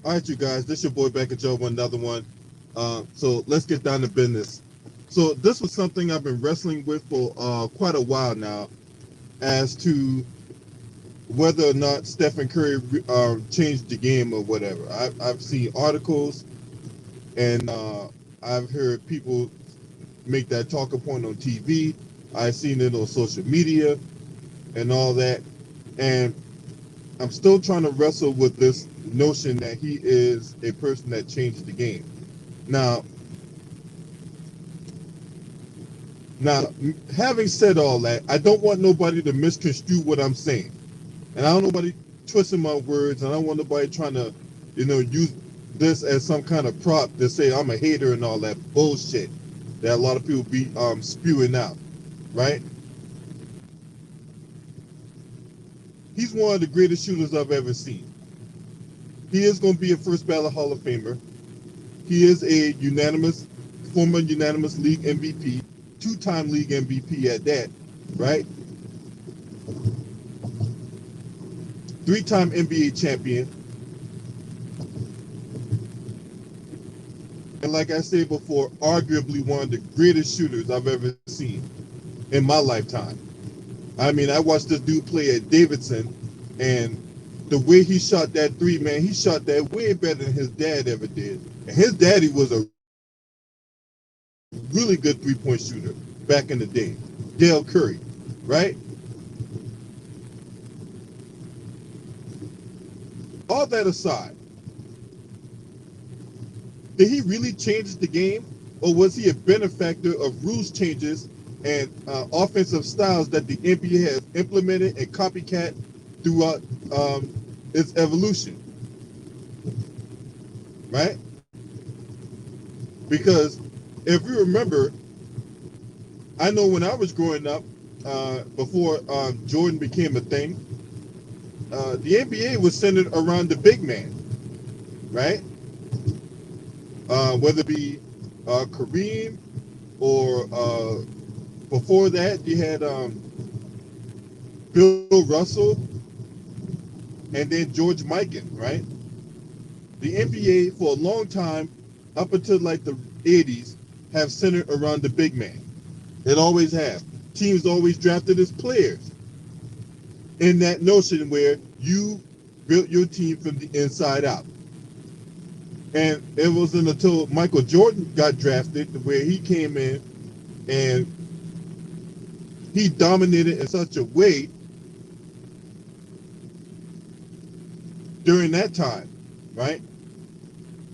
All right, you guys, this your boy back at Joe with another one. So let's get down to business. So this was something I've been wrestling with for quite a while now, as to whether or not Stephen Curry changed the game or whatever. I've seen articles and I've heard people make that talking point on TV. I've seen it on social media and all that, and I'm still trying to wrestle with this notion that he is a person that changed the game. Now, now, having said all that, I don't want nobody to misconstrue what I'm saying, and I don't want nobody twisting my words, and I don't want nobody trying to, use this as some kind of prop to say I'm a hater and all that bullshit that a lot of people be spewing out, right? He's one of the greatest shooters I've ever seen. He is going to be a first ballot Hall of Famer. He is a former unanimous league MVP, two-time league MVP at that, right? Three-time NBA champion. And like I said before, arguably one of the greatest shooters I've ever seen in my lifetime. I mean, I watched this dude play at Davidson, and the way he shot that three, man, he shot that way better than his dad ever did. And his daddy was a really good three-point shooter back in the day, Dale Curry, right? All that aside, did he really change the game, or was he a benefactor of rules changes and offensive styles that the NBA has implemented and copycat throughout its evolution, right? Because if you remember, I know when I was growing up, before Jordan became a thing, the NBA was centered around the big man, right? Whether it be Kareem or before that, you had Bill Russell and then George Mikan, right? The NBA for a long time, up until like the 80s, have centered around the big man. It always have. Teams always drafted as players in that notion where you built your team from the inside out. And it wasn't until Michael Jordan got drafted where he came in and he dominated in such a way during that time, right?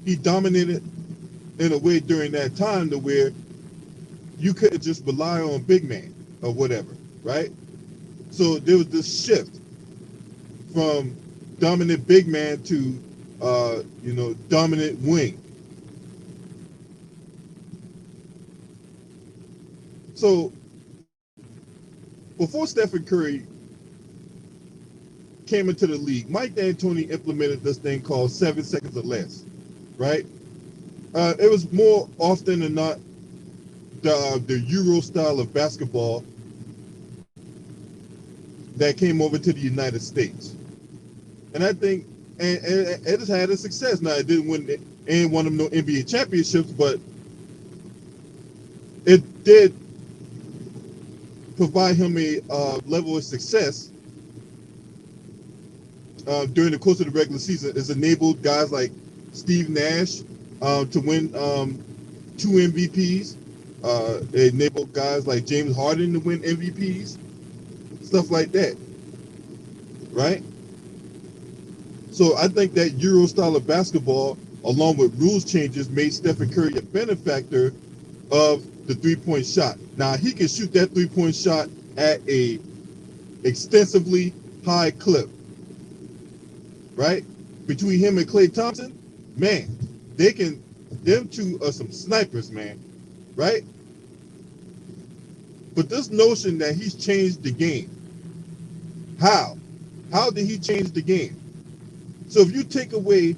He dominated in a way during that time to where you couldn't just rely on big man or whatever, right? So there was this shift from dominant big man to dominant wing. So before Stephen Curry came into the league, Mike D'Antoni implemented this thing called 7 seconds or less, right? It was more often than not the Euro style of basketball that came over to the United States. And I think and it has had a success. Now it didn't win ain't one of them no NBA championships, but it did provide him a level of success during the course of the regular season. It's enabled guys like Steve Nash to win 2 MVPs. It enabled guys like James Harden to win MVPs, stuff like that, right? So I think that Euro style of basketball, along with rules changes, made Stephen Curry a benefactor of the three-point shot. Now he can shoot that three-point shot at a extensively high clip, right? Between him and Klay Thompson, man, them two are some snipers, man, right? But this notion that he's changed the game, how? How did he change the game? So if you take away,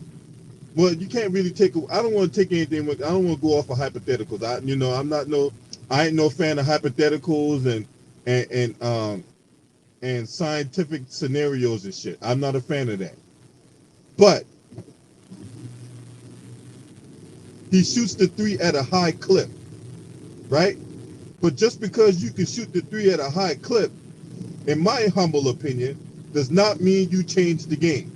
well, you can't really take. I don't want to take anything. I don't want to go off of hypotheticals. I ain't no fan of hypotheticals and scientific scenarios and shit. I'm not a fan of that. But he shoots the three at a high clip, right? But just because you can shoot the three at a high clip, in my humble opinion, does not mean you change the game.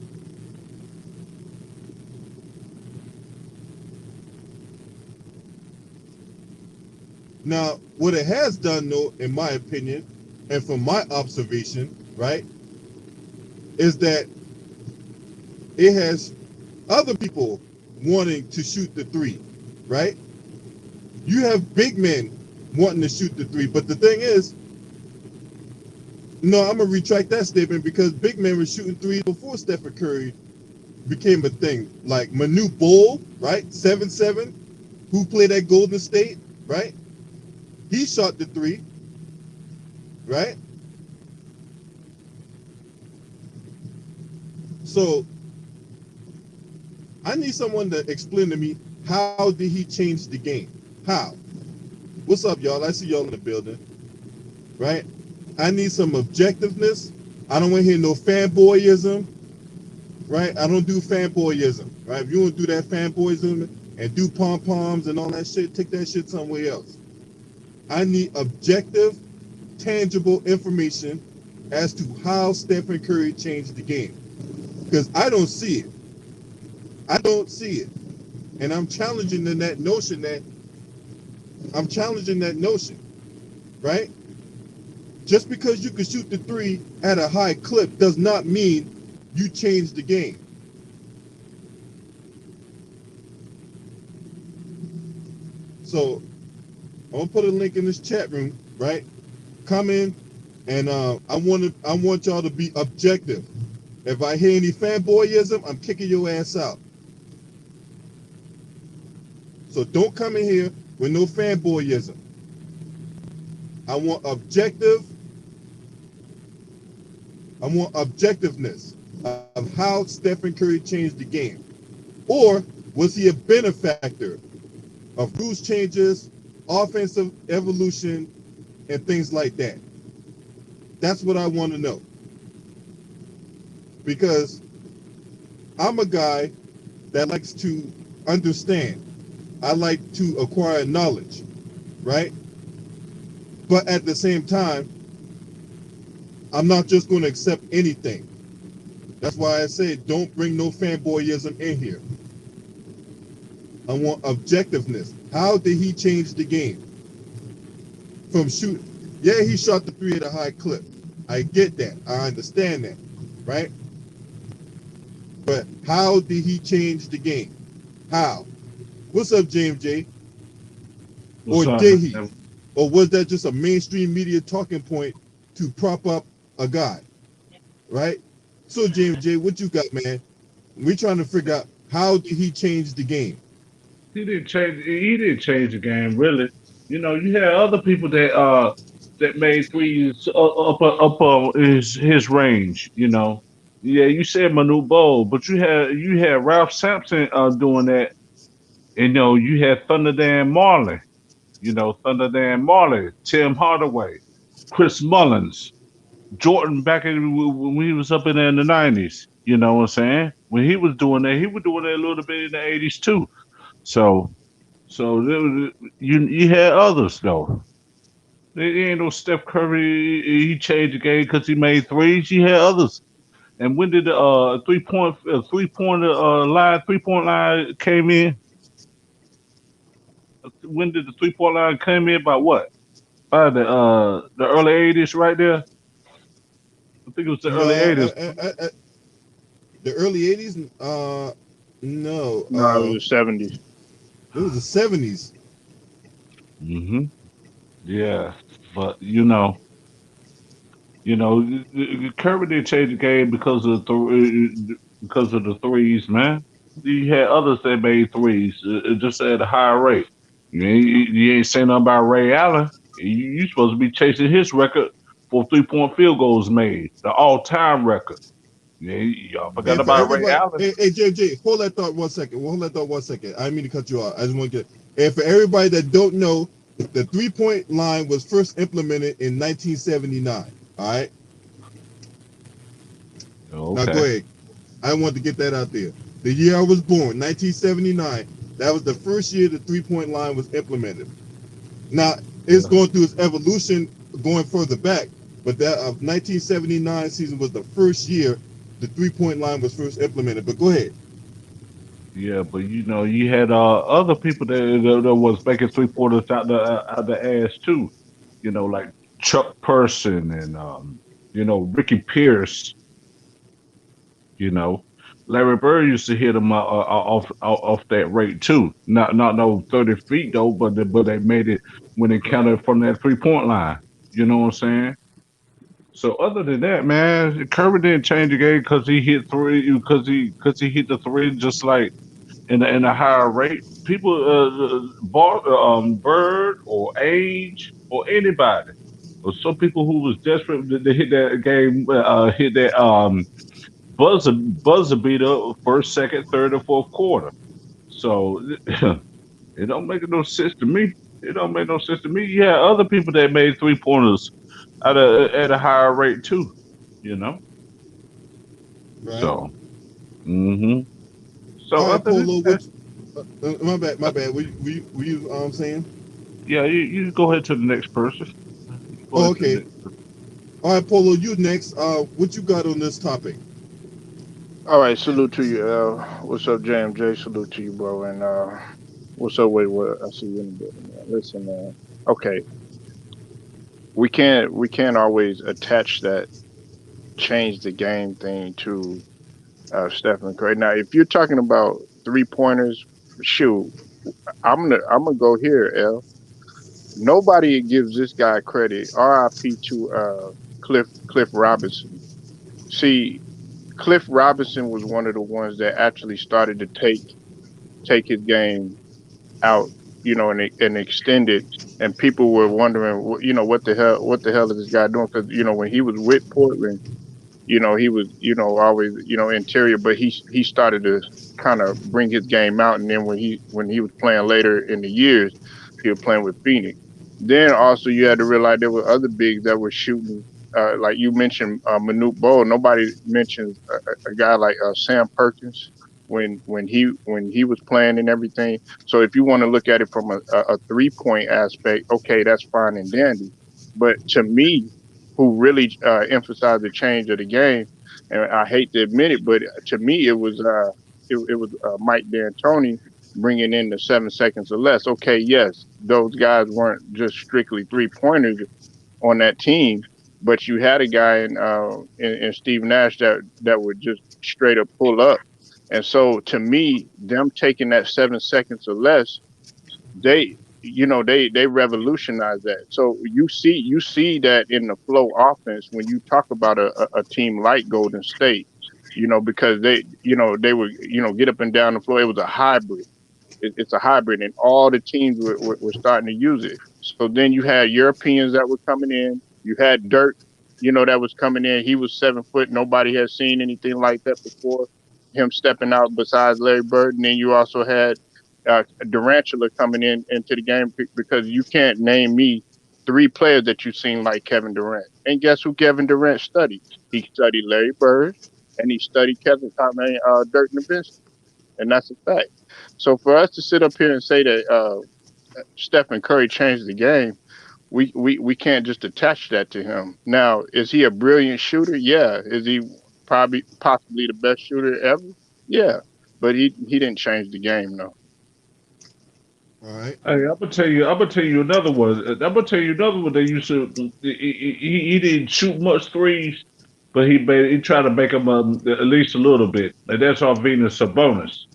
Now, what it has done, though, in my opinion, and from my observation, right, is that it has other people wanting to shoot the three, right? You have big men wanting to shoot the three, but the thing is, no, I'm gonna retract that statement because big men were shooting threes before Stephen Curry became a thing. Like Manu Bol, right? 7'7", who played at Golden State, right? He shot the three, right? So I need someone to explain to me, how did he change the game? How? What's up, y'all? I see y'all in the building, right? I need some objectiveness. I don't want to hear no fanboyism, right? I don't do fanboyism, right? If you want to do that fanboyism and do pom-poms and all that shit, take that shit somewhere else. I need objective, tangible information as to how Stephen Curry changed the game. Because I don't see it. I don't see it. And I'm challenging that notion, right? Just because you can shoot the three at a high clip does not mean you change the game. So I'm gonna put a link in this chat room, right? Come in, and I want y'all to be objective. If I hear any fanboyism, I'm kicking your ass out. So don't come in here with no fanboyism. I want objectiveness of how Stephen Curry changed the game. Or was he a benefactor of rules changes, offensive evolution, and things like that? That's what I want to know. Because I'm a guy that likes to understand. I like to acquire knowledge, right? But at the same time, I'm not just going to accept anything. That's why I say don't bring no fanboyism in here. I want objectiveness. How did he change the game? From shoot, yeah, he shot the three at a high clip. I get that. I understand that, right? But how did he change the game? How? What's up, James J? Or did he? Or was that just a mainstream media talking point to prop up a guy, right? So, James J, what you got, man? We're trying to figure out, how did he change the game? He didn't change. He didn't change the game, really. You know, you had other people that made threes up his range. You know, yeah, you said Manu Bol, but you had Ralph Sampson doing that. And, you know, you had Thunder Dan Marley. You know, Thunder Dan Marley, Tim Hardaway, Chris Mullins, Jordan back when he was up in there in the '90s. You know what I'm saying? When he was doing that a little bit in the '80s too. So. So you had others though. There ain't no Steph Curry. He changed the game because he made threes. You had others. And when did the 3 point line came in? When did the 3 point line come in? By what? By the early '80s, right there. I think it was the early '80s. The early 80s? No. No, it was the 70s. It was the 70s. Hmm. Yeah, but Curry did change the game because of the threes, man. You had others that made threes, just at a higher rate. You ain't saying nothing about Ray Allen. You supposed to be chasing his record for 3 point field goals made, the all time record. Yeah, y'all forgot And for about Ray everybody, Allen. hey, JJ, hold that thought 1 second. Hold that thought 1 second. I didn't mean to cut you off. I just want to get. And for everybody that don't know, the 3 point line was first implemented in 1979. All right. Now go Okay. ahead. I wanted to get that out there. The year I was born, 1979. That was the first year the 3-point line was implemented. Now it's Yeah. going through its evolution going further back, but that of 1979 season was the first year the 3-point line was first implemented. But go ahead. Yeah, but you had other people that was making 3 pointers out the ass too. Like Chuck Person and Ricky Pierce. You know, Larry Bird used to hit them off that rate too. Not no 30 feet though, but they made it when they counted from that 3 point line. You know what I'm saying? So other than that, man, Curry didn't change the game because he hit three because he hit the three just like in a higher rate. People, Bird or Age or anybody, or some people who was desperate to hit that game, hit that buzzer beater first, second, third, and fourth quarter. So it don't make no sense to me. It don't make no sense to me. Yeah, other people that made 3 pointers at a higher rate too. You know. Right. So. hmm So All right, other than Polo. that, What? My bad. My uh, bad. Were you saying? yeah, you go ahead to the next person. You go Oh, ahead to the okay. next person. All right, Polo. You next. What you got on this topic? All right, salute to you, L. What's up, JMJ? Salute to you, bro. And what's up, wait, what? I see you in the building, man. Listen, man. Okay, we can't always attach that change the game thing to Stephen Curry. Now, if you're talking about 3 pointers, shoot, I'm gonna go here, L. Nobody gives this guy credit. RIP to Cliff Robinson. See, Cliff Robinson was one of the ones that actually started to take his game out, and extend it. And people were wondering, what the hell is this guy doing? Because when he was with Portland, he was always interior, but he started to kind of bring his game out. And then when he was playing later in the years, he was playing with Phoenix. Then also you had to realize there were other bigs that were shooting. Like you mentioned, Manute Bol. Nobody mentions a guy like Sam Perkins when he was playing and everything. So if you want to look at it from a 3 point aspect, okay, that's fine and dandy. But to me, who really emphasized the change of the game, and I hate to admit it, but to me it was Mike D'Antoni bringing in the 7 seconds or less. Okay, yes, those guys weren't just strictly 3 pointers on that team, but you had a guy in Steve Nash that would just straight up pull up. And so to me, them taking that 7 seconds or less, they revolutionized that. So you see that in the flow offense when you talk about a team like Golden State, because they would get up and down the floor. It was a hybrid. It's a hybrid, and all the teams were starting to use it. So then you had Europeans that were coming in. You had Dirk, that was coming in. He was 7 foot. Nobody had seen anything like that before. Him stepping out besides Larry Bird, and then you also had Durantula coming into the game because you can't name me three players that you've seen like Kevin Durant. And guess who Kevin Durant studied? He studied Larry Bird, and he studied Dirk Nowitzki, and that's a fact. So for us to sit up here and say that Stephen Curry changed the game, we can't just attach that to him. Now, is he a brilliant shooter? Yeah. Is he probably possibly the best shooter ever? Yeah. But he didn't change the game, no. All right. Hey, I'm gonna tell you another one. I'm gonna tell you another one. They used to. He didn't shoot much threes, but he tried to make them at least a little bit. And that's our Venus Sabonis.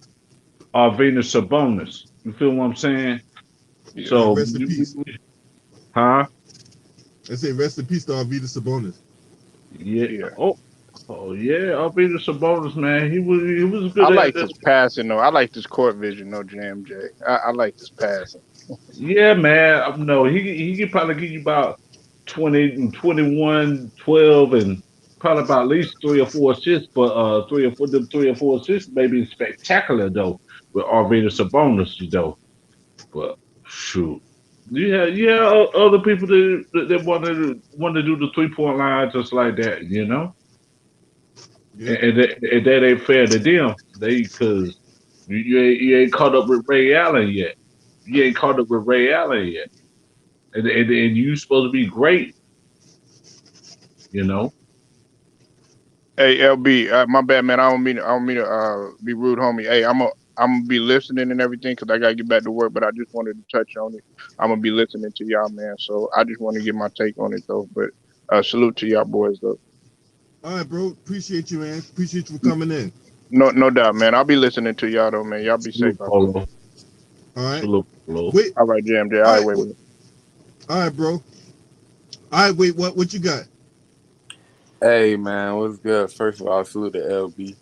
Our Venus Sabonis. You feel what I'm saying? Yeah. And So, rest in peace. huh? I say rest in peace to Arvidas Sabonis. Yeah. Yeah. Oh yeah. Our Venus Sabonis, man. He was I good at like that. this passing though. I like this court vision though, JMJ. I like this passing. Yeah, man. No, he could probably give you about 20, and 21, 12, and probably about at least 3 or 4 assists. But three or four assists maybe spectacular though with Arvita Sabonis, But shoot, yeah, other people that want to do the 3 point line just like that. Yep. And that ain't fair to them. Because You ain't caught up with Ray Allen yet. You ain't caught up with Ray Allen yet. And you supposed to be great, you know. Hey, LB, my bad, man. I don't mean to be rude, homie. Hey, I'm gonna be listening and everything because I gotta get back to work. But I just wanted to touch on it. I'm gonna be listening to y'all, man. So I just want to get my take on it though. But salute to y'all boys though. All right, bro. Appreciate you, man. Appreciate you for coming in. No doubt, man. I'll be listening to y'all though, man. Y'all be Salute safe out there. Polo. All right. Salute Polo. Wait. All right, JMJ. All All right, right. wait. All right, bro. All right. Wait. What you got? Hey man, what's good? First of all, salute to LB.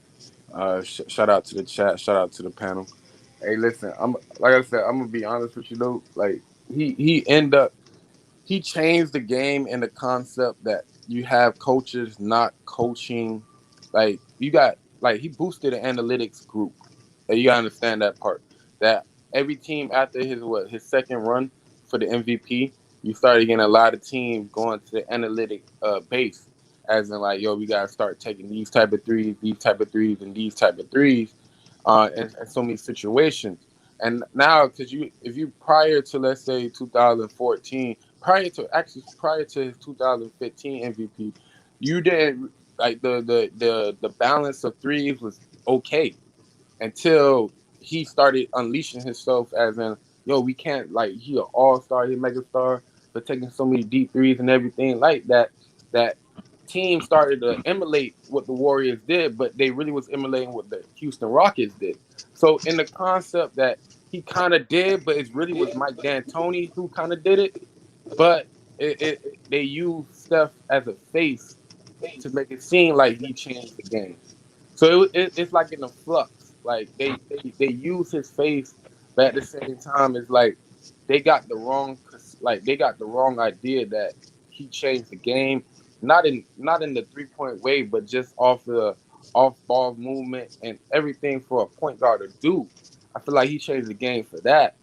Shout out to the chat. Shout out to the panel. Hey, listen, I'm like I said, I'm gonna be honest with you though. Like he changed the game in the concept that you have coaches not coaching. Like you got like he boosted the analytics group. And you gotta understand that part. That every team after his second run for the MVP, you started getting a lot of teams going to the analytic base, as in like, yo, we gotta start taking these type of threes, and these type of threes, in so many situations. And now, because if you prior to let's say 2014, prior to his 2015 MVP, you didn't like the balance of threes was okay until he started unleashing himself as in, yo, we can't like he an all-star, he a mega star for taking so many deep threes and everything like that. That team started to emulate what the Warriors did, but they really was emulating what the Houston Rockets did. So in the concept that he kind of did, but it really was Mike D'Antoni who kind of did it. But they used Steph as a face to make it seem like he changed the game. So it's like in a flux. Like they use his face, but at the same time, it's like they got the wrong idea that he changed the game. Not in the 3 point way, but just off the off ball movement and everything for a point guard to do. I feel like he changed the game for that.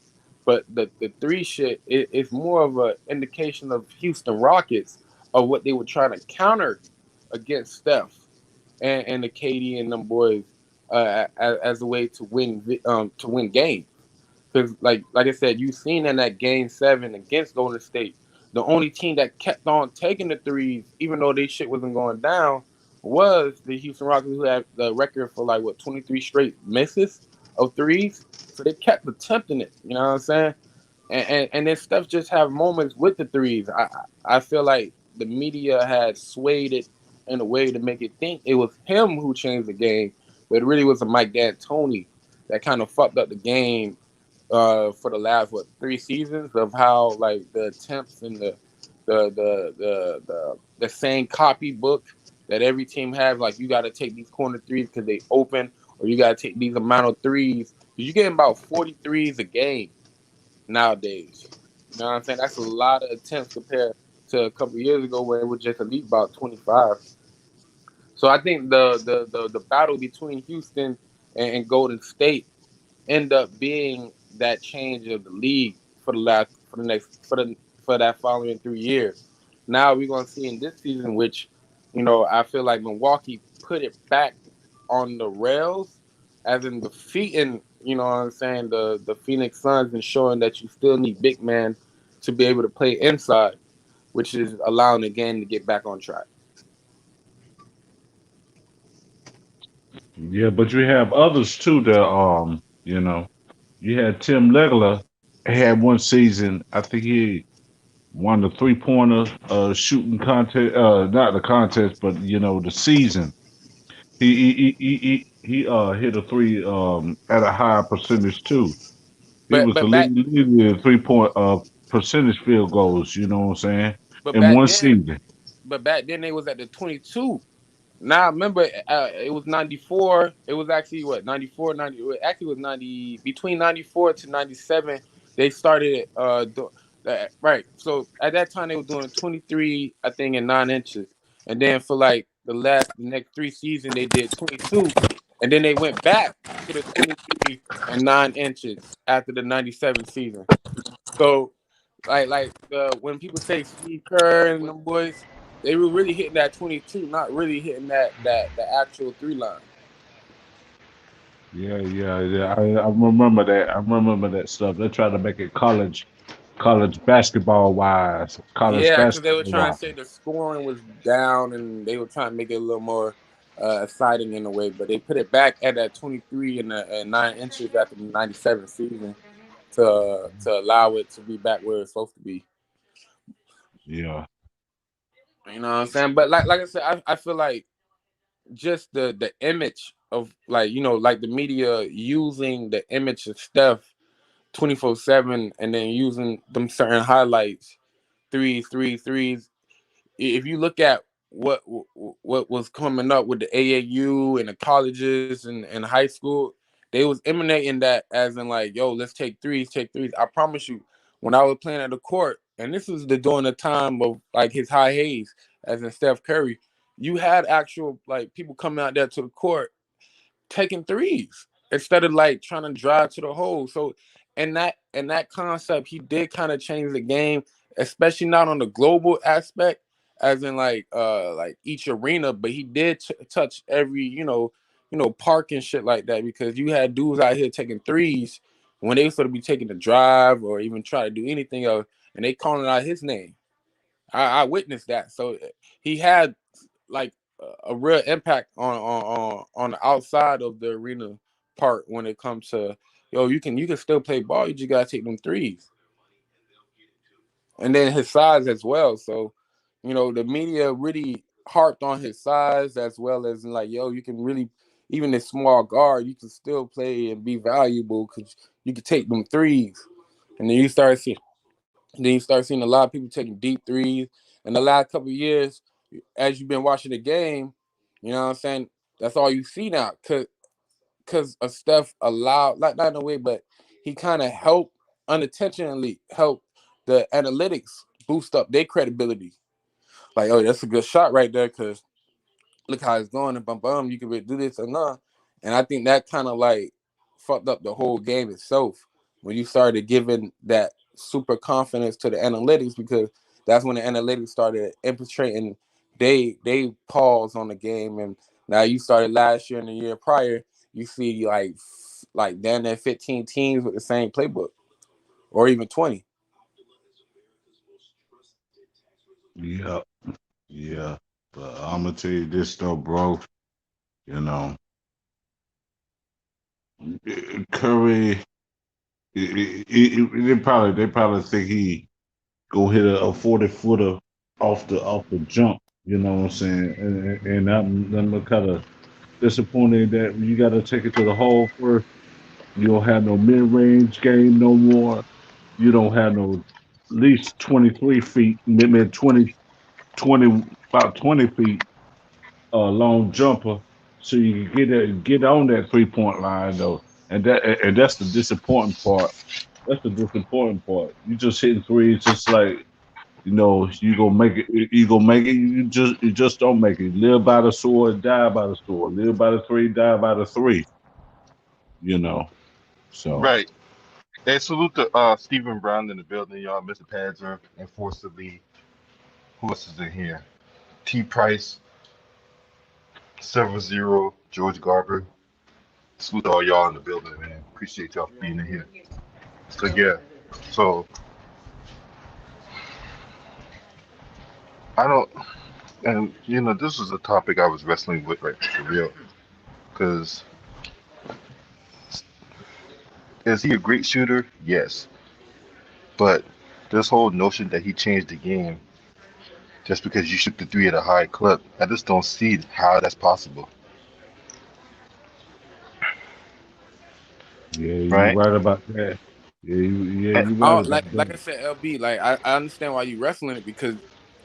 But the three shit is more of an indication of Houston Rockets of what they were trying to counter against Steph and the KD and them boys as a way to win games. Because like I said, you seen in that game 7 against Golden State, the only team that kept on taking the threes, even though they shit wasn't going down, was the Houston Rockets, who had the record for like 23 straight misses of threes. So they kept attempting it. You know what I'm saying? And then Steph just have moments with the threes. I feel like the media had swayed it in a way to make it think it was him who changed the game, but it really was a Mike D'Antoni that kind of fucked up the game for the last 3 seasons of how like the attempts and the same copybook that every team has, like you got to take these corner threes because they open, or you got to take these amount of threes. You get about 40 threes a game nowadays. You know what I'm saying? That's a lot of attempts compared to a couple of years ago where it was just at least about 25. So I think the battle between Houston and Golden State end up being that change of the league for that following 3 years. Now we're gonna see in this season, which I feel like Milwaukee put it back on the rails, as in defeating, what I'm saying, the Phoenix Suns, and showing that you still need big man to be able to play inside, which is allowing the game to get back on track. Yeah, but you have others too that you had Tim Legler had one season. I think he won the 3 pointer shooting contest, not the contest, but the season. He hit a three at a higher percentage too. He But was the but back lead 3 point percentage field goals. You know what I'm saying? but In back one then season. but back then they was at the 22. Now remember, it was 94. It was actually what 94, 90. It actually was 90, between 94 to 97. They started right. So at that time they were doing 23, I think, in 9 inches, and then for like the next 3 seasons they did 22, and then they went back to the 23 and 9 inches after the 97 season. So when people say Steve Kerr and them boys, they were really hitting that 22, not really hitting that the actual 3 line. Yeah. I remember that. I remember that stuff. They tried to make it college basketball wise, college Yeah, because they were basketball trying to wise. say the scoring was down, and they were trying to make it a little more exciting in a way. But they put it back at that 23 and 9 inches after the 97 season to allow it to be back where it's supposed to be. Yeah, You know what I'm saying? But like I said, I feel like just the image of like like the media using the image of Steph 24/7 and then using them certain highlights, threes. If you look at what was coming up with the AAU and the colleges and high school, they was emanating that as in like, yo, let's take threes. I promise you, when I was playing at the court, and this was during the time of like his high Hayes, as in Steph Curry, you had actual like people coming out there to the court taking threes instead of like trying to drive to the hole. So and that concept, he did kind of change the game, especially not on the global aspect, as in like each arena, but he did touch every park and shit like that because you had dudes out here taking threes when they sort of be taking the drive or even try to do anything else, and they calling out his name. I witnessed that. So he had like a real impact on the outside of the arena part when it comes to you can still play ball. You just gotta take them threes, and then his size as well. So the media really harped on his size as well as like you can really even a small guard you can still play and be valuable because you can take them threes, and then you start seeing a lot of people taking deep threes. In the last couple of years, as you've been watching the game, you know what I'm saying? That's all you see now. Cause of Steph allowed, like not in a way, but he kind of helped unintentionally help the analytics boost up their credibility. Like, oh, that's a good shot right there, cause look how it's going and bum, you can really do this or not. And I think that kind of like fucked up the whole game itself when you started giving that super confidence to the analytics because that's when the analytics started infiltrating they pause on the game. And now you started last year and the year prior, you see like down there 15 teams with the same playbook or even 20. yeah, yeah. But I'm gonna tell you this though, bro. You know, Curry. They probably think he go hit a 40 footer off the jump. You know what I'm saying? And I'm kind of disappointed that you got to take it to the hole first. You don't have no mid range game no more. You don't have no at least 23 feet, maybe 20, about 20 feet long jumper, so you can get on that 3 point line though. And that's the disappointing part. That's the disappointing part. You just hitting threes, just like you gonna make it. You gonna make it. You just don't make it. Live by the sword, die by the sword. Live by the three, die by the three. You know. So Right. And salute to Stephen Brown in the building, y'all. Mr. Padzer, Enforcer Lee. Who else is in here? T Price, 70, George Garber. Salute to all y'all in the building, man. Appreciate y'all for being in here. So yeah. So I don't, and this is a topic I was wrestling with, right, for real. Because is he a great shooter? Yes. But this whole notion that he changed the game just because you shoot the three at a high clip, I just don't see how that's possible, yeah, you right? right about that. Yeah, And, you right Oh, about like I that. said, LB, like I understand why you wrestling it because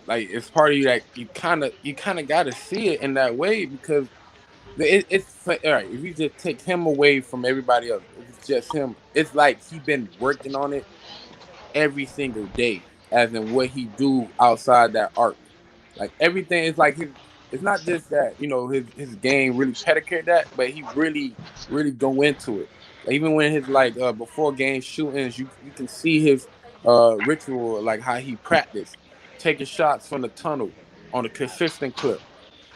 like it's part of you that you kind of got to see it in that way because it's like, all right. If you just take him away from everybody else, if it's just him, it's like he been working on it every single day, as in what he do outside that arc. Like everything is like his. It's not just that his game really pedicure that, but he really go into it. Like even when his before game shootings, you can see his ritual, like how he practiced taking shots from the tunnel on a consistent clip.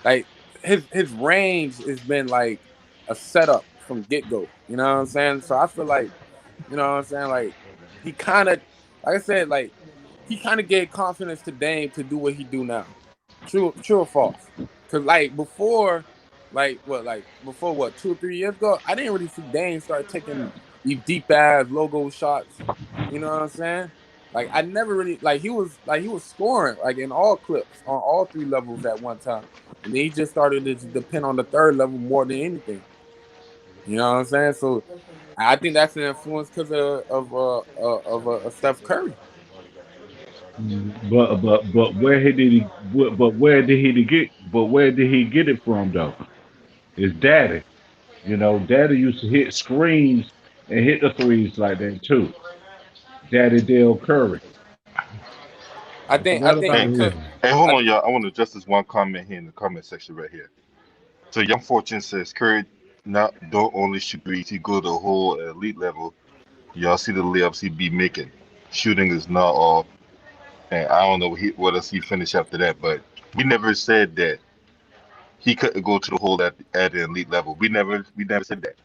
Like his range has been like a setup from get go. You know what I'm saying? So I feel like, you know what I'm saying, like he kind of, like I said, like he kind of gave confidence to Dame to do what he do now. True or false? Because like before, like before what 2 or 3 years ago, I didn't really see Dame start taking these deep ass logo shots. You know what I'm saying? Like I never really he was scoring like in all clips on all three levels at one time, and then he just started to depend on the third level more than anything. You know what I'm saying? So I think that's an influence because of Steph Curry. But where did he get it from though? His daddy. You know, daddy used to hit screens and hit the threes like that too. Daddy Dale Curry. I I forgot think about Hey, because him. hey, hold I on, y'all. I want to address this one comment here in the comment section right here. So Young Fortune says Curry not don't only shoot threes, he go to the whole elite level. Y'all see the layups he be making. Shooting is not all, and I don't know what else he finished after that. But we never said that he couldn't go to the hole at the elite level. We never said that.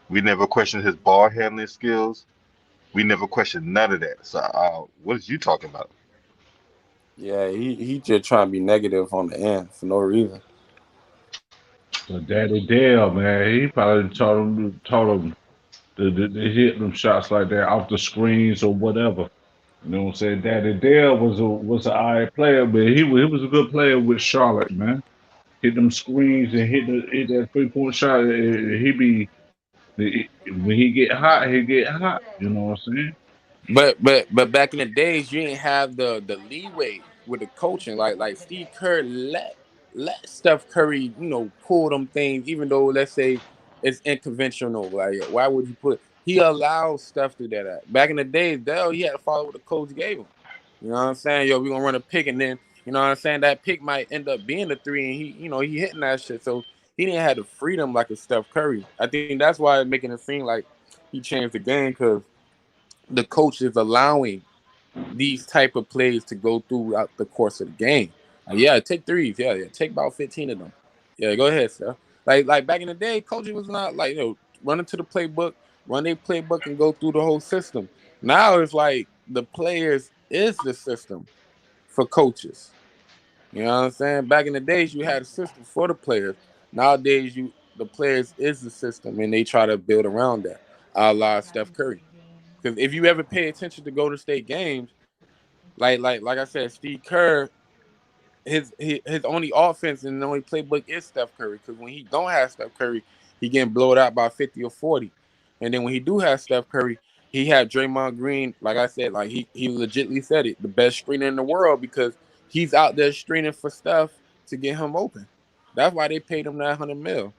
We never questioned his ball handling skills. We never questioned none of that. So what is you talking about? yeah, he just trying to be negative on the end for no reason. But Daddy Dale, man, he probably taught him to hit them shots like that off the screens or whatever. You know what I'm saying? Daddy Dale was an alright player, but he was a good player with Charlotte, man. Hit them screens and hit that 3-point shot. When he get hot, he get hot. You know what I'm saying? But back in the days, you didn't have the leeway with the coaching. Like Steve Kerr let Steph Curry, pull them things, even though let's say it's unconventional. Like why would you put? He allows Steph to do that. Back in the days, Dell he had to follow what the coach gave him. You know what I'm saying? Yo, we gonna run a pick, and then you know what I'm saying that pick might end up being the three, and he hitting that shit. So he didn't have the freedom like a Steph Curry. I think that's why it's making it seem like he changed the game because the coach is allowing these type of plays to go throughout the course of the game. Like, yeah, take threes. Yeah, take about 15 of them. Yeah, go ahead, sir. Like back in the day, coaching was not like running to the playbook, run a playbook, and go through the whole system. Now it's like the players is the system for coaches. You know what I'm saying? Back in the days, you had a system for the players. Nowadays, the players is the system, and they try to build around that. A la Steph Curry. Because if you ever pay attention to Golden State games, like I said, Steve Kerr, his only offense and the only playbook is Steph Curry. Because when he don't have Steph Curry, he getting blowed out by 50 or 40. And then when he do have Steph Curry, he had Draymond Green, like I said, like he legitly said it, the best screener in the world because he's out there screening for Steph to get him open. That's why they paid him that 100 mil.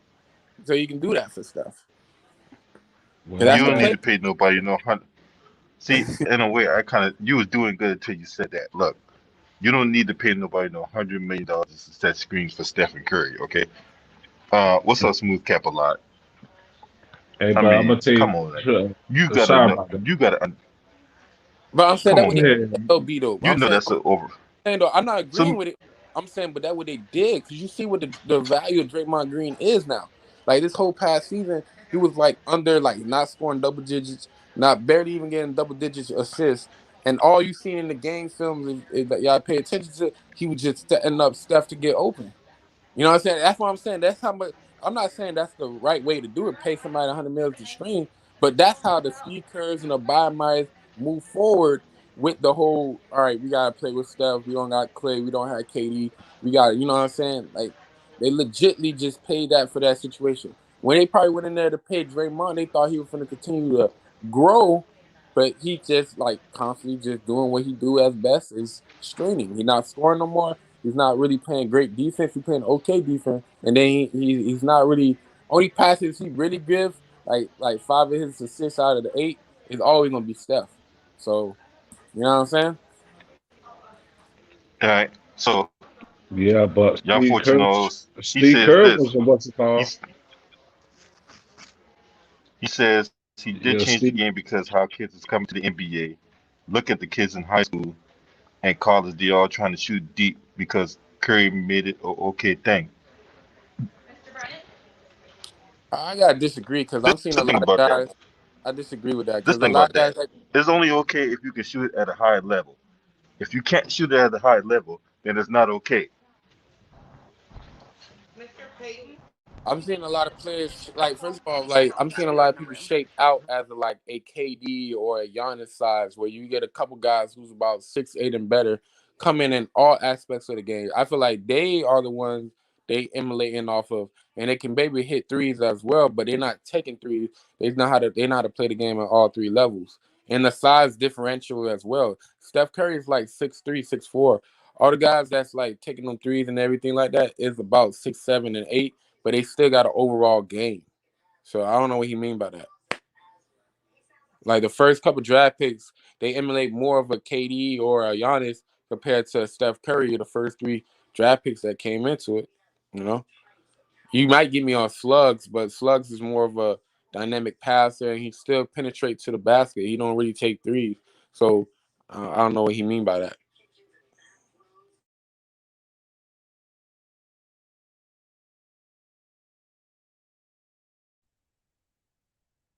So you can do that for Steph. Because Well, that's You the don't need play. to pay nobody no hundred. See, in a way, you was doing good until you said that. Look, you don't need to pay nobody no $100 million to set screens for Stephen Curry. Okay. What's up, Smooth Cap a lot? hey, I but I'm mean, gonna tell come you. on, man. You gotta Sorry know. about that. You gotta. But I'm saying Come that on, what they man. Yeah, LB though. But You I'm know saying that's over. though, I'm not So agreeing with it. I'm saying, but that what they did because you see what the value of Draymond Green is now. Like this whole past season, he was like under like not scoring double digits, not barely even getting double digits assists, and all you see in the game films is that y'all pay attention to. He was just setting up Steph to get open. You know what I'm saying? That's what I'm saying. That's how much. I'm not saying that's the right way to do it. Pay somebody 100 mil to stream, but that's how the Steve Kerrs and the Buyers move forward with the whole. All right, we gotta play with Steph. We don't got Clay. We don't have KD. We got. You know what I'm saying? Like they legitly just paid that for that situation. When they probably went in there to pay Draymond, they thought he was going to continue to grow, but he just like constantly just doing what he do as best is streaming. He's not scoring no more. He's not really playing great defense. He's playing okay defense, and then he's not really only passes he really gives like 5 of his 6 out of the 8 is always gonna be Steph. So you know what I'm saying? all right. So yeah, but Young Fortune knows. He Steve says Kerr this. was a what's it called? He's he says he did Yeah, change the Steve. game because how kids is coming to the NBA. Look at the kids in high school and college. They all trying to shoot deep because Curry made it a okay thing. I gotta disagree because I'm seeing a Just think lot of about that. guys. I disagree with that Just because a think lot about of that. guys like It's only okay if you can shoot it at a high level. If you can't shoot it at a high level, then it's not okay. I'm seeing a lot of players like first of all, like I'm seeing a lot of people shaped out as like a KD or a Giannis size, where you get a couple guys who's about 6'8" and better, come in all aspects of the game. I feel like they are the ones they emulating off of, and they can maybe hit threes as well, but they're not taking threes. They know how to play the game at all three levels, and the size differential as well. Steph Curry is like 6'3", 6'4". All the guys that's like taking them threes and everything like that is about 6'7" and 8, but they still got an overall game. So I don't know what he mean by that. Like the first couple draft picks, they emulate more of a KD or a Giannis compared to Steph Curry, the first three draft picks that came into it. You know, you might get me on Slugs, but Slugs is more of a dynamic passer, and he still penetrates to the basket. He don't really take threes. So I don't know what he mean by that.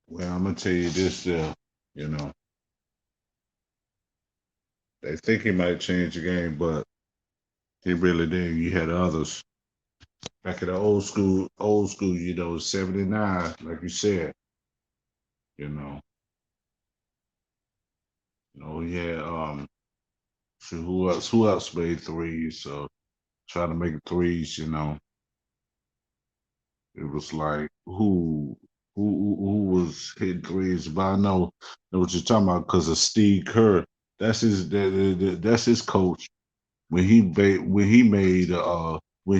Well, I'm gonna tell you this, you know, they think he might change the game, but he really didn't. You had others back in the old school, 79, like you said, you know, he had shoot, who else made threes? So trying to make threes, it was like who was hitting threes, but I know what you're talking about because of Steve Kerr. That's his coach when he made when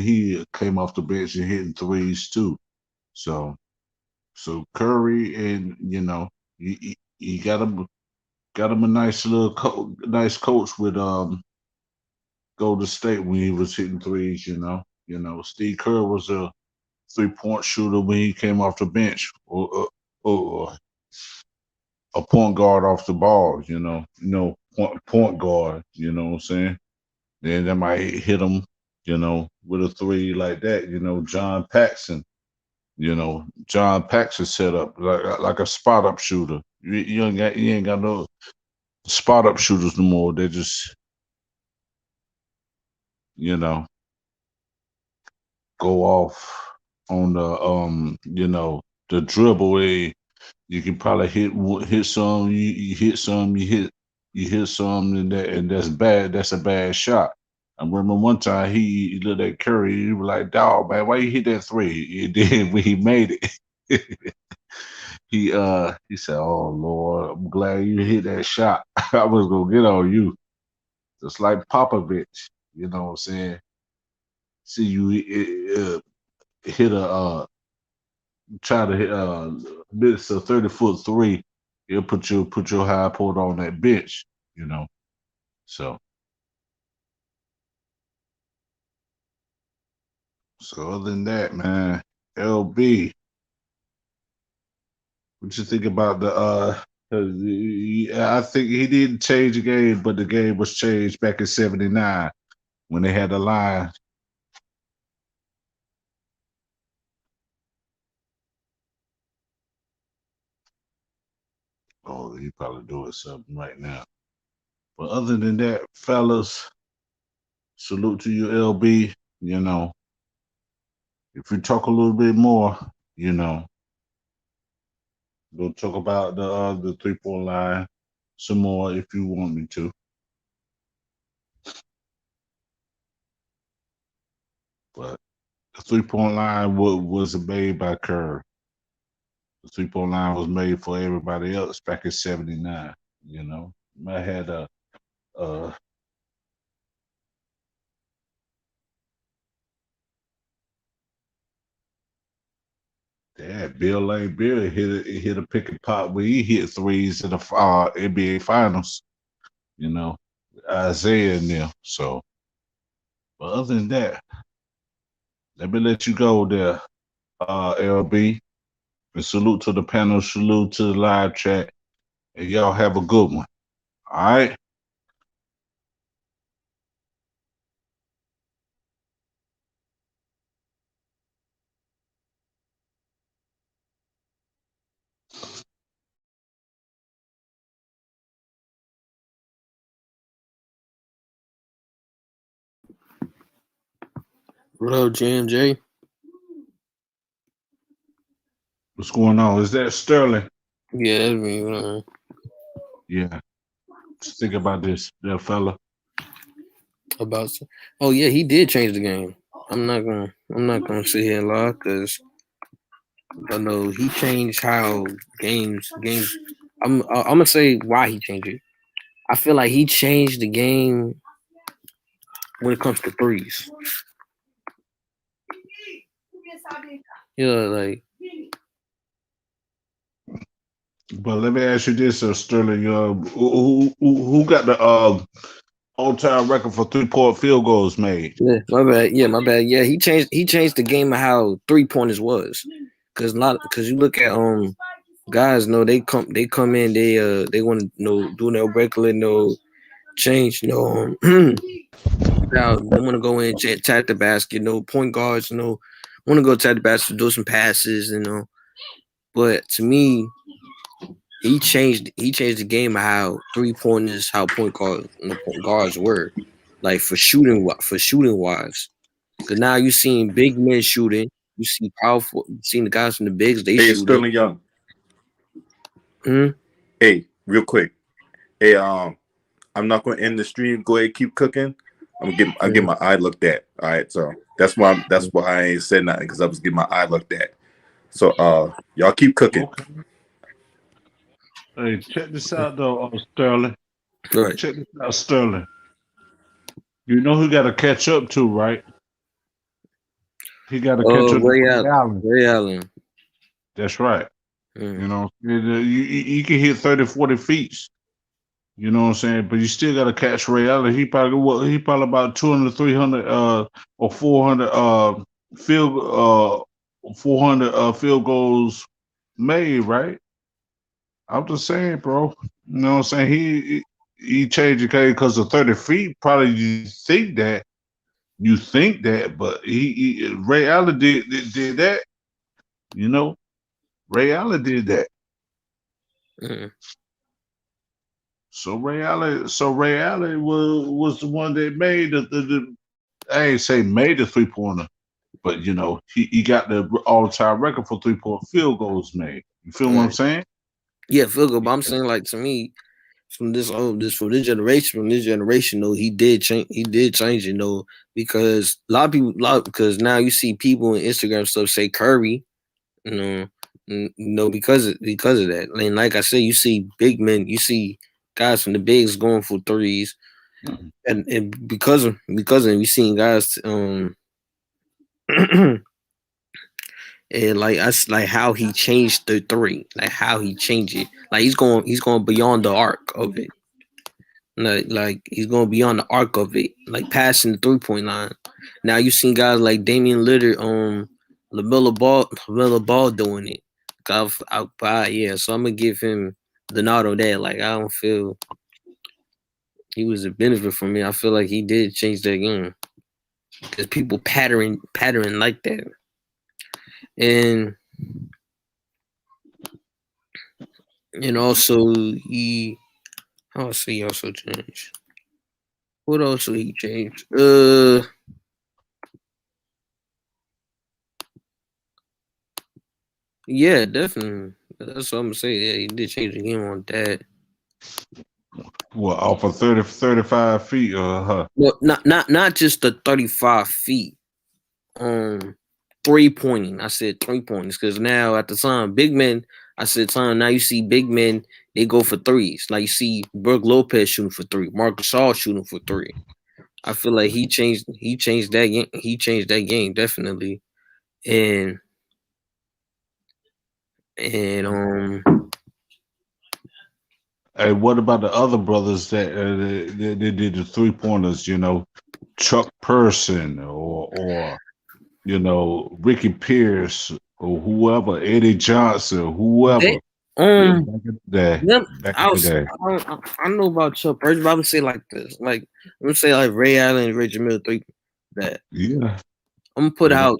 he came off the bench and hitting threes too. So Curry and he got him a nice little nice coach with Golden State when he was hitting threes. Steve Kerr was a 3-point shooter when he came off the bench, or a point guard off the ball. Point guard. You know what I'm saying? Then they might hit him, with a three like that. John Paxson. John Paxson set up like a spot up shooter. You ain't got no spot up shooters no more. They just you know go off on the dribble way. You can probably hit some, you hit some, you hit some, and that's bad. That's a bad shot. I remember one time he looked at Curry, he was like, "Dog, man, why you hit that three?" And then when he made it, he said, "Oh Lord, I'm glad you hit that shot. I was gonna get on you." Just like Popovich, you know what I'm saying? See you hit a try to hit miss a 30-foot three, it'll put your high point on that bench, you know. So other than that, man, LB, what you think about the 'cause I think he didn't change the game, but the game was changed back in '79 when they had the line. Oh, he probably doing something right now. But other than that, fellas, salute to you, LB. You know, if you talk a little bit more, you know, we'll talk about the 3-point line some more if you want me to. But the 3-point line was made by Kerr. The 3-point line was made for everybody else back in '79. I had uh Bill Lane Bill hit a pick and pop where he hit threes in the NBA Finals. You know, Isaiah and them. So, but other than that, let me let you go there, LB. And salute to the panel, salute to the live chat, and y'all have a good one. All right. What up, JMJ? What's going on? Is that Sterling? Yeah, that's me. Yeah. Just think about this, that fella. About oh yeah, he did change the game. I'm not gonna sit here and lie because I know he changed how games. I'm gonna say why he changed it. I feel like he changed the game when it comes to threes. Yeah, like But let me ask you this, Sterling. Who got the all-time record for 3-point field goals made? yeah, my bad. Yeah, my bad. Yeah, he changed the game of how 3-pointers was. Cause you look at guys know they come in they want to do no regular change now they want to go in attack the basket point guards want to go attack the basket do some passes but to me he changed the game of how 3-pointers how point guards were like for shooting wise because now you seeing big men shooting you see powerful you seen the guys from the bigs they Hey, it's shooting. Sterling Young. Hmm? Hey, real quick. Hey, I'm not gonna end the stream. Go ahead, keep cooking. I get my eye looked at. All right, so that's why I ain't said nothing because I was getting my eye looked at. So y'all keep cooking. Okay. Hey, check this out though, Sterling. Right. Check this out, Sterling. You know who got to catch up to, right? He got to catch up to Ray Allen. Ray Allen. That's right. You know, you can hit 30, 40 feet. You know what I'm saying? But you still got to catch Ray Allen. He probably about 200, 300, or 400 field goals made, right? I'm just saying, bro. You know what I'm saying? He changed the game because of 30 feet. Probably you think that, but Ray Allen did that. You know, Ray Allen did that. Mm-hmm. So Ray Allen was the one that made the I ain't say made the 3-pointer, but you know he got the all-time record for 3-point field goals made. You feel what I'm saying? Yeah, field goal. But I'm saying like to me, from this generation, though, he did change because a lot of people because now you see people in Instagram stuff say Curry, because of that. And like I said, you see big men, you see guys from the bigs going for threes, and because of you seen guys and like us like how he changed the three, like how he changed it, like he's going beyond the arc of it. Like he's going beyond the arc of it, like passing the 3-point line. Now you seen guys like Damian Lillard, LaMelo Ball doing it. So I'm gonna give him the nod on that. Like I don't feel he was a benefit for me. I feel like he did change that game because people pattern like that, and also he. How else he also changed? What else did he change? Yeah, definitely. That's what I'm gonna say. Yeah, he did change the game on that. Well, off of 30, 35 feet, Well, not just the 35 feet. 3-pointing. I said 3-pointers because now at the time, big men. I said time. Now you see big men. They go for threes. Like you see Brooke Lopez shooting for 3, Marcus Gasol shooting for 3. I feel like he changed that game. He changed that game definitely, and hey, what about the other brothers that they did the 3-pointers? You know, Chuck Person or Ricky Pierce or whoever, Eddie Johnson, whoever. I know about Chuck Person, but I'm gonna say like this. Like I'm gonna say like Ray Allen and Reggie Miller 3 that. Yeah. I'm gonna put out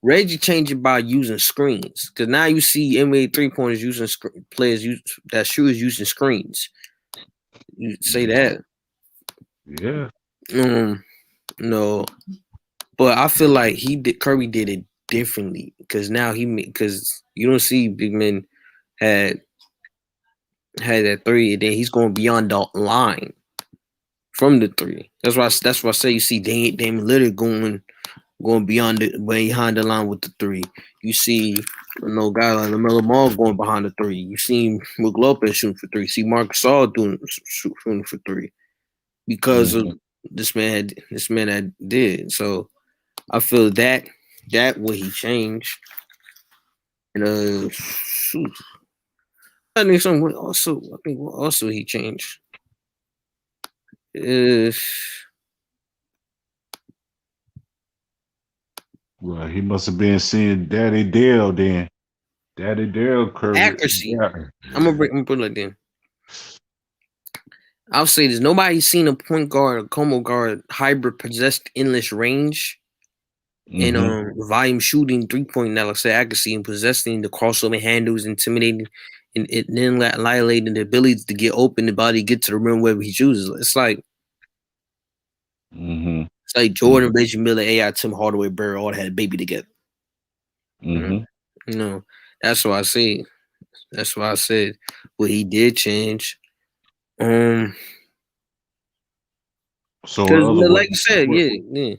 Reggie changing by using screens because now you see NBA 3-pointers using shooters using screens. You say that, yeah. no, But I feel like Curry did it differently because now because you don't see big men had that three, and then he's going beyond the line from the three. That's why I say you see Damian Lillard going behind the line with the three. You see, guy like LaMelo Ball going behind the three. You see Brook Lopez shooting for three. See Marc Gasol shooting for three because of this man that did. So I feel that what he changed. And shoot. I think what also he changed is Well, he must have been seeing Daddy Dale then. Daddy Dale Curry. accuracy. Yeah. I'm gonna put it like that. I'll say this: nobody's seen a point guard, a combo guard, hybrid possessed endless range, and volume shooting 3-point now. Like say accuracy and possessing the crossover handles, intimidating, and then annihilating the ability to get open the body, get to the rim wherever he chooses. It's like it's like Jordan, Reggie Miller, AI, Tim Hardaway, Bird all had a baby together. That's why I say. That's why I said what he did change. So in other words, like you said, yeah.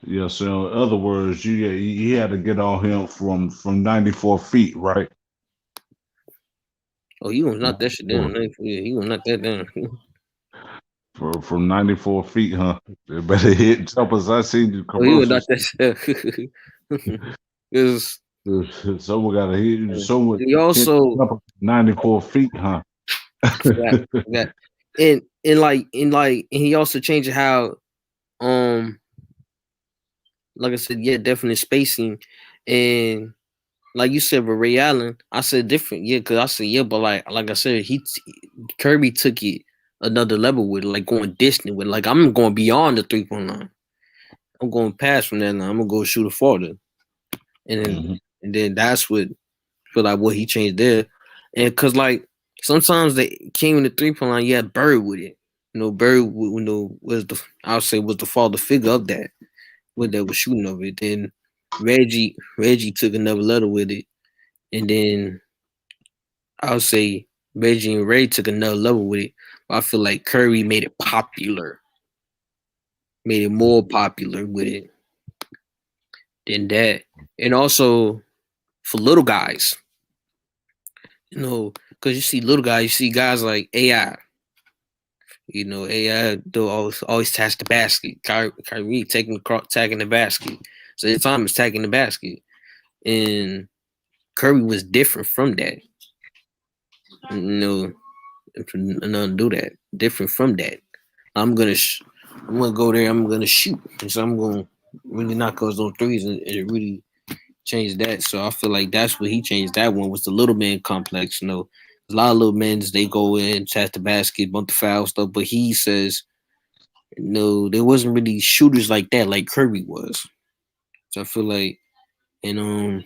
Yeah, so in other words, he had to get on him from 94 feet, right? Oh, he gonna knock that shit down. He gonna knock that down. From 94 feet, huh? They better hit jumpers. I seen the commercials. He gonna knock that shit. Someone got to hit. Someone he also 94 feet, huh? yeah. And he also changed how like I said, yeah, definite spacing. And like you said with Ray Allen, I said different, because I said, yeah, but like I said, Kirby took it another level with it, like going distant with it. Like I'm going beyond the 3-point line. I'm going past from that line. I'm gonna go shoot a farther. And then that's what feel like what he changed there. And cause like sometimes they came in the 3-point line, yeah, Bird with it. Bird was the father figure of that. What that was shooting of it. Then Reggie took another letter with it. And then I'll say Reggie and Ray took another level with it. But I feel like Curry made it popular. Made it more popular with it than that. And also for little guys. Because you see little guys, you see guys like AI. AI do always touch the basket. Kyrie tagging the basket. So the time is tagging the basket. And Curry was different from that. Nothing do that. Different from that. I'm gonna go there. I'm gonna shoot, and so I'm gonna really knock those threes, and it really changed that. So I feel like that's what he changed. That one was the little man complex. A lot of little men they go in, tap the basket, bump the foul stuff, but he says there wasn't really shooters like that, like Curry was. So I feel like, and how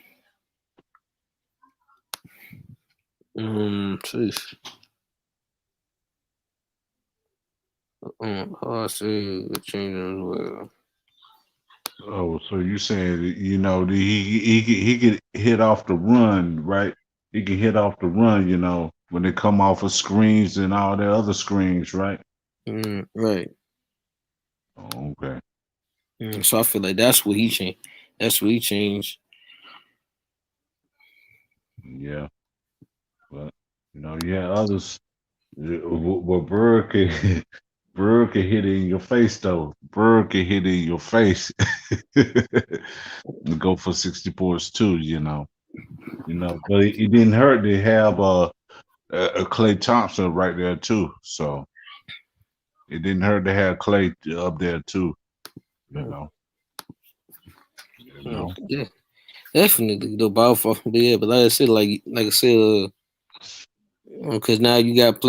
I say it changed as well. Oh, so you saying he could hit off the run, right? He can hit off the run, when they come off of screens and all the other screens, right? Right. Oh, okay. So I feel like that's what he changed. Yeah. But others. Well, Bird can hit it in your face though. Bird can hit it in your face. And go for 60 points too, But it didn't hurt to have a Klay Thompson right there too. So it didn't hurt to have Klay up there too. Yeah, definitely though. But yeah, but like I said, because now you got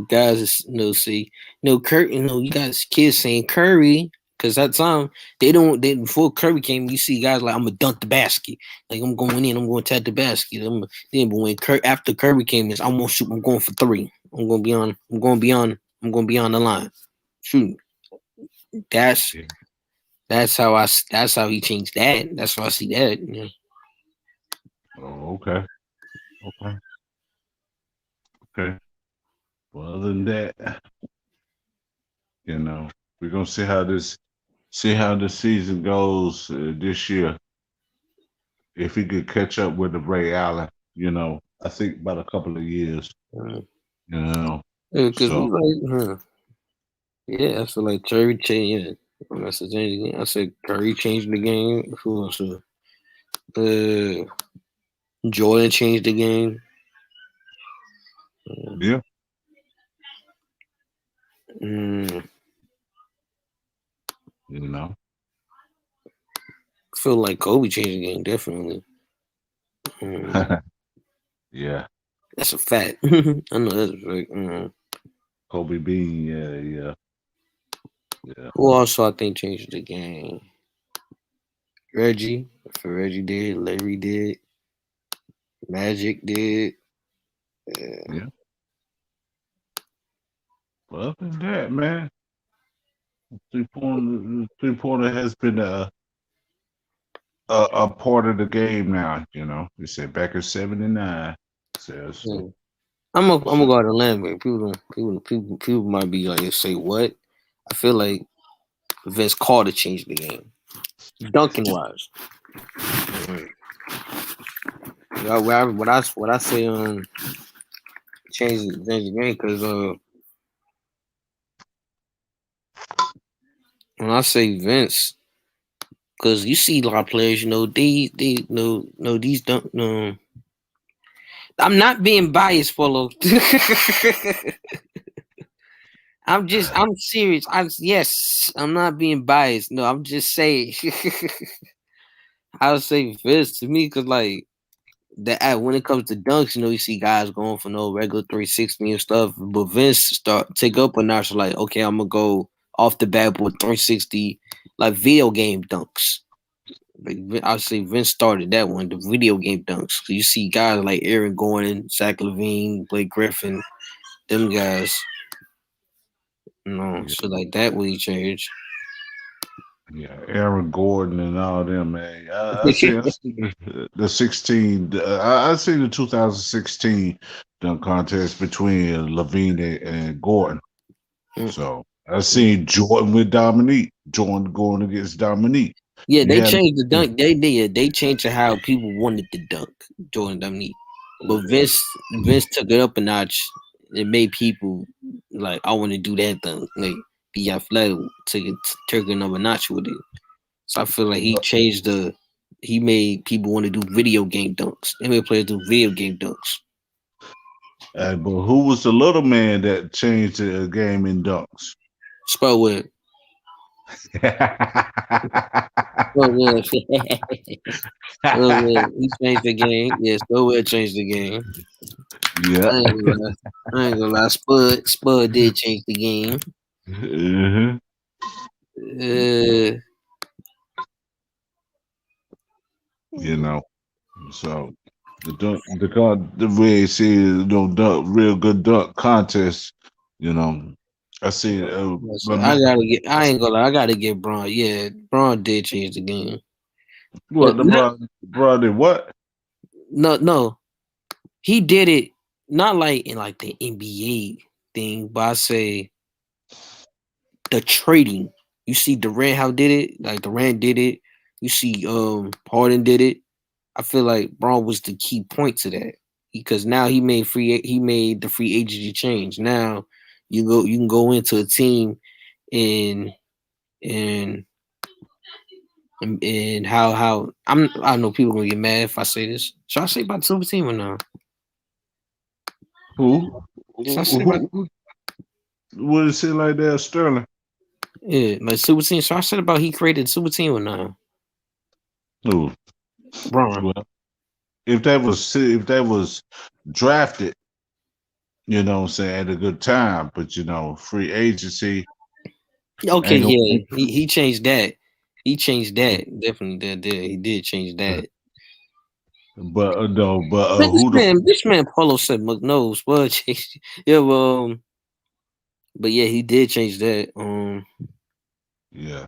guys see Curry, you got kids saying Curry. Because that time before Curry came, you see guys like I'm gonna dunk the basket, like I'm going in, I'm going to tap the basket. But after Curry came, I'm gonna shoot, I'm going for three, I'm going beyond the line, shoot. That's That's how he changed that. That's why I see that. Yeah. Oh, okay. Well, other than that, we're gonna see how the season goes this year. If he could catch up with the Ray Allen, I think about a couple of years, Because So I feel like Curry changed. Yeah, that's the thing. I said Curry changed the game. Who else? Jordan changed the game. yeah. Mm, I feel like Kobe changed the game definitely. Yeah. That's a fact. I know that's a fact. Kobe Bean, yeah. Who also I think changed the game? Reggie. For Reggie did. Larry did. Magic did. Yeah. Well, other than that, man, three-pointer has been a part of the game now. We said back in '79. Says so. I'm gonna go out of land, but people might be like, say what? I feel like Vince Carter changed the game, dunking wise. What I say changed the game because when I say Vince, because you see a lot of players, they no these dunk no. I'm not being biased, Polo. I'm serious. I'm not being biased. No, I'm just saying. I would say Vince to me because like that when it comes to dunks, you see guys going for no regular 360 and stuff. But Vince take up a notch like, okay, I'm gonna go off the bat with 360 like video game dunks. Like, I'll say Vince started that one, the video game dunks. So you see guys like Aaron Gordon, Zach LaVine, Blake Griffin, them guys. Yeah. So like that really changed. Yeah, Aaron Gordon and all them, man. I see the 16. I see the 2016 dunk contest between Levine and Gordon. So I seen Jordan with Dominique. Jordan going against Dominique. Yeah, they changed the dunk. They did. They changed to how people wanted to dunk Jordan Dominique. But Vince took it up a notch. It made people like, I want to do that dunk. Like be athletic, took it up a notch with it. So I feel like he made people want to do video game dunks. They made players do video game dunks. But who was the little man that changed the game in dunks? Spellwood. Spellwood. He changed the game. Yeah, Spellwood changed the game. Yeah. I ain't gonna lie. Spud did change the game. So the way see dunk, real good dunk contest. I see. I ain't gonna lie. I gotta get Braun. Yeah, Braun did change the game. What Braun did what? No, he did it not like in like the NBA thing, but I say the trading. You see Durant how did it? Like Durant did it. You see Harden did it. I feel like Braun was the key point to that because now he made the free agency change. Now you can go into a team and how I know people gonna get mad if I say this. Should I say about Super Team or no? Who? What is it like that, Sterling? Yeah, like Super Team. So I said about he created Super Team or no? Who? Braun. Well, if that was drafted, what I'm saying, at a good time, but free agency. Okay, yeah, he changed that. He changed that. Definitely did. He did change that. But this man Polo said McNose. Well, changed. Yeah, well, but yeah, he did change that. Yeah.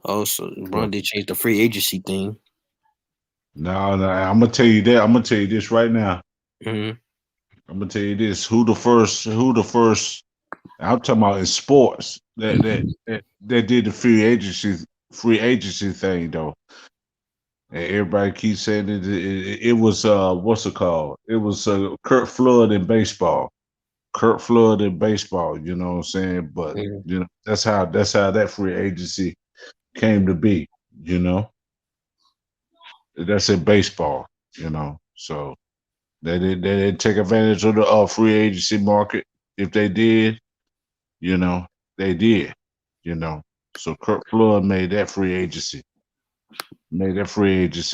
Also, So, LeBron did change the free agency thing. no, I'm gonna tell you that. I'm gonna tell you this right now. Hmm. I'm gonna tell you this. Who the first? I'm talking about in sports that did the free agency thing though. And everybody keeps saying it was what's it called? It was Kurt Flood in baseball. Kurt Flood in baseball. You know what I'm saying? But Hmm. you know that's how that free agency came to be. You know, that's in baseball. You know, so they didn't take advantage of the free agency market. If they did, you know, they did. You know, so Kurt Flood made that free agency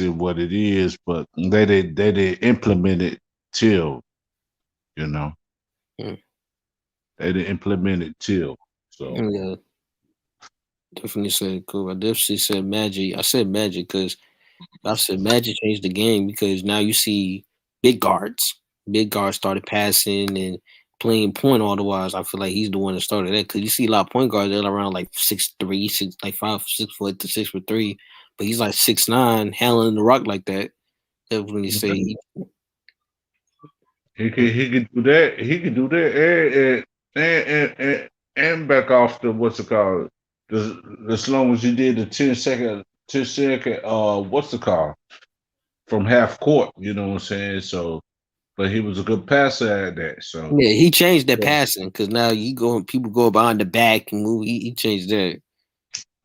what it is, but they did implement it till, you know, Hmm. they didn't implement it till. So Yeah, definitely said cool. I definitely said Magic. I said Magic because I said Magic changed the game because now you see big guards. Big guards started passing and playing point otherwise. I feel like he's the one that started that because you see a lot of point guards, they're around like 6'3", like 5, 6 foot to 6'3", but he's like 6'9", handling the rock like that. That's when you say he could do that. He could do that and back off the what's it called? As long as you did the 10 second what's it called? From half court, you know what I'm saying? So but he was a good passer at that. So yeah, he changed that yeah. passing because now people go behind the back and move. He changed that.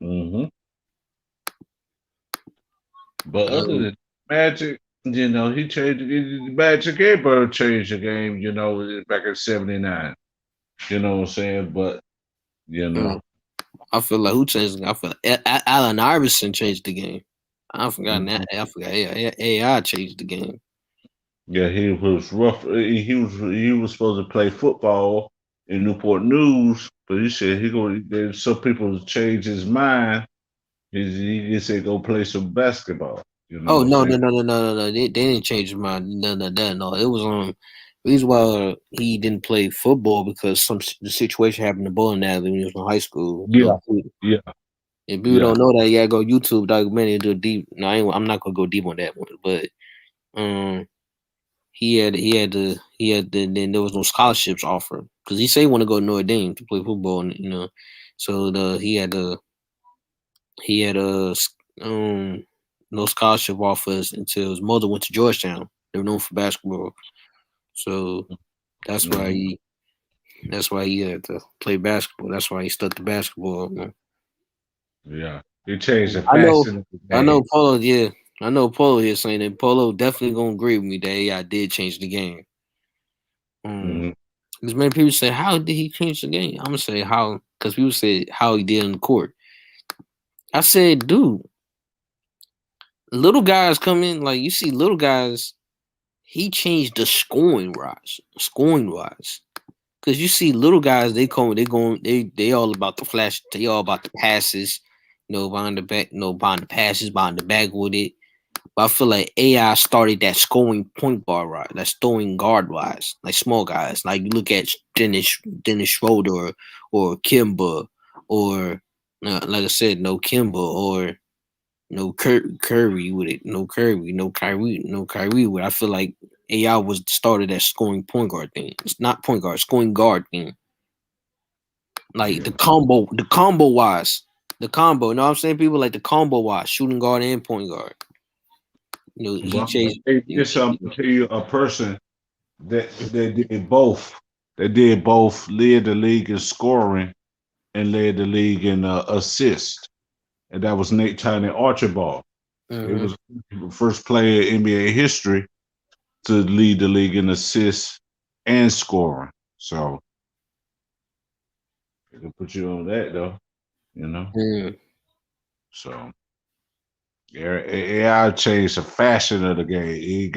Hmm. But other Um, than Magic, you know, he changed Magic and Bird changed the game, you know, back in '79. You know what I'm saying? But you know, I feel like who changed? I feel like Allen Iverson changed the game. I forgot that. mhm. I forgot AI changed the game. Yeah, he was rough. He was supposed to play football in Newport News, but he said he go. There's some people change his mind. He just said go play some basketball. You know Oh what I'm no saying? no no no no no no! They didn't change his mind. No. It was reason why he didn't play football because the situation happened to bowling alley when he was in high school. Yeah, yeah, If people yeah. don't know that, you gotta go YouTube documentary and do a deep. No, I'm not gonna go deep on that one, but um, then there was no scholarships offered because he said he want to go to Notre Dame to play football, and so he had no scholarship offers until his mother went to Georgetown. They were known for basketball, so that's why Hmm. he that's why he had to play basketball. That's why he stuck to basketball. Yeah. He changed the I know, fashion of the I game. know Polo. Yeah, I know Polo here saying that Polo definitely gonna agree with me that AI did change the game. Hmm. As many people say, how did he change the game? I'm gonna say how, because people said how he did in the court. I said, dude, little guys come in, like you see little guys, he changed the scoring wise. Cause you see little guys, they all about the flash, they all about the passes, behind the back, behind the passes, behind the back with it. But I feel like AI started that scoring point guard right, that scoring guard wise, like small guys. Like you look at Dennis Schroeder or Kimba, or like I said, no Kimba or no Curry with it, no Curry, no Kyrie with it. I feel like AI was started that scoring point guard thing. It's not point guard, scoring guard thing. Like Yeah. the combo wise, the combo. You know what I'm saying? People like the combo wise, shooting guard and point guard. He Well, changed. I'm gonna tell you a person that did both. They did both, led the league in scoring and led the league in assist. And that was Nate Tiny Archibald. He Mm-hmm. was the first player in NBA history to lead the league in assists and scoring. So I can put you on that though, you know. Mm. So yeah, AI changed the fashion of the game.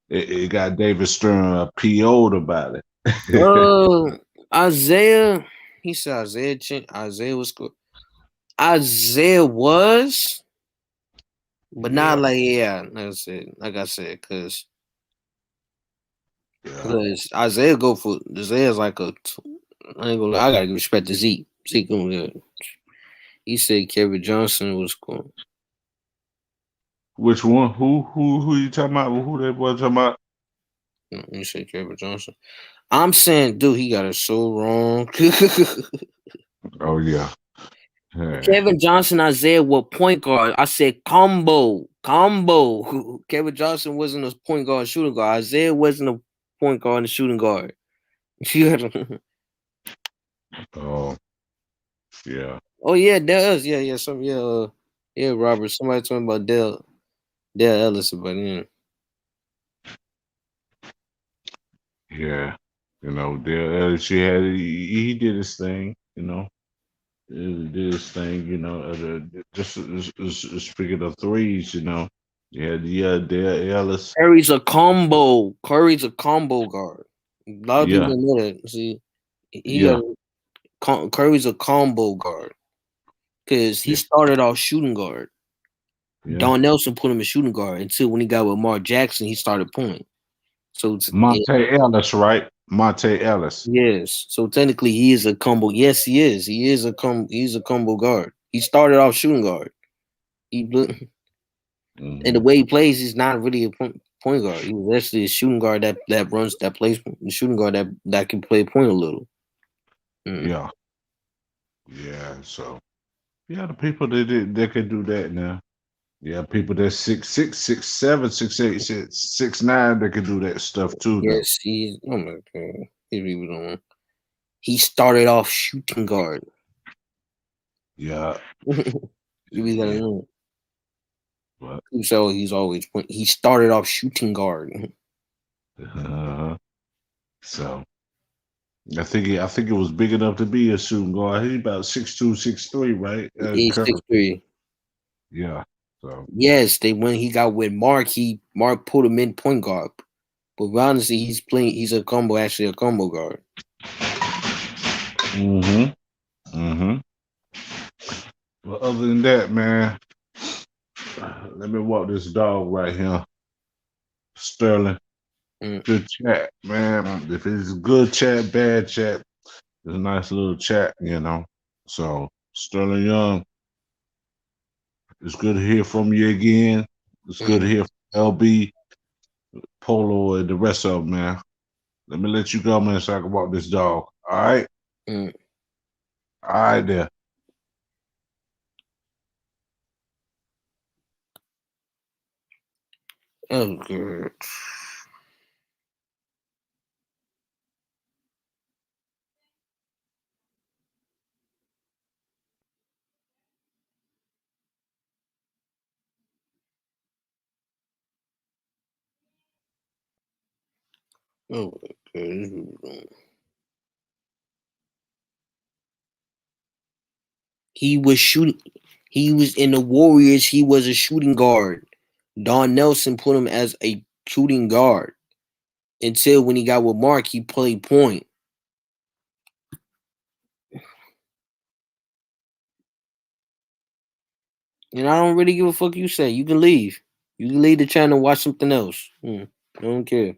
It got David Stern PO'd about it. Isaiah. He said Isaiah was good. Isaiah was, but not Yeah, like yeah. Like I said, yeah. because Isaiah go for Isaiah's like a. I ain't gonna. I gotta respect the Zeke. Zeke, He said Kevin Johnson was going. Which one? Who you talking about? Who that boy talking about? You said Kevin Johnson. I'm saying, dude, he got it so wrong. Oh yeah. Yeah. Kevin Johnson, Isaiah were point guard. I said combo. Kevin Johnson wasn't a point guard, shooting guard. Isaiah wasn't a point guard and a shooting guard. Oh yeah. Oh yeah, Dell Ellis. Yeah, Robert. Somebody talking about Dell Ellis, but yeah. Yeah. You know, there she had he did his thing, you know. He did his thing, you know. Just speaking of threes, you know. Yeah, Dale Ellis. Curry's a combo. Curry's a combo guard. A lot of people Yeah, don't know that. See, he yeah, got Curry's a combo guard because he yeah, started off shooting guard. yeah. Don Nelson put him in shooting guard until when he got with Mark Jackson, he started pulling. So Monte Ellis, right? Monte Ellis. yes, so technically he is a combo. Yes, he is. He's a combo guard. He started off shooting guard. And the way he plays, he's not really a point guard. He was actually a shooting guard that runs that plays the shooting guard that can play point a little. Yeah, yeah. So yeah, the people that can do that now. Yeah, people that's 6'6", 6'7", 6'8", 6'9", they can do that stuff too. Though. Yes, oh my god, he really don't. He started off shooting guard. Yeah. You really gotta know. What? So he's always he started off shooting guard. So I think it was big enough to be a shooting guard. He's about 6'2", 6'3", right? He's 6'3". Yeah. So yes, when he got with Mark, Mark put him in point guard. But honestly, he's a combo guard. Well, other than that, man, let me walk this dog right here. Sterling. Good chat, man. If it's good chat, bad chat, it's a nice little chat, you know. So Sterling Young, it's good to hear from you again. It's good to hear from LB, Polo, and the rest of them, man. Let me let you go, man, so I can walk this dog. All right? All right, there. Oh, good. Oh, good. He was shooting. He was in the Warriors. He was a shooting guard. Don Nelson put him as a shooting guard until when he got with Mark, he played point. And I don't really give a fuck you say. You can leave. You can leave the channel and watch something else. I don't care.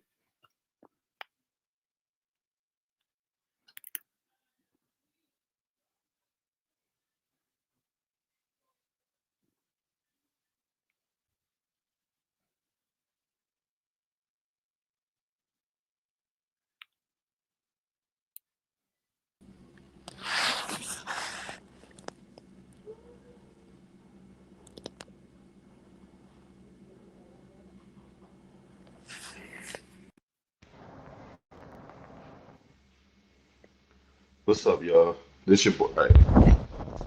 What's up, y'all? This your boy. Right.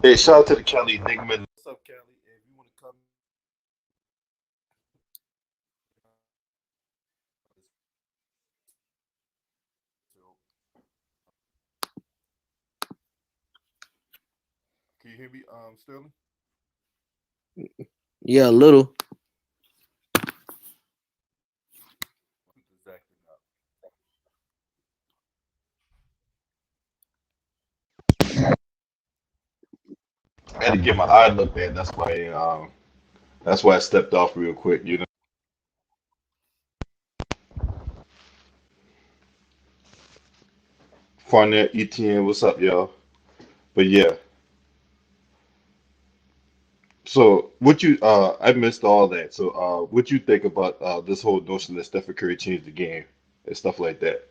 Hey, shout out to the Cali Nigman. What's up, Cali? If you want to come, can you hear me, Sterling? Yeah, a little. I had to get my eye looked at. That's why I stepped off real quick. You know. Farnett, ETN, what's up, y'all? But yeah, So what you I missed all that. So what you think about this whole notion that Stephen Curry changed the game and stuff like that?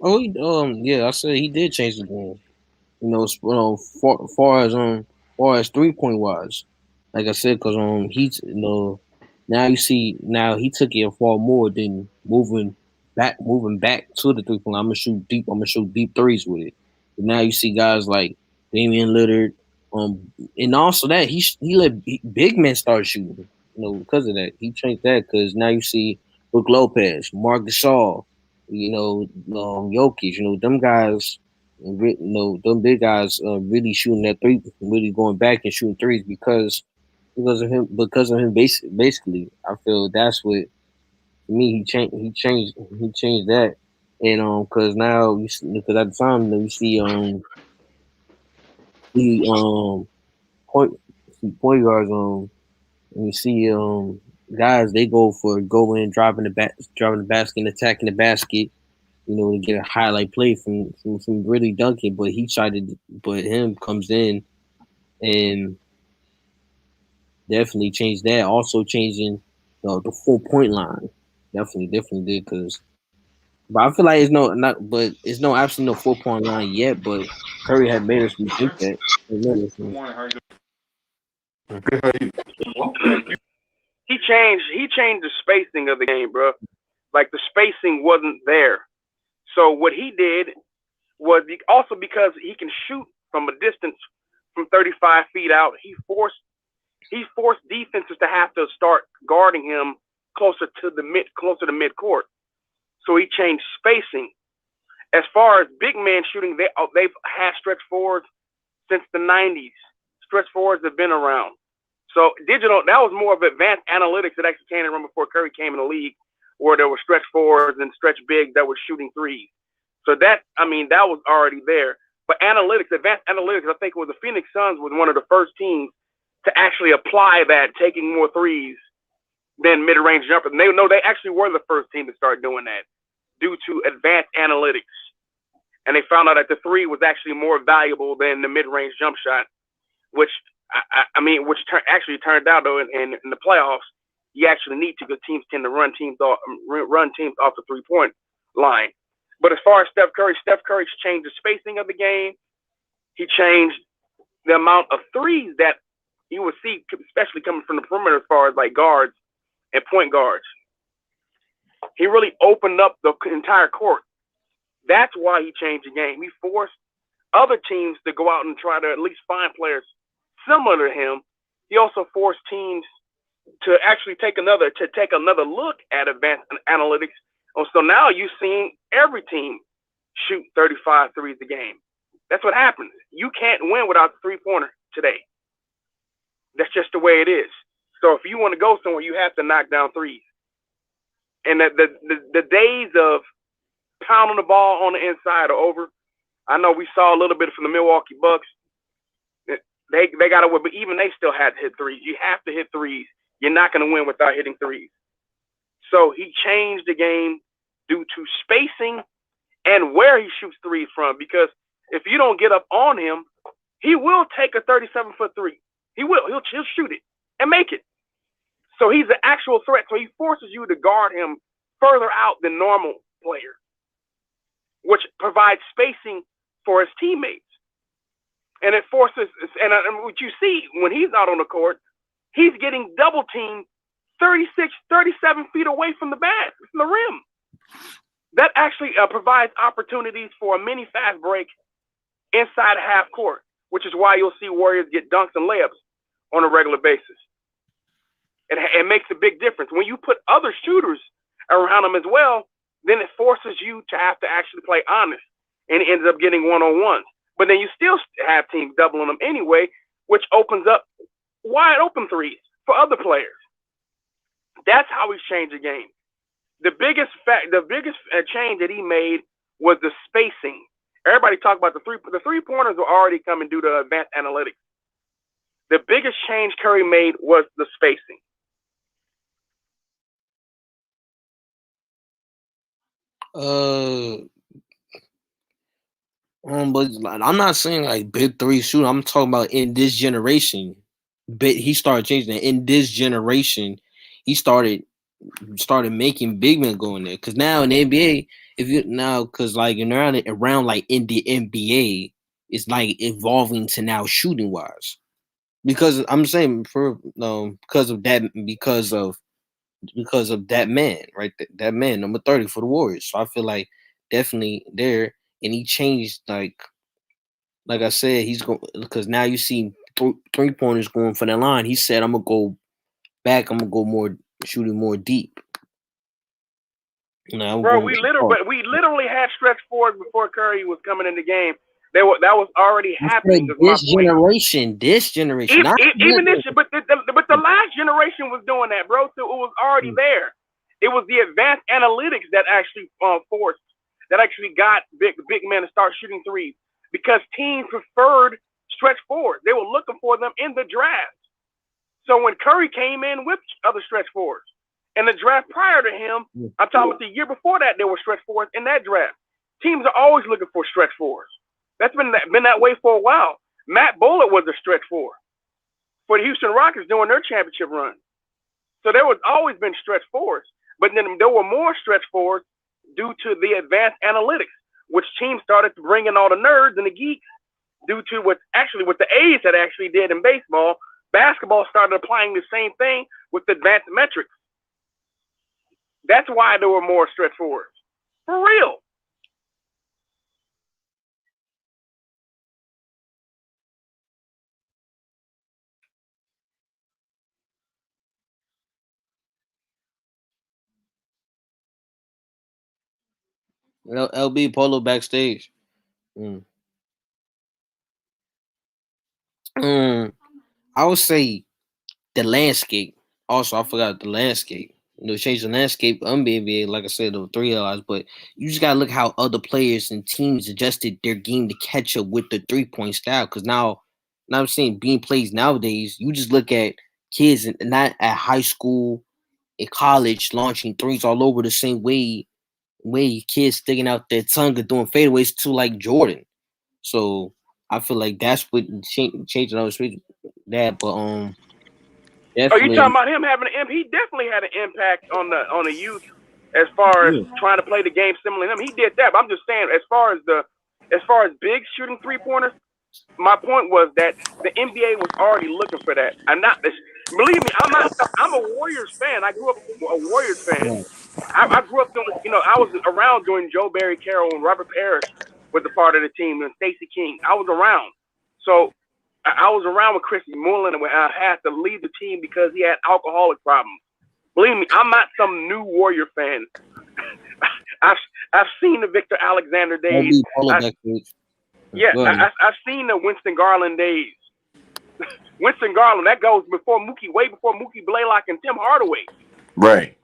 Oh, yeah, I said he did change the game. Far as 3 point wise, like I said, because now you see now he took it far more than moving back to the 3 point line. I'm gonna shoot deep. I'm gonna shoot deep threes with it. But now you see guys like Damian Lillard, and also that he let big men start shooting. Because of that, he changed that because now you see Brook Lopez, Mark Gasol, Jokic, them guys them big guys really shooting that three, really going back and shooting threes because of him. Basically, I feel that's what to me he changed that, and because now because at the time you see the point point guards and you see guys they go for going driving the basket and attacking the basket, to get a highlight play from really dunking, but but him comes in and definitely changed that. Also changing the 4 point line, definitely did but I feel like it's no absolutely no 4 point line yet. But Curry had made us rethink that. He changed the spacing of the game, bro. Like the spacing wasn't there. So what he did was also because he can shoot from a distance from 35 feet out, he forced defenses to have to start guarding him closer to midcourt. So he changed spacing. As far as big man shooting, they've had stretch forwards since the 90s. Stretch forwards have been around. So that was more of advanced analytics that actually came around before Curry came in the league, where there were stretch forwards and stretch bigs that were shooting threes. So that was already there. But advanced analytics, I think it was the Phoenix Suns was one of the first teams to actually apply that, taking more threes than mid-range jumpers. And they actually were the first team to start doing that due to advanced analytics. And they found out that the three was actually more valuable than the mid-range jump shot, which actually turned out though in the playoffs, you actually need to, because teams tend to run teams off the 3-point line. But as far as Steph Curry's changed the spacing of the game. He changed the amount of threes that you would see, especially coming from the perimeter, as far as like guards and point guards. He really opened up the entire court. That's why he changed the game. He forced other teams to go out and try to at least find players similar to him. He also forced teams to actually take another look at advanced analytics. So now you're seeing every team shoot 35 threes a game. That's what happens. You can't win without the three-pointer today. That's just the way it is. So if you want to go somewhere, you have to knock down threes. And the days of pounding the ball on the inside are over. I know we saw a little bit from the Milwaukee Bucks. They got away, but even they still had to hit threes. You have to hit threes. You're not going to win without hitting threes. So he changed the game due to spacing and where he shoots threes from. Because if you don't get up on him, he will take a 37-foot three. He will. He'll shoot it and make it. So he's an actual threat. So he forces you to guard him further out than normal player, which provides spacing for his teammates. And it forces, and what you see when he's out on the court, he's getting double teamed 36, 37 feet away from the rim. That actually provides opportunities for a mini fast break inside a half court, which is why you'll see Warriors get dunks and layups on a regular basis. It makes a big difference. When you put other shooters around them as well, then it forces you to have to actually play honest, and it ends up getting one-on-ones. But then you still have teams doubling them anyway, which opens up wide open threes for other players. That's how he's changed the game. The biggest change that he made was the spacing. Everybody talk about the three-pointers were already coming due to advanced analytics. The biggest change Curry made was the spacing. But I'm not saying like big three shooting. I'm talking about in this generation, but he started changing it. In this generation, he started making big men go in there. Because now in the NBA, if you now because like around like in the NBA, it's like evolving to now shooting wise. Because I'm saying because of that man, right? That man, number 30 for the Warriors. So I feel like definitely there, and he changed like I said, he's going because now you see 3-pointers going for the line. He said, "I'm gonna go back. I'm gonna go more shooting more deep." Now, Bro, we literally had stretch fours before Curry was coming in the game. That was already happening. Is my point. This generation, Even this, but the last generation was doing that, bro. So it was already there. It was the advanced analytics that actually got big men to start shooting threes because teams preferred stretch fours. They were looking for them in the draft. So when Curry came in with other stretch fours, in the draft prior to him, I'm talking about the year before that, there were stretch fours in that draft. Teams are always looking for stretch fours. That's been that way for a while. Matt Bullock was a stretch four for the Houston Rockets during their championship run. So there was always been stretch fours, but then there were more stretch fours due to the advanced analytics, which teams started to bring in all the nerds and the geeks due to what the A's had actually did in baseball. Basketball started applying the same thing with advanced metrics. That's why there were more stretch fours. For real. LB Polo backstage. I would say the landscape. Also, I forgot the landscape. Change the landscape of the NBA, like I said, the 3 Ls. But you just gotta look how other players and teams adjusted their game to catch up with the 3-point style. Because now I'm saying being plays nowadays, you just look at kids not at high school, in college, launching threes all over the same way kids sticking out their tongue and doing fadeaways to like Jordan. So I feel like that's what changing all the that. But Are definitely. you talking about him having an he definitely had an impact on the youth as far as trying to play the game similar to him. He did that, but I'm just saying as far as big shooting 3-pointers, my point was that the NBA was already looking for that. Believe me, I'm a Warriors fan. I grew up a Warriors fan. I grew up doing, I was around during Joe Barry Carroll and Robert Parrish was a part of the team and Stacey King. I was around. So I was around with Chrissy Moreland and I had to leave the team because he had alcoholic problems. Believe me, I'm not some new Warrior fan. I've seen the Victor Alexander days. I've seen the Winston Garland days. Winston Garland, that goes way before Mookie Blaylock and Tim Hardaway. Right.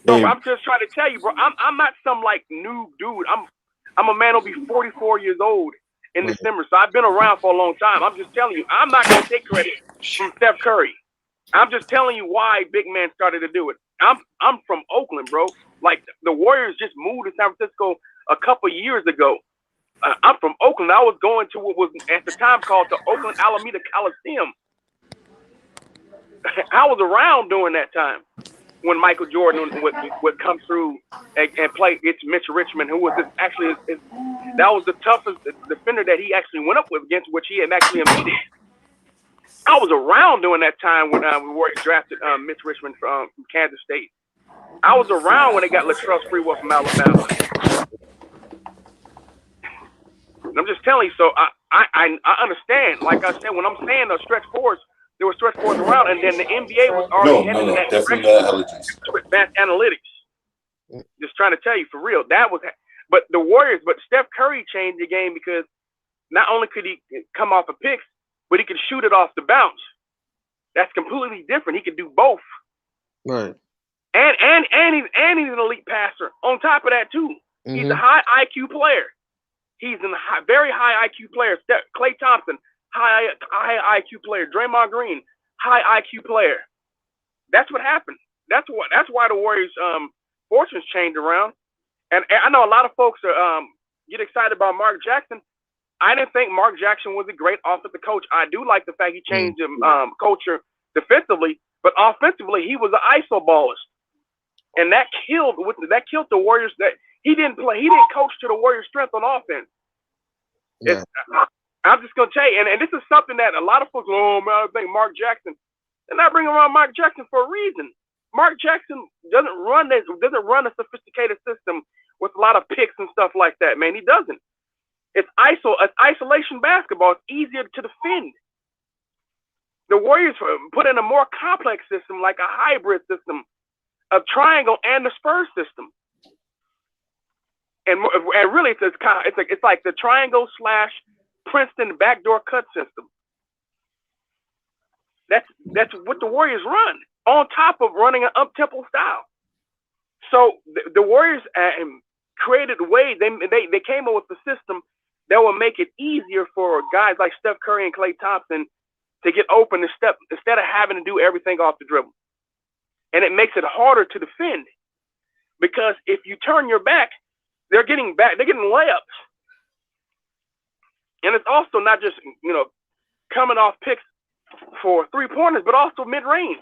So I'm just trying to tell you, bro. I'm not some like new dude. I'm a man who'll be 44 years old in December. So I've been around for a long time. I'm just telling you, I'm not gonna take credit from Steph Curry. I'm just telling you why big man started to do it. I'm from Oakland, bro. Like the Warriors just moved to San Francisco a couple years ago. I'm from Oakland. I was going to what was at the time called the Oakland Alameda Coliseum. I was around during that time when Michael Jordan would come through and play against Mitch Richmond, who was that was the toughest defender that he actually went up with against, which he had actually defeated. I was around during that time when we were drafted Mitch Richmond from Kansas State. I was around when they got Latrell Sprewell from Alabama. I'm just telling you, so I understand. Like I said, when I'm saying the stretch fours, there were stretch fours around, and then the NBA was already headed in that direction with advanced analytics. Just trying to tell you, for real, but the Warriors, but Steph Curry changed the game because not only could he come off of picks, but he could shoot it off the bounce. That's completely different. He could do both. Right. And he's an elite passer. On top of that, too, he's a high IQ player. He's a very high IQ player. Klay Thompson, high IQ player. Draymond Green, high IQ player. That's what happened. That's why the Warriors' fortunes changed around. And I know a lot of folks get excited about Mark Jackson. I didn't think Mark Jackson was a great offensive coach. I do like the fact he changed culture defensively, but offensively he was an iso ballist, and that killed the Warriors. That he didn't coach to the Warriors' strength on offense. Yeah. I'm just gonna tell you, and this is something that a lot of folks, oh man, I think Mark Jackson. They're not bringing around Mark Jackson for a reason. Mark Jackson doesn't run a sophisticated system with a lot of picks and stuff like that, man. He doesn't. It's isolation basketball. It's easier to defend. The Warriors put in a more complex system, like a hybrid system of triangle and the Spurs system. And really, it's like the triangle / Princeton backdoor cut system. That's what the Warriors run, on top of running an up-tempo style. So the Warriors created a way. They came up with a system that will make it easier for guys like Steph Curry and Klay Thompson to get open and step instead of having to do everything off the dribble. And it makes it harder to defend, because if you turn your back, they're getting layups. And it's also not just coming off picks for 3-pointers, but also mid-range.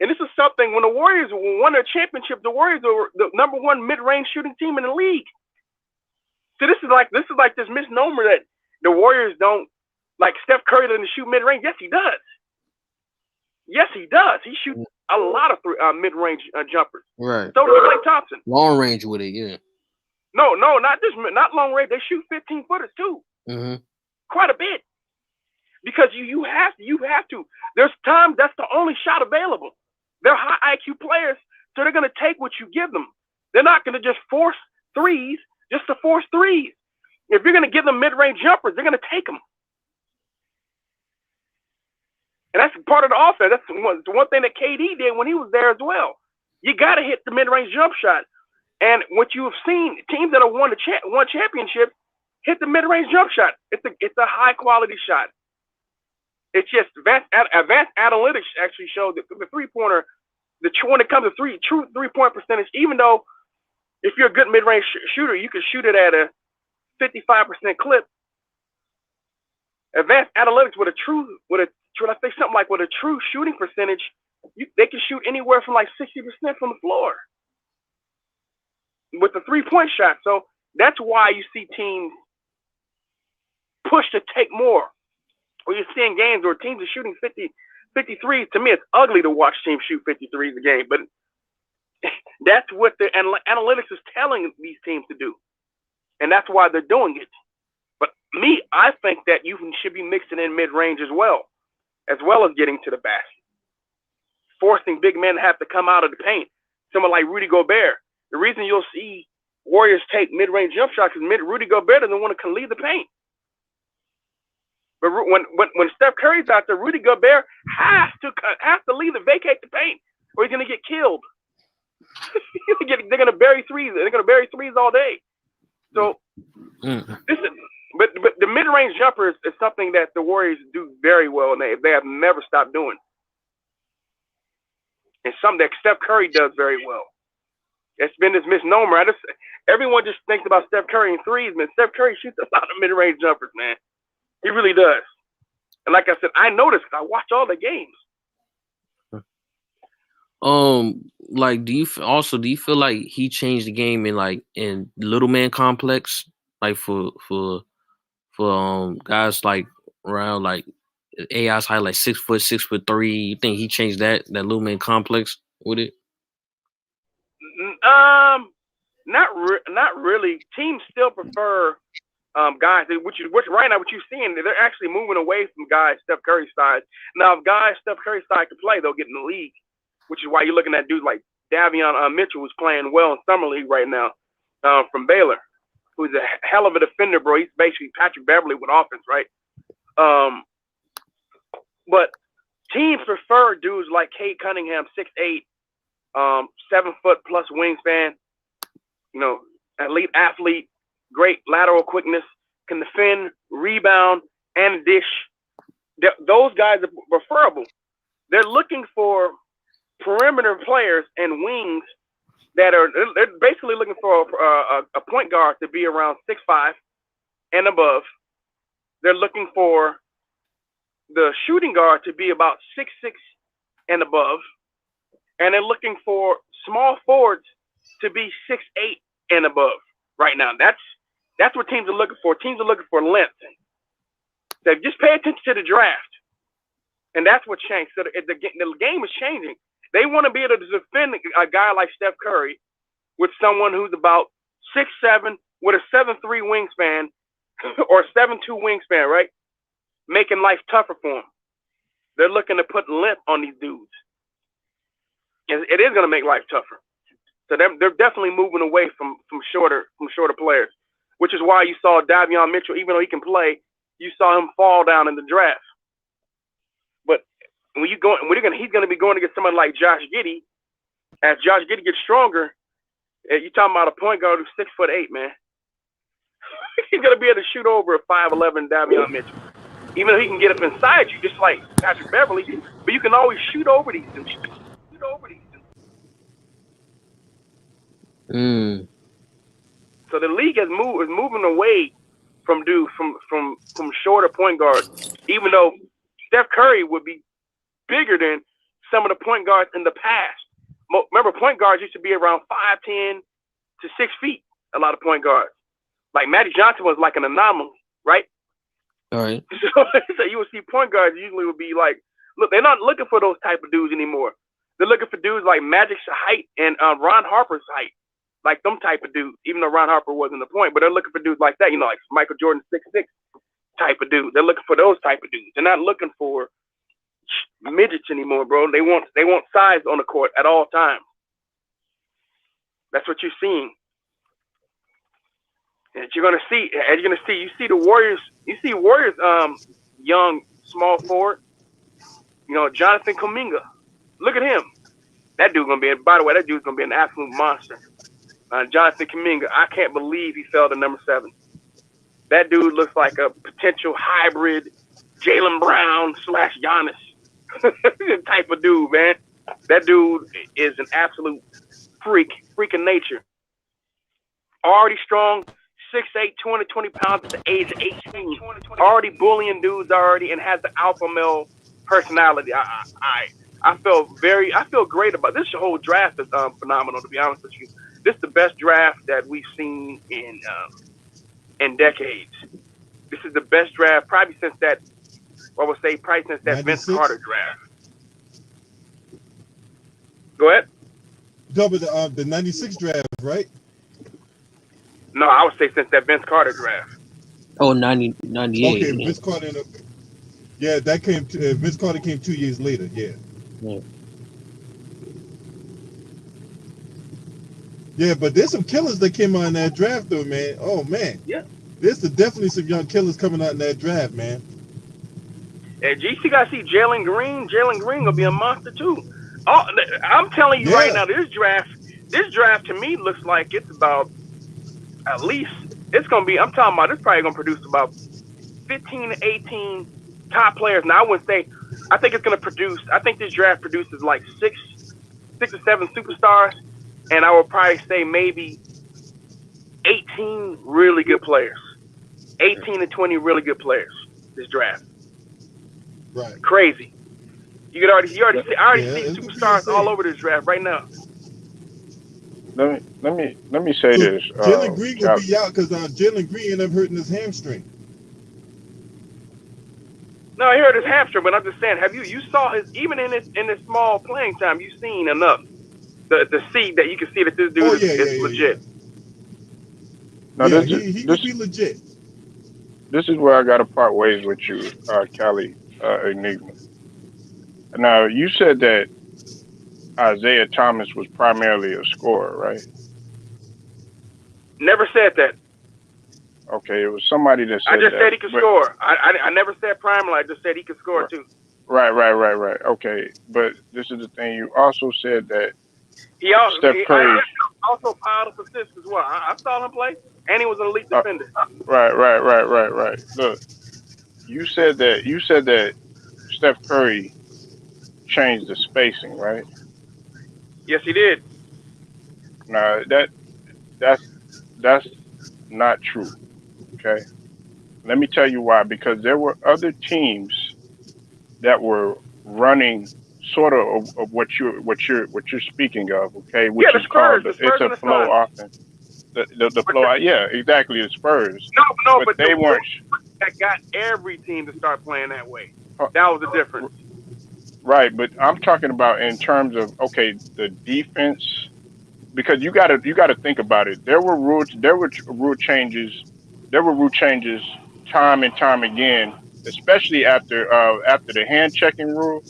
And this is something, when the Warriors won their championship, the Warriors were the number 1 mid-range shooting team in the league. So this is like this misnomer that the Warriors don't, like Steph Curry doesn't shoot mid-range. Yes, he does. Yes, he does. He shoots a lot of mid-range jumpers. Right. So does Klay Thompson. Long range with it, yeah. No, not long range. They shoot 15-footers too. Mm-hmm. Quite a bit. Because you have to. There's times that's the only shot available. They're high IQ players, so they're going to take what you give them. They're not going to just force threes just to force threes. If you're going to give them mid-range jumpers, they're going to take them. And that's part of the offense. That's the one thing that KD did when he was there as well. You got to hit the mid-range jump shot. And what you have seen, teams that have won championship hit the mid-range jump shot. It's a high-quality shot. It's just advanced analytics actually show that the three-pointer, when it comes to true three-point percentage, even though if you're a good mid-range shooter, you can shoot it at a 55% clip. Advanced analytics with a true shooting percentage, they can shoot anywhere from like 60% from the floor with the three-point shot. So that's why you see teams push to take more. Or you're seeing games where teams are shooting 53s. To me, it's ugly to watch teams shoot 53s a game, but that's what the analytics is telling these teams to do. And that's why they're doing it. But I think that you should be mixing in mid-range as well as getting to the basket. Forcing big men to have to come out of the paint. Someone like Rudy Gobert. The reason you'll see Warriors take mid-range jump shots is Rudy Gobert doesn't want to leave the paint. But when Steph Curry's out there, Rudy Gobert has to leave and vacate the paint, or he's going to get killed. They're going to bury threes. They're going to bury threes all day. So but the mid-range jumper is something that the Warriors do very well, and they have never stopped doing. And something that Steph Curry does very well. It's been this misnomer. Everyone just thinks about Steph Curry and threes, man. Steph Curry shoots a lot of mid-range jumpers, man. He really does. And like I said, I noticed. I watch all the games. Like, do you feel like he changed the game in little man complex, like for guys like around like AI's high, like 6 foot, 6'3"? You think he changed that little man complex with it? Not really. Teams still prefer guys, which right now what you're seeing, they're actually moving away from guys Steph Curry size. Now, if guys Steph Curry size can play, they'll get in the league, which is why you're looking at dudes like Davion Mitchell, who's playing well in summer league right now, from Baylor, who's a hell of a defender, bro. He's basically Patrick Beverly with offense, right? But teams prefer dudes like Cade Cunningham, 6'8", 7 foot plus wingspan, elite athlete, great lateral quickness, can defend, rebound, and dish. Those guys are preferable. They're looking for perimeter players and wings they're basically looking for a point guard to be around 6'5" and above, they're looking for the shooting guard to be about 6'6" and above, and they're looking for small forwards to be 6'8" and above. Right now, that's what teams are looking for. Teams are looking for length. So just pay attention to the draft, and that's what changed. So the game is changing. They want to be able to defend a guy like Steph Curry with someone who's about 6'7" with a 7'3" wingspan or 7'2" wingspan, right? Making life tougher for them. They're looking to put length on these dudes. It is going to make life tougher. So they're definitely moving away from shorter players, which is why you saw Davion Mitchell, even though he can play, you saw him fall down in the draft. But when he's going to be going against somebody like Josh Giddey. As Josh Giddey gets stronger, you're talking about a point guard who's 6'8", man. He's going to be able to shoot over a 5'11" Davion Mitchell. Even though he can get up inside you, just like Patrick Beverly, but you can always shoot over these dudes. So the league is moving away from dudes from shorter point guards. Even though Steph Curry would be bigger than some of the point guards in the past. Remember, point guards used to be around 5'10" to 6 feet. A lot of point guards, like Magic Johnson, was like an anomaly, right? All right. So you would see point guards usually would be like, look, they're not looking for those type of dudes anymore. They're looking for dudes like Magic's height and Ron Harper's height, like them type of dudes. Even though Ron Harper wasn't the point, but they're looking for dudes like that. You know, like Michael Jordan 6'6" type of dude. They're looking for those type of dudes. They're not looking for midgets anymore, bro. They want size on the court at all times. That's what you're seeing. And you're gonna see. You see the Warriors. You see Warriors. Young small forward. You know, Jonathan Kuminga. Look at him. That dude's gonna be. By the way, that dude's gonna be an absolute monster. Jonathan Kuminga. I can't believe he fell to number 7. That dude looks like a potential hybrid Jaylen Brown / Giannis type of dude, man. That dude is an absolute freak of nature. Already strong. 6'8", 220 pounds at the age of 18. Already bullying dudes and has the alpha male personality. I feel great about this. The whole draft is phenomenal, to be honest with you. This is the best draft that we've seen in decades. This is the best draft probably since that Vince Carter draft. Go ahead. Double the 96 draft, right? No, I would say since that Vince Carter draft. Oh, 98. Okay, Yeah. Vince Carter. Yeah, that came. Vince Carter came 2 years later. Yeah. Yeah, but there's some killers that came out in that draft, though, man. Oh man. Yeah. There's definitely some young killers coming out in that draft, man. And GC got to see Jalen Green. Jalen Green gonna be a monster too. Oh, I'm telling you right now, this draft to me looks like it's about. At least it's going to be, I'm talking about, it's probably going to produce about 15 to 18 top players. Now, I wouldn't say, I think it's going to produce, I think this draft produces like six or seven superstars. And I would probably say maybe 18 really good players. 18 to 20 really good players, this draft. Right. Crazy. I already see superstars all over this draft right now. Let me say this. Jalen Green will be out because Jalen Green ended up hurting his hamstring. No, he hurt his hamstring, but I'm just saying, you saw his, even in this small playing time, you've seen enough to see that you can see that this dude is legit. Now he could be legit. This is where I got to part ways with you, Cali Enigma. Now, you said that Isaiah Thomas was primarily a scorer, right? Never said that. Okay, it was somebody that said I just that, said he could score. I never said primarily. I just said he could score too. Right. Okay, but this is the thing. You also said that Steph Curry also piled up assists as well. I saw him play, and he was an elite defender. Right. Look, you said that Steph Curry changed the spacing, right? Yes, he did. No, that's not true. Okay. Let me tell you why. Because there were other teams that were running sort of what you're speaking of, okay, Yeah, which the is Spurs, called the it's Spurs a and the flow Suns. offense. The But flow, yeah, exactly, the Spurs. no, But but they weren't. that got every team to start playing that way. uh, That was the difference. Right, but I'm talking about in terms of, okay, the defense, because you gotta think about it. There were rule changes time and time again, especially after the hand checking rule.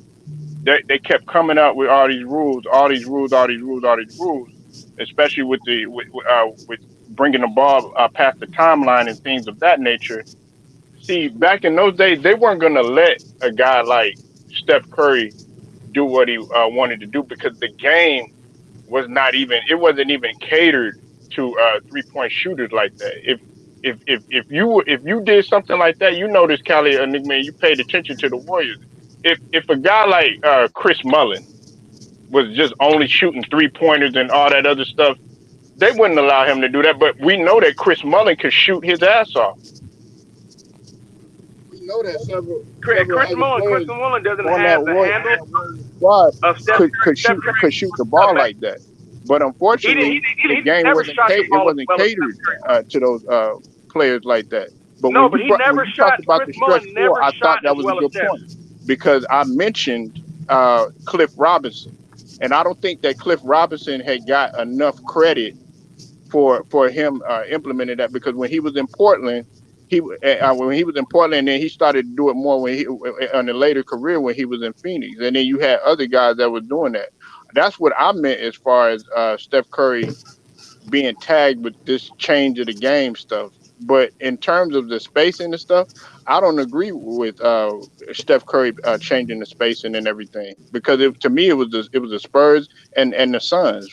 They kept coming up with all these rules, all these rules, all these rules, all these rules, especially with bringing the ball past the timeline and things of that nature. See, back in those days, they weren't gonna let a guy like Steph Curry do what he wanted to do, because the game it wasn't even catered to 3-point shooters like that. If you did something like that, you notice, Cali, Nick, man, you paid attention to the Warriors. If a guy like Chris Mullin was just only shooting 3-pointers and all that other stuff, they wouldn't allow him to do that. But we know that Chris Mullin could shoot his ass off. We know that several Chris other players Mullen doesn't On have that the Warrior handle squad of could shoot the ball like that. But unfortunately, the he game never shot the ball as wasn't well as catered Steph Curry. to those players like that. But No, but he when never you shot. talked about Chris the stretch Mullen four, never I thought shot that as was a well as good Steph. point, because I mentioned Cliff Robinson, and I don't think that Cliff Robinson had got enough credit for him implementing that, because when he was in Portland, and then he started to do it more when he in a later career when he was in Phoenix, and then you had other guys that were doing that. That's what I meant as far as Steph Curry being tagged with this change of the game stuff. But in terms of the spacing and stuff, I don't agree with Steph Curry changing the spacing and everything, because to me it was the Spurs and the Suns.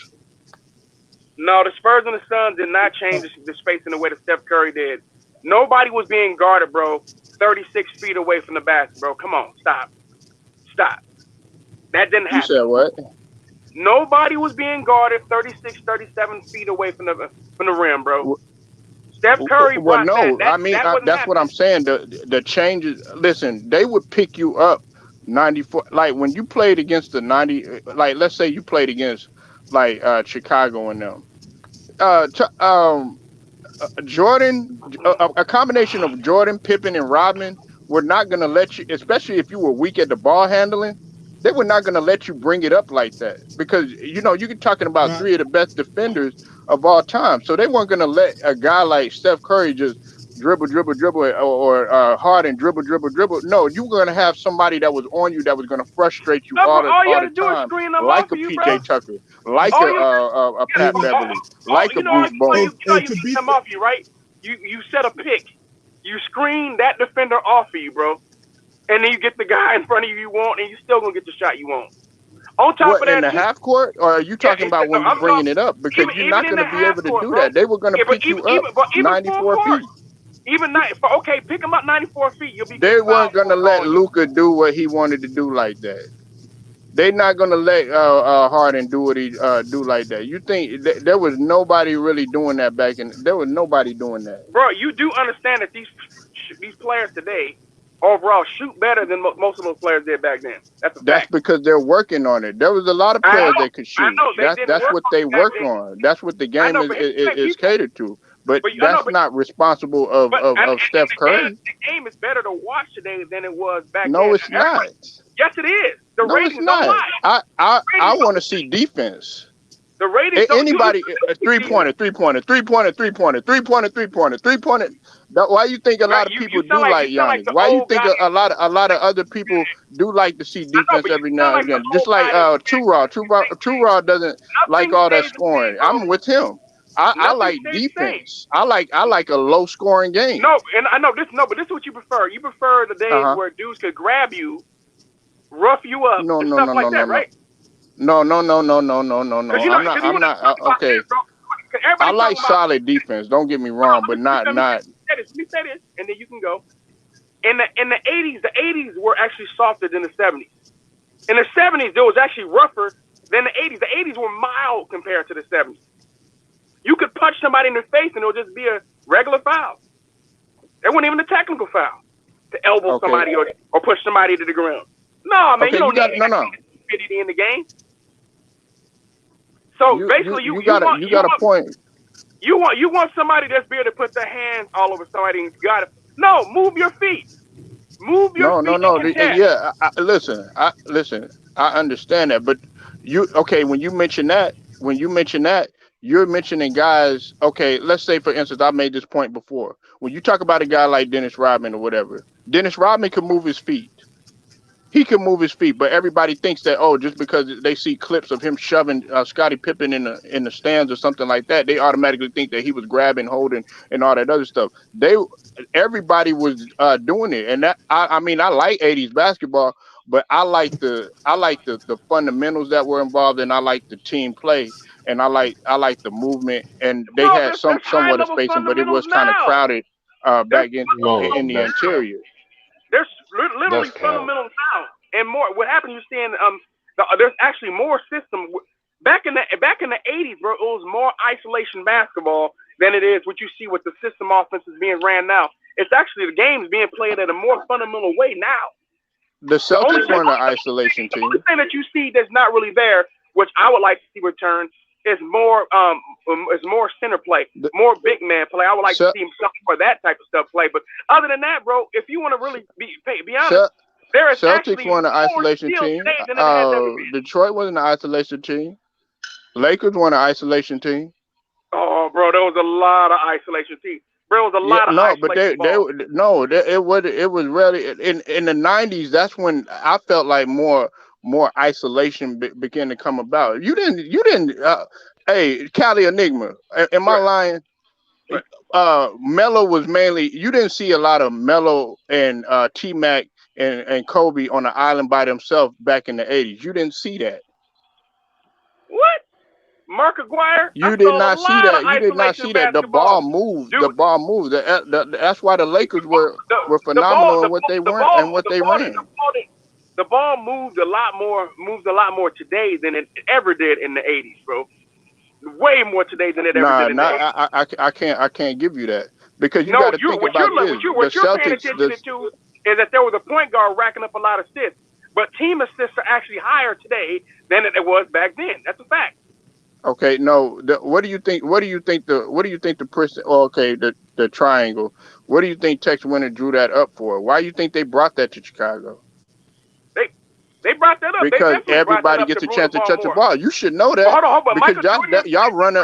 No, the Spurs and the Suns did not change the space in the way that Steph Curry did. Nobody was being guarded, bro, 36 feet away from the basket, bro. Come on, stop. That didn't You said happen. what? Nobody was being guarded 36, 37 feet away from the rim, bro. Steph Curry Well, brought no, that. I mean That wasn't that's what I'm happening. saying. The changes. Listen, they would pick you up 94. Like when you played against the 90. Like let's say you played against like Chicago and them. Jordan, a combination of Jordan, Pippen, and Rodman were not going to let you, especially if you were weak at the ball handling. They were not going to let you bring it up like that, because you're talking about not three of the best defenders of all time. So they weren't going to let a guy like Steph Curry just dribble, dribble, dribble, or Harden dribble, dribble, dribble. No, you were going to have somebody that was on you that was going to frustrate you No, bro, all you all had the to do is time, screen them like off a of you, bro. PJ Tucker, like All you a Pat Beverly, like a Bruce Bowen. you to get be them off you, right? You set a pick. You screen that defender off of you, bro. And then you get the guy in front of you want, and you still gonna get the shot you want. On top What, of in that, the too, half court, or are you talking about no, when you I'm bringing talking it up? Because you're even not in going the to be half able to court, do bro. that. They were going to Yeah, but pick you up even full 94 court, feet. even okay, pick him up 94 feet. You'll be They getting weren't fouled going to for let calling you. Luka do what he wanted to do like that. They're not going to let Harden do what he do like that. You think there was nobody really doing that back in? There was nobody doing that. Bro, you do understand that these players today overall shoot better than most of those players did back then. That's a That's fact. because they're working on it. There was a lot of I players know. that could shoot. They didn't That's work what on they it back work then. on. That's what the I game know, but is catered to. But I know, that's not responsible of Steph Curry. the game is better to watch today than it was back then. No, it's not. Yes, it is. The No, it's ratings don't not. lie. I want to see defense. The ratings don't. Anybody a three-pointer. Why you think a lot of people do like Giannis? Why you think a lot of other people do like to see defense every now and again? Just like Two-Raw doesn't like all that scoring. I'm with him. I like defense. I like a low-scoring game. No, and I know this. No, but this is what you prefer. You prefer the days Uh-huh. where dudes could grab you, rough you up, No, and no, stuff no, like no, that, no, right? No. I'm not. Okay. I like solid defense. Don't get me wrong, but not. Let me say this, and then you can go. In the 80s, the 80s were actually softer than the 70s. In the 70s, it was actually rougher than the 80s. The 80s were mild compared to the 70s. You could punch somebody in the face, and it would just be a regular foul. There wasn't even a technical foul to elbow Okay. somebody or push somebody to the ground. No, man, Okay, you don't you got need no. stupidity in the game. So basically, You got a point. You want somebody that's be able to put their hands all over somebody and got it. No, move your feet. Move your feet and contest. Yeah, listen. I understand that, but when you mention that, you're mentioning guys. Okay, let's say for instance, I made this point before. When you talk about a guy like Dennis Rodman or whatever, Dennis Rodman can move his feet. He can move his feet, but everybody thinks that just because they see clips of him shoving Scottie Pippen in the stands or something like that, they automatically think that he was grabbing, holding, and all that other stuff. Everybody was doing it, and that I mean I like '80s basketball, but I like the fundamentals that were involved, and I like the team play, and I like the movement, and they Bro, had there's high somewhat of level spacing, but it was fundamentals kind of now. crowded back in the That's interior. There's literally That's cap. fundamentals now, and more. What happened? You're seeing there's actually more system. Back in the '80s, bro, it was more isolation basketball than it is what you see with the system offenses being ran now. It's actually the game's being played at a more fundamental way now. The Celtics weren't an isolation team. The only thing that you see that's not really there, which I would like to see return, is more center play, more big man play. I would like to see some more of that type of stuff play. But other than that, bro, if you want to really be honest, there is Celtics weren't an isolation team. Detroit wasn't an isolation team. Lakers weren't an isolation team. Oh, bro, there was a lot of isolation teams. Bro, there was a lot of isolation. It was really in the '90s. That's when I felt like more isolation began to come about. You didn't. Hey, Cali Enigma. Am I lying? Right. Melo was mainly. You didn't see a lot of Melo and T-Mac and Kobe on the island by themselves back in the '80s. You didn't see that. What? Mark Aguirre? You did not see that. You did not see that. The ball moved. Dude, the ball moved. That's why the Lakers were phenomenal in what they were and what they ran. The ball moved a lot more today than it ever did in the '80s, bro. Way more today than it ever did in the '80s. I can't give you that because you got to think about this. What you're paying attention to is that there was a point guard racking up a lot of assists, but team assists are actually higher today than it was back then. That's a fact. Okay, no. What do you think? The person? Okay, the triangle. What do you think Tex Winter drew that up for? Why do you think they brought that to Chicago? They brought that up because everybody gets a chance to touch the ball. You should know that. Hold on, because y'all run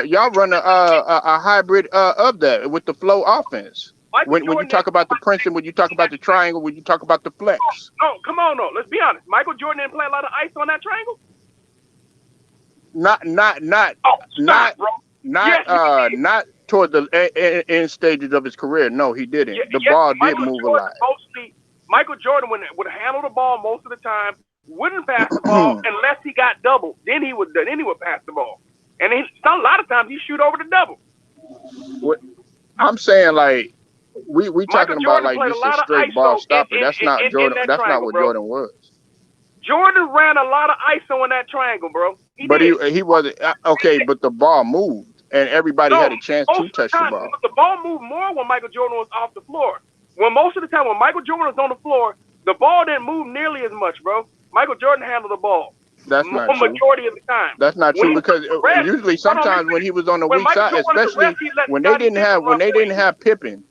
a hybrid of that with the flow offense. When you talk about the Princeton, when you talk about the triangle, when you talk about the flex. Oh, come on, no. Let's be honest. Michael Jordan didn't play a lot of ice on that triangle. Not toward the end stages of his career. No, he didn't. The ball did move a lot. Michael Jordan would handle the ball most of the time, wouldn't pass the ball unless he got doubled. Then he would pass the ball, and a lot of times he shoot over the double. What I'm saying, like we talking about like just a straight ball stopper. That's not Jordan. That's not what Jordan was. Jordan ran a lot of ISO in that triangle, bro. He wasn't okay. But the ball moved, and everybody had a chance to touch the ball. But the ball moved more when Michael Jordan was off the floor. When most of the time when Michael Jordan was on the floor, the ball didn't move nearly as much, bro. Michael Jordan handled the ball. That's not true. Majority of the time. That's not true because usually sometimes when he was on the weak side, especially when they didn't have Pippen,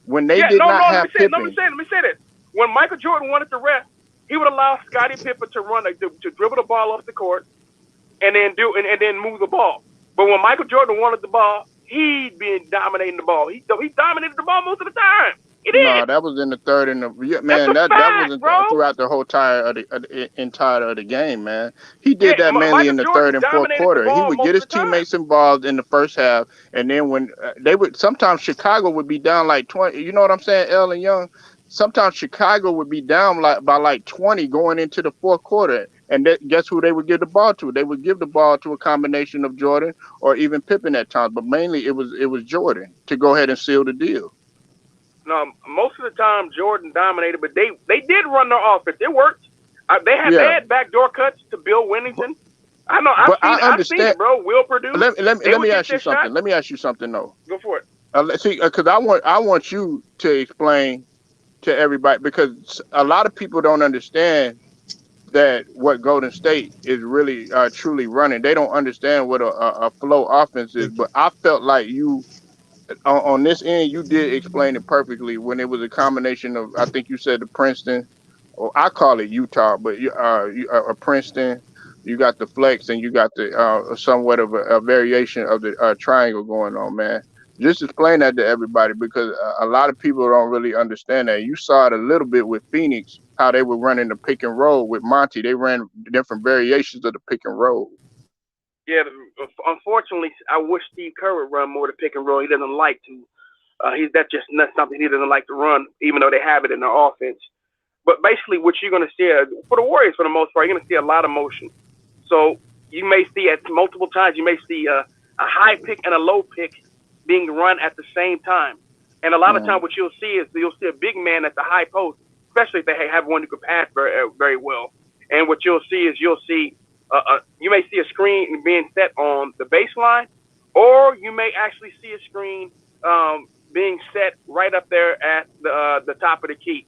let me say this. When Michael Jordan wanted to rest, he would allow Scottie Pippen to dribble the ball off the court and then move the ball. But when Michael Jordan wanted the ball, he'd been dominating the ball. He dominated the ball most of the time. No, that was in the third and that wasn't throughout the whole entire of the game, man. He did that mainly in the third and fourth quarter. He would get his teammates involved in the first half, and then when sometimes Chicago would be down like 20. You know what I'm saying, L and Young? Sometimes Chicago would be down by 20 going into the fourth quarter, and guess who they would give the ball to? They would give the ball to a combination of Jordan or even Pippen at times, but mainly it was Jordan to go ahead and seal the deal. No, most of the time Jordan dominated, but they did run their offense. It worked. They had backdoor cuts to Bill Winnington. I know. I've seen it, bro. Will Purdue. Let me ask you something. Let me ask you something, though. Go for it. See, because I want you to explain to everybody, because a lot of people don't understand that what Golden State is really truly running. They don't understand what a flow offense is. Thank you. But I felt like you on this end, you did explain it perfectly when it was a combination of, I think you said the Princeton, or I call it Utah, but Princeton. You got the flex, and you got the somewhat of a variation of the triangle going on, man. Just explain that to everybody, because a lot of people don't really understand that. You saw it a little bit with Phoenix, how they were running the pick and roll with Monty. They ran different variations of the pick and roll. Yeah, unfortunately, I wish Steve Kerr would run more to pick and roll. He doesn't like to. That's just not something he doesn't like to run, even though they have it in their offense. But basically, what you're going to see for the Warriors, for the most part, you're going to see a lot of motion. So you may see at multiple times, you may see a high pick and a low pick being run at the same time. And a lot of times, what you'll see is you'll see a big man at the high post, especially if they have one who can pass very, very well. And what you'll see is you may see a screen being set on the baseline, or you may actually see a screen being set right up there at the top of the key.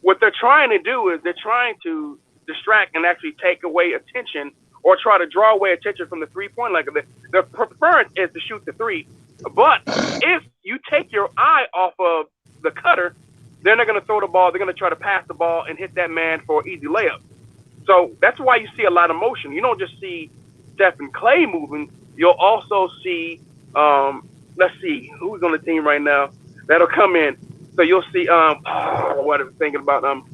What they're trying to do is they're trying to distract and actually take away attention, or try to draw away attention from the three-point line. Their preference is to shoot the three. But if you take your eye off of the cutter, then they're going to throw the ball. They're going to try to pass the ball and hit that man for an easy layup. So that's why you see a lot of motion. You don't just see Stephen Clay moving. You'll also see, let's see, who's on the team right now that'll come in. So you'll see, what I'm thinking about,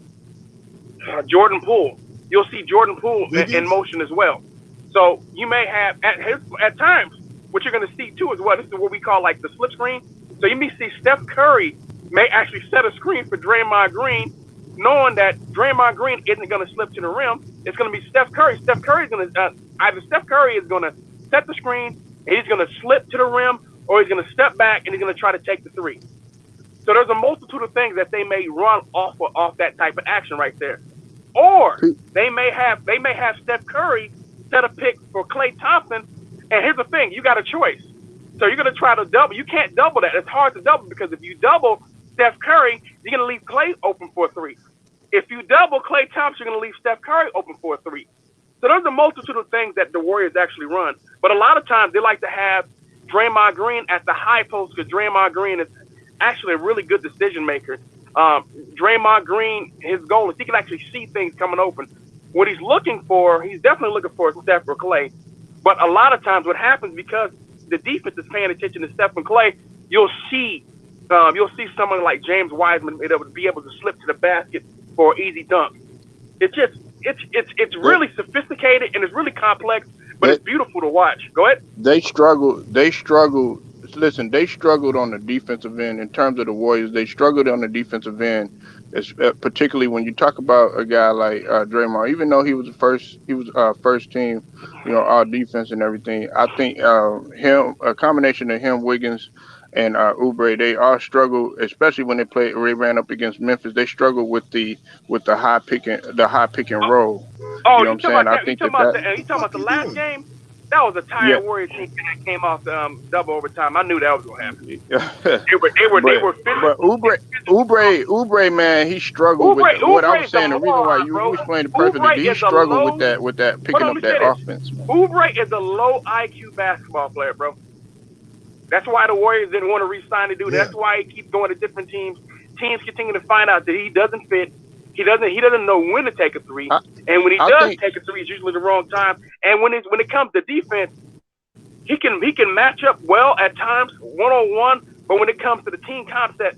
Jordan Poole. You'll see Jordan Poole in motion as well. So you may have, at times, what you're going to see too is this is what we call like the slip screen. So you may see Steph Curry may actually set a screen for Draymond Green, knowing that Draymond Green isn't going to slip to the rim. It's going to be Steph Curry. Steph Curry is going to either Steph Curry is going to set the screen and he's going to slip to the rim, or he's going to step back and he's going to try to take the three. So there's a multitude of things that they may run off that type of action right there. Or they may have Steph Curry set a pick for Klay Thompson. And here's the thing, you got a choice. So you're going to try to double. You can't double that. It's hard to double, because if you double Steph Curry, you're going to leave Klay open for a three. If you double Klay Thompson, you're going to leave Steph Curry open for a three. So there's a multitude of things that the Warriors actually run. But a lot of times they like to have Draymond Green at the high post, because Draymond Green is actually a really good decision maker. Draymond Green, his goal is he can actually see things coming open. What he's looking for, he's definitely looking for Steph or Klay. But a lot of times what happens, because the defense is paying attention to Steph and Klay, you'll see someone like James Wiseman be able to slip to the basket for an easy dunk. It's really sophisticated and it's really complex, but it's beautiful to watch. Go ahead. They struggled. Listen, they struggled on the defensive end in terms of the Warriors. They struggled on the defensive end, particularly when you talk about a guy like Draymond. Even though he was first team, all defense and everything. I think a combination of him, Wiggins, and Oubre, they all struggled, especially when they ran up against Memphis. They struggled with the high pick and roll. Oh, you know what I'm saying? I think you talking about the last game? That was a tired Warriors team that came off double overtime. I knew that was going to happen. they were But Oubre, man, he struggled with what I was saying. The reason why you explained it perfectly, he struggled with that picking up that offense. Oubre is a low IQ basketball player, bro. That's why the Warriors didn't want to re-sign the dude. Yeah. That's why he keeps going to different teams. Teams continue to find out that he doesn't fit. He doesn't know when to take a three, and when he does take a three, it's usually the wrong time. And when it comes to defense, he can match up well at times 1-on-1, but when it comes to the team concept,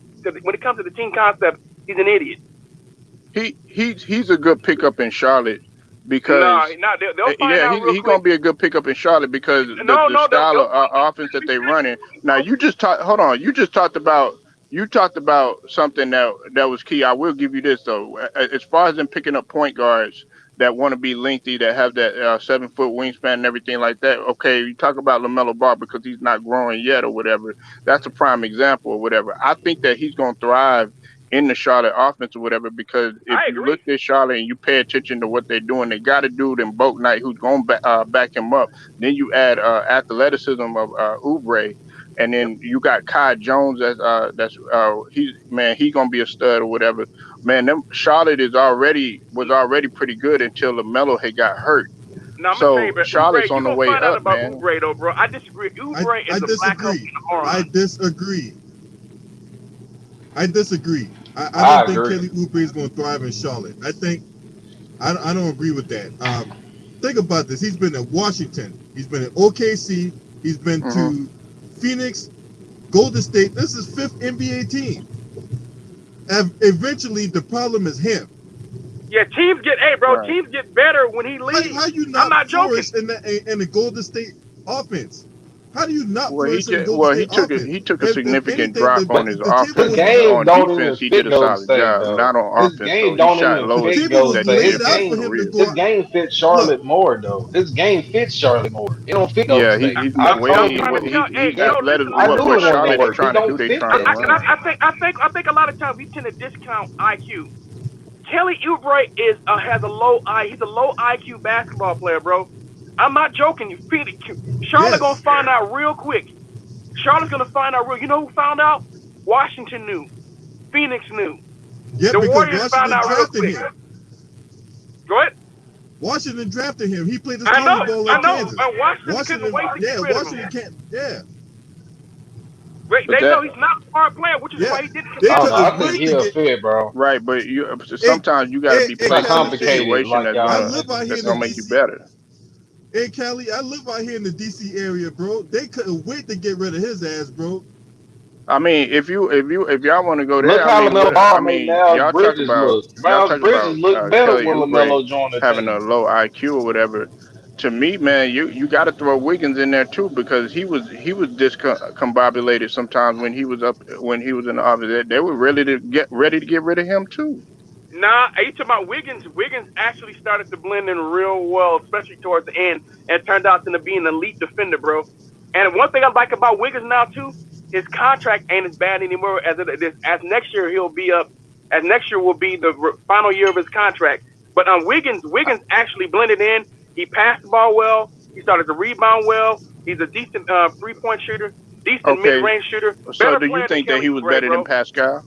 he's an idiot. He's a good pickup in Charlotte because he's gonna be a good pickup in Charlotte because the style of offense that they're running. Now you just talked about something that was key. I will give you this though. As far as them picking up point guards that want to be lengthy, that have that 7-foot wingspan and everything like that. Okay, you talk about LaMelo Ball because he's not growing yet or whatever. That's a prime example or whatever. I think that he's going to thrive in the Charlotte offense or whatever because if you look at Charlotte and you pay attention to what they're doing, they got a dude in Boat Knight who's going to back him up. Then you add athleticism of Oubre. And Yep. then you got Kai Jones he gonna be a stud or whatever. Man, them Charlotte was already pretty good until LaMelo had got hurt. Now I'm gonna tell you, So but Oubre, Charlotte's you on the gonna way find out up, about man. Oubre though, bro. I disagree. Oubre I is the black hole in disagree. the moron. I disagree. I disagree. I I don't think agree. Kelly Oubre is going to thrive in Charlotte. I don't agree with that. Think about this. He's been in Washington. He's been in OKC. He's been Mm-hmm. to Phoenix, Golden State. This is fifth NBA team. And eventually, the problem is him. Yeah, teams get Right. teams get better when he leaves. How you I'm not not joking. flourish in the Golden State offense? How do you not Well, flourish in the Golden State offense? he took a If significant anything, drop on his the table offense. His was game On don't even defense, he fit did a Golden solid State job. though. Not on His offense, game though. He don't shot even low the as fit table was Golden State. laid His out game, for him to career. go his out. game fits Look, Charlotte more though. His game fits Charlotte more. It don't fit Golden Yeah, State. he's I I'm way told you trying to what. tell. Hey, he's no, athletic. listen, I What knew what it wasn't gonna Charlotte work. It trying to don't do, they fit trying to that. run. I think a lot of times we tend to discount IQ. Kelly Oubre has a low I. He's a low IQ basketball player, bro. I'm not joking. Charlotte gonna yes. find out real quick. Charlotte's gonna find out real. You know who found out? Washington knew. Phoenix knew. Yeah, The because Warriors found Washington out real drafted quick. him. Go ahead. Washington drafted him. He played his I college know. ball I in know. Kansas. Washington couldn't wait to get rid of Washington him. can't. Yeah, They But know that he's not a smart player, which is yeah. why he didn't. They I don't know. I couldn't think wait to he'll get. fit, bro. right, but Hey, sometimes you got to hey, be hey, placed in a Cali, hey, complicated, situation like that's y'all. I gonna live out here that's in gonna the make you DC. better. Hey, Cali, I live out here in the DC area, bro. They couldn't wait to get rid of his ass, bro. I mean, if y'all want to go Look there, I how mean, LaMelo I Ball made mean, Miles Bridges look. Miles Bridges look better Kelly when Oubre LaMelo joined the having a team. low IQ or whatever. To me, man, you got to throw Wiggins in there too because he was discombobulated sometimes when he was in the office. They were ready to get rid of him too. Nah, are you talking about Wiggins? Wiggins actually started to blend in real well, especially towards the end, and turned out to be an elite defender, bro. And one thing I like about Wiggins now too, his contract ain't as bad anymore as it is. As next year he'll be up. As next year will be the final year of his contract. But Wiggins actually blended in. He passed the ball well. He started to rebound well. He's a decent 3-point shooter, decent Okay, mid-range shooter. so Better do you player than think that Kelly he was Oubre, better bro. than Pascal?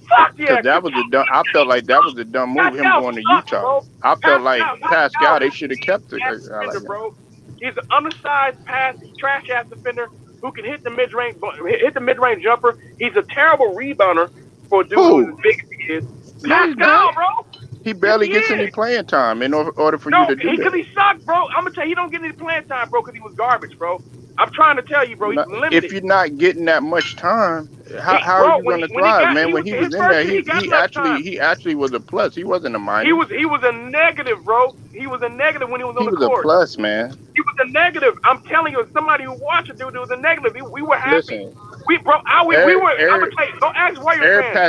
Fuck yeah, Because that was I felt like that was a dumb move, him Pascal going to sucks, Utah. bro. I felt like Pascal, they is should have kept it. ass I like defender, that. bro. He's an undersized trash ass defender who can hit the mid range jumper. He's a terrible rebounder for a dude who's as big as he is. No, he's Pascal, not. bro. He barely Yes, gets he any is. playing time in order for you No, to do because that. he sucked, bro. I'm gonna tell you, he don't get any playing time, bro, because he was garbage, bro. I'm trying to tell you, bro. He's limited. If you're not getting that much time, how are Bro, you going to when he thrive, got, man? When he was his in first there, year, he got enough time. he actually was a plus. He wasn't a minus. He was a negative, bro. He was a negative when he was on He the was a court. plus, man. He was a negative. I'm telling you, as somebody who watched it, dude, it was a negative. We were happy. Listen, We were. I'm gonna tell you. Don't ask why you're Eric fans.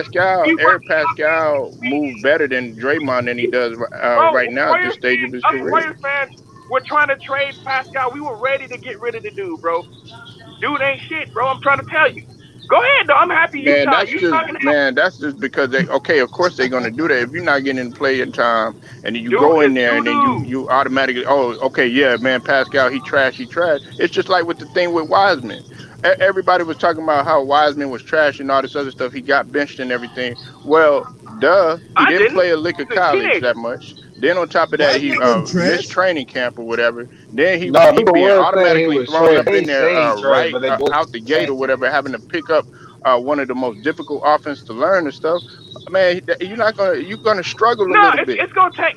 Pascal moved better than Draymond than he does right now at this stage of his career. Warriors fans were trying to trade Pascal. We were ready to get rid of the dude, bro. Dude ain't shit, bro. I'm trying to tell you. Go ahead, though. I'm happy you That's just because of course they're gonna do that. If you're not getting in playing time and then you go in there and then you automatically, man, Pascal, he trash. It's just like with the thing with Wiseman. Everybody was talking about how Wiseman was trash and all this other stuff. He got benched and everything. Well, he didn't play a lick of college that much. Then on top of that, he missed training camp or whatever. Then he being automatically thrown up in there right out the gate or whatever, having to pick up one of the most difficult offense to learn and stuff. Man, you're gonna struggle a little bit.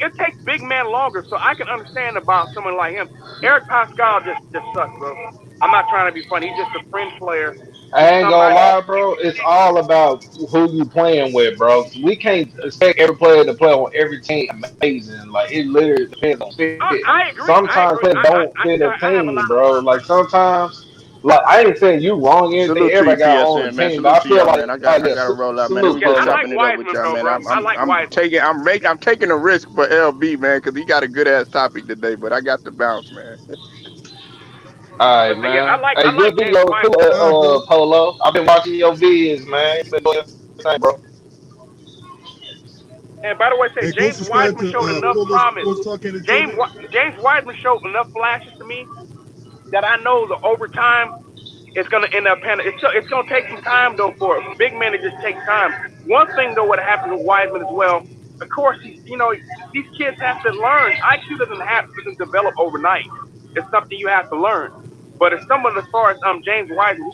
It takes big man longer, so I can understand about someone like him. Eric Pascal just sucks, bro. I'm not trying to be funny. He's just a fringe player. I ain't gonna lie, bro. It's all about who you playing with, bro. We can't expect every player to play on every team amazing. Like it literally depends on fit. I agree. Sometimes players don't fit a team, bro. Like sometimes, like I ain't saying you wrong or anything. Everybody got on the team, but I feel like man. I gotta roll out, man. It was good chopping it up with y'all, man. I'm taking a risk for LB, man, because he got a good ass topic today. But I got to bounce, man. All right, man. Hey, your video too, Polo. I've been watching your videos, man. You been doing your thing, bro. And by the way, James Wiseman showed enough promise. James Wiseman showed enough flashes to me that I know the overtime it's gonna end up it's gonna take some time though for a big man to just take time. One thing though, what happens with Wiseman as well, of course, these kids have to learn. IQ doesn't develop overnight. It's something you have to learn. But as someone as far as James Wiseman,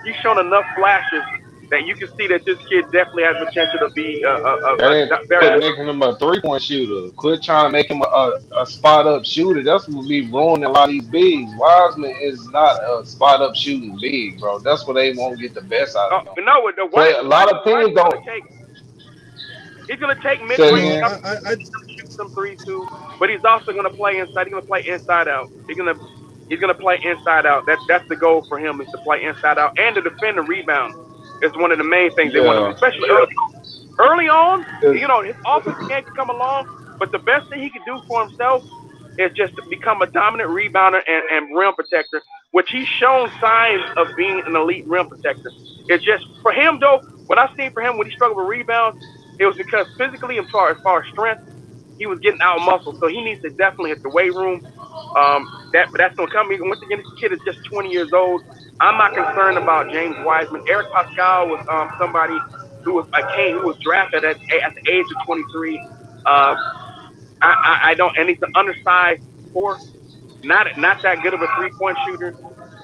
he's shown enough flashes that you can see that this kid definitely has potential to be That ain't very quit good. making him a 3-point shooter. Quit trying to make him a spot up shooter. That's what be ruining a lot of these bigs. Wiseman is not a spot up shooting big, bro. That's what they won't get the best out of him. But no, the Play a lot of teams Wiseman's don't he's gonna take mid say range No, again. shots, shoot some threes too, but he's also gonna play inside. He's gonna play inside out. He's gonna play inside out. That's the goal for him, is to play inside out and to defend and rebound. Is one of the main things they want to, Yeah. especially early on. It's, His offense can come along, but the best thing he can do for himself is just to become a dominant rebounder and rim protector, which he's shown signs of being an elite rim protector. It's just for him though. What I've seen for him when he struggled with rebounds, it was because physically, as far as strength, he was getting out muscled. So he needs to definitely hit the weight room. That's gonna come. Once again, this kid is just 20 years old. I'm not concerned about James Wiseman. Eric Pascal was somebody who was drafted at the age of 23. Uh, I don't, and he's an undersized four, not that good of a 3-point shooter,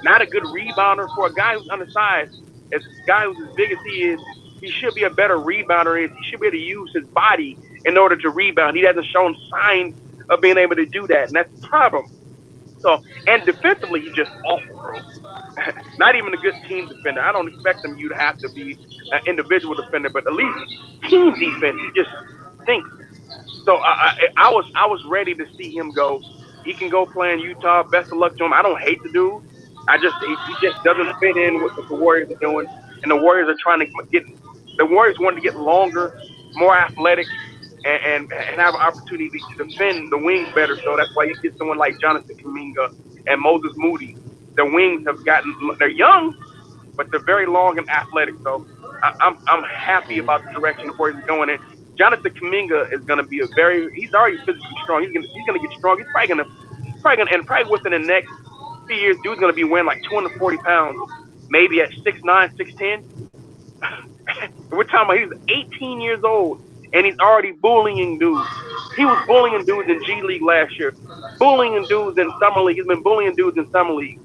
not a good rebounder for a guy who's undersized. As a guy who's as big as he is, he should be a better rebounder. He should be able to use his body in order to rebound. He hasn't shown signs of being able to do that, and that's the problem. So, and defensively, he's just awful, bro. Not even a good team defender. I don't expect you to have to be an individual defender, but at least team defense, he just stinks. So I was ready to see him go. He can go play in Utah. Best of luck to him. I don't hate the dude. He just doesn't fit in with what the Warriors are doing, and the Warriors are trying to get the Warriors want to get longer, more athletic, and have an opportunity to defend the wings better. So that's why you get someone like Jonathan Kuminga and Moses Moody. The wings they're young, but they're very long and athletic. So I'm happy about the direction the Warriors are going in. Jonathan Kuminga is going to be he's already physically strong. He's gonna get strong. He's probably within the next few years, dude's going to be weighing like 240 pounds, maybe at 6'9", 6'10". We're talking about he's 18 years old and he's already bullying dudes. He was bullying dudes in G League last year, bullying dudes in summer league. He's been bullying dudes in summer league.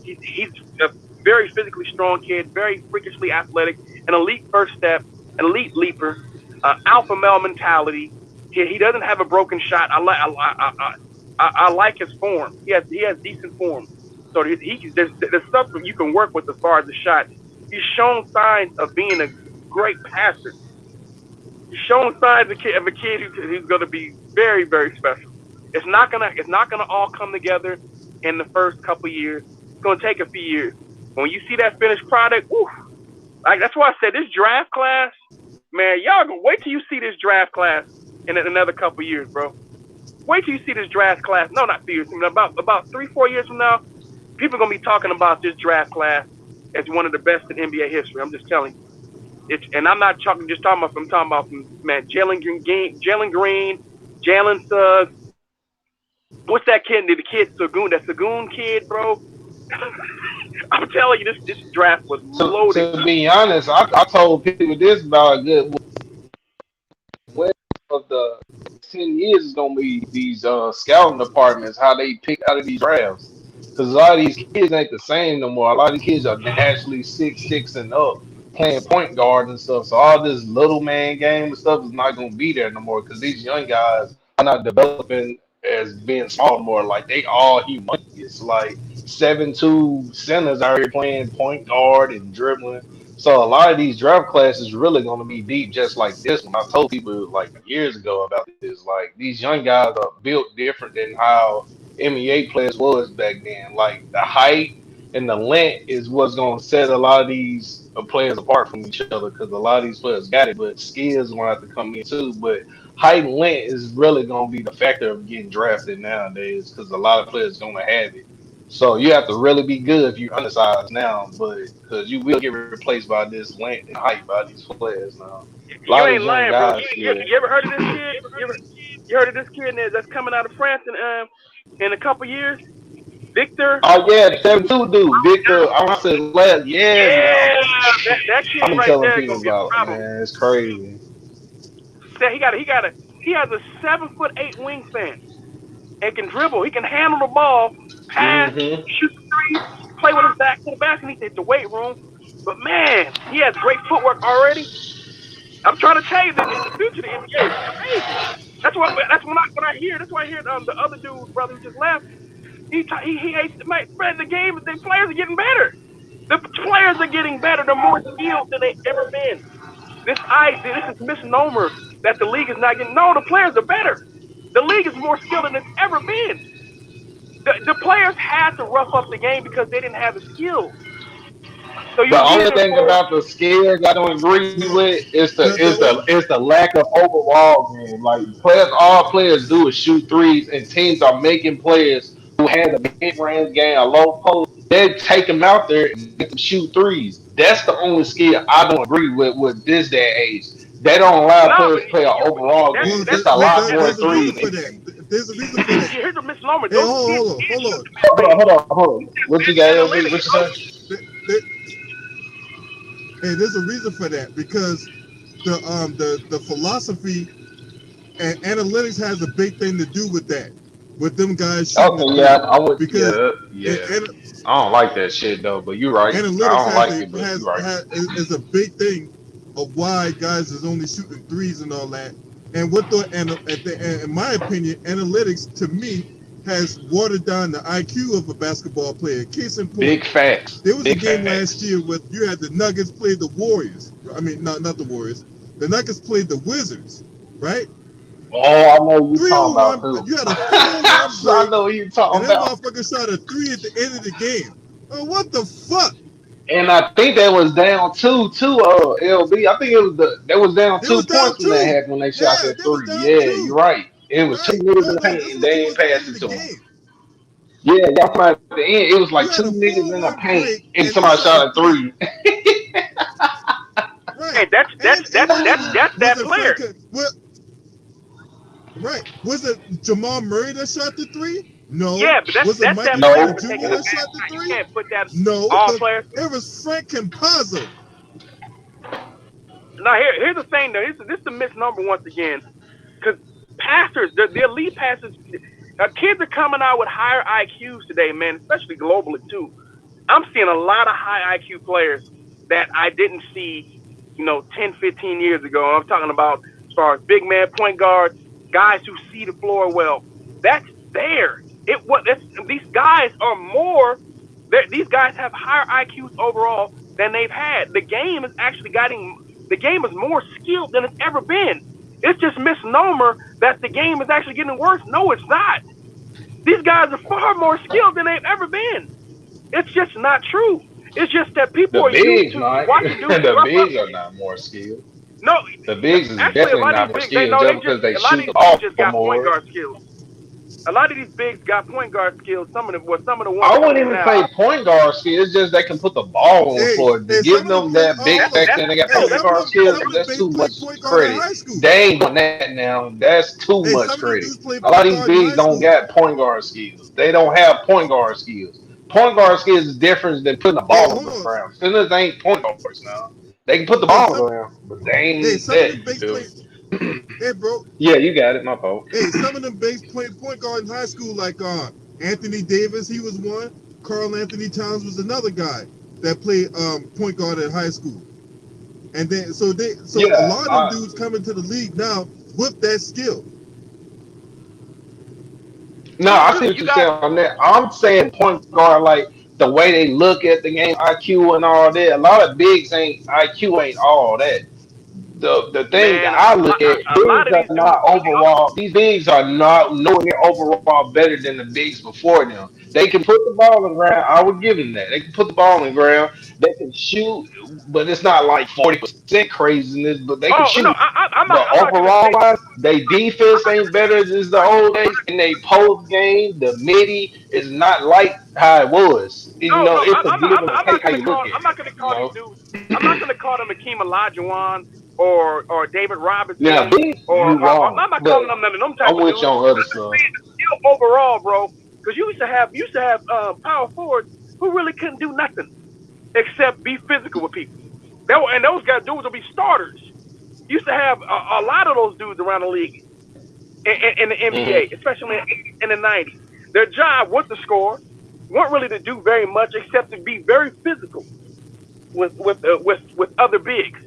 He's a very physically strong kid, very freakishly athletic, an elite first step, an elite leaper, alpha male mentality. He doesn't have a broken shot. I like his form. He has decent form. So there's stuff that you can work with as far as the shot. He's shown signs of being a great passer. He's shown signs of a kid who's going to be very, very special. It's not gonna all come together in the first couple of years. It's gonna take a few years. When you see that finished product, whew, like that's why I said this draft class, man, y'all gonna wait till you see this draft class in another couple of years, bro. Wait till you see this draft class. No, not 2 years. About 3-4 years from now, people are gonna be talking about this draft class as one of the best in NBA history. I'm just telling you. And I'm not talking about. I'm talking about man, Jalen Green, Jalen Suggs. What's that kid? The kid Sagoon, that Sagoon kid, bro. I'm telling you, this draft was loaded. to be honest, I told people this about a good way of the 10 years is gonna be these scouting departments, how they pick out of these drafts. Because a lot of these kids ain't the same no more. A lot of these kids are naturally 6'6" and up, playing point guard and stuff. So all this little man game and stuff is not gonna be there no more. Because these young guys are not developing as being small more. Like they all humongous. Like 7'2" centers out here playing point guard and dribbling. So a lot of these draft classes really going to be deep, just like this one. I told people like years ago about this. Like these young guys are built different than how NBA players was back then. Like the height and the length is what's going to set a lot of these players apart from each other because a lot of these players got it, but skills going to have to come in too. But height and length is really going to be the factor of getting drafted nowadays because a lot of players going to have it. So you have to really be good if you're undersized now, but because you will get replaced by this length and height by these players now. A You lot of ain't these young lying, bro. guys, yeah. You ever heard of this kid? You heard of this kid that's coming out of France that's coming out of France in a couple years? Victor. Oh yeah, the 72 dude, Victor. I want to say last. Yeah, man. Yeah, that I've kid been right telling there people gonna be a about it, problem. man. It's crazy. So he has a 7'8" wingspan and can dribble. He can handle the ball, pass, Hmm. shoot threes, play with his back to the basket. He hit the weight room. But man, he has great footwork already. I'm trying to tell you that the future of the NBA is crazy. When I hear. That's why I hear the other dude, brother who just left. He hates the game. The players are getting better. The players are getting better. They're more skilled than they ever been. This is misnomer that the league is not getting. No, the players are better. The league is more skilled than it's ever been. The players had to rough up the game because they didn't have the skills. So The you only needed thing more. about the skills I don't agree So with is the the only the lack of overall game. Like players, all players do is shoot threes, and teams are making players who has a mid range game, a low post. They take them out there and make them shoot threes. That's the only skill I don't agree with this day and age. They don't allow No, players but to play an overall that's well, game. that's It's a man. lot more there's a threes reason than for that. anything. There's a reason for that. Here's a misnomer. Hey, Those kids can hold shoot on. the mid range. Hold on. What you got, LB? Analytics. What you say? There- there- Hey, there's a reason for that because the philosophy and analytics has a big thing to do with that, with them guys shooting the Okay, yeah, three, I would. because Yeah, and, yeah. I don't like that shit though. But you're right. analytics I don't like it, but you're right. is a big thing of why guys is only shooting threes and all that. And in my opinion, analytics to me has watered down the IQ of a basketball player. Case in point, Big facts. there was a Big game last facts. year where you had the Nuggets play the Warriors. I mean, not the Warriors. The Nuggets played the Wizards, right? Oh, I know what you talking about 3-on-1. too. You had a 3-on-1 I break, know what you and talking that about. motherfucker shot a three at the end of the game. Oh, what the fuck? And I think that was down two, LB. I think that was down They was 2 points down when that two. happened when they shot Yeah, that they was three. down Yeah, you're two. right. It was Right. 2 minutes in Wait, the wait. paint This and was they towards ain't the passed end of it the to him. game. Yeah, y'all at the end. It was You like had two a niggas in the 4-on-1 paint break, and and they somebody shot a shot a three. three. Right. Hey, that's that's And that's not that's even that's was that it Frank. player. Right. Was it Jamal Murray that shot the three? No. Yeah, but that's Was it that's that Michael player Porter No. for Jr. taking a that bad shot the shot. You three? can't put that No, all because players. it was Frank Campazzo. Now here's the thing though. This is the misnomer once again. Because pastors, the elite pastors, kids are coming out with higher IQs today, man, especially globally too. I'm seeing a lot of high IQ players that I didn't see, 10, 15 years ago. I'm talking about as far as big man point guards, guys who see the floor well. That's there. These guys are more. These guys have higher IQs overall than they've had. The game is more skilled than it's ever been. It's just misnomer that the game is actually getting worse. No, it's not. These guys are far more skilled than they've ever been. It's just not true. It's just that people The are used bigs, to man. watching dudes The rough up. bigs are not more skilled. No, The bigs is actually, a definitely lot of not these more bigs, they skilled know just they because just they a lot of shoot these the bigs ball just got point more. guard skills. A lot of these bigs got point guard skills. Some of the ones I wouldn't coming in even now. say point guard skill. It's just they can put the ball on the Hey, floor. To hey, give some of them them play. that big Oh, That's hold on. fact that's that they got Hey, point that's guard some skills, of them that's they too play much point guard in credit. high school. They ain't doing that now. That's too Hey, much some of them credit. dudes play A lot point of these guard in bigs high don't school. got point guard skills. They don't have point guard skills. Point guard skills is different than putting the Hey, ball on hold the on. ground. Spinners ain't point guards now. They can put the Hey, ball on the some. ground, but they Hey, ain't some of that them base good. play. Hey, bro. Yeah, you got it. My fault. Hey, some of them base play point guard in high school, like Anthony Davis, he was one. Carl Anthony Towns was another guy that played point guard in high school. And then so a Yeah, lot of them dudes come into the league now with that skill. no, true I too. see what You you're got saying on that. I'm saying point guard, like the way they look at the game, IQ and all that. A lot of bigs ain't IQ ain't all that. The thing that man. I look at, A lot bigs of are these dudes not only overall. These bigs are not nowhere near overall better than the bigs before them. They can put the ball on the ground. I would give them that. They can put the ball on the ground. They can shoot, but it's not like 40% craziness. But they can Oh no, shoot. But I'm not gonna overall say wise, they I'm defense not ain't gonna say better as the old days, and they post game, the midi is not like how it was. You no know, no it's a give and I'm take not how gonna you look call at I'm it. not gonna You call these know. dudes. I'm not gonna call them Akeem Olajuwon or David Now, Robinson big, you or wrong, I'm not but calling them none of them type I'm of with you dudes. on other I'm just stuff. saying the skill overall, bro. Because you used to have power forwards who really couldn't do nothing except be physical with people. And those guys dudes will be starters. You used to have a lot of those dudes around the league in the NBA, Mm-hmm. especially in the '90s. Their job was to score, weren't really to do very much except to be very physical with other bigs.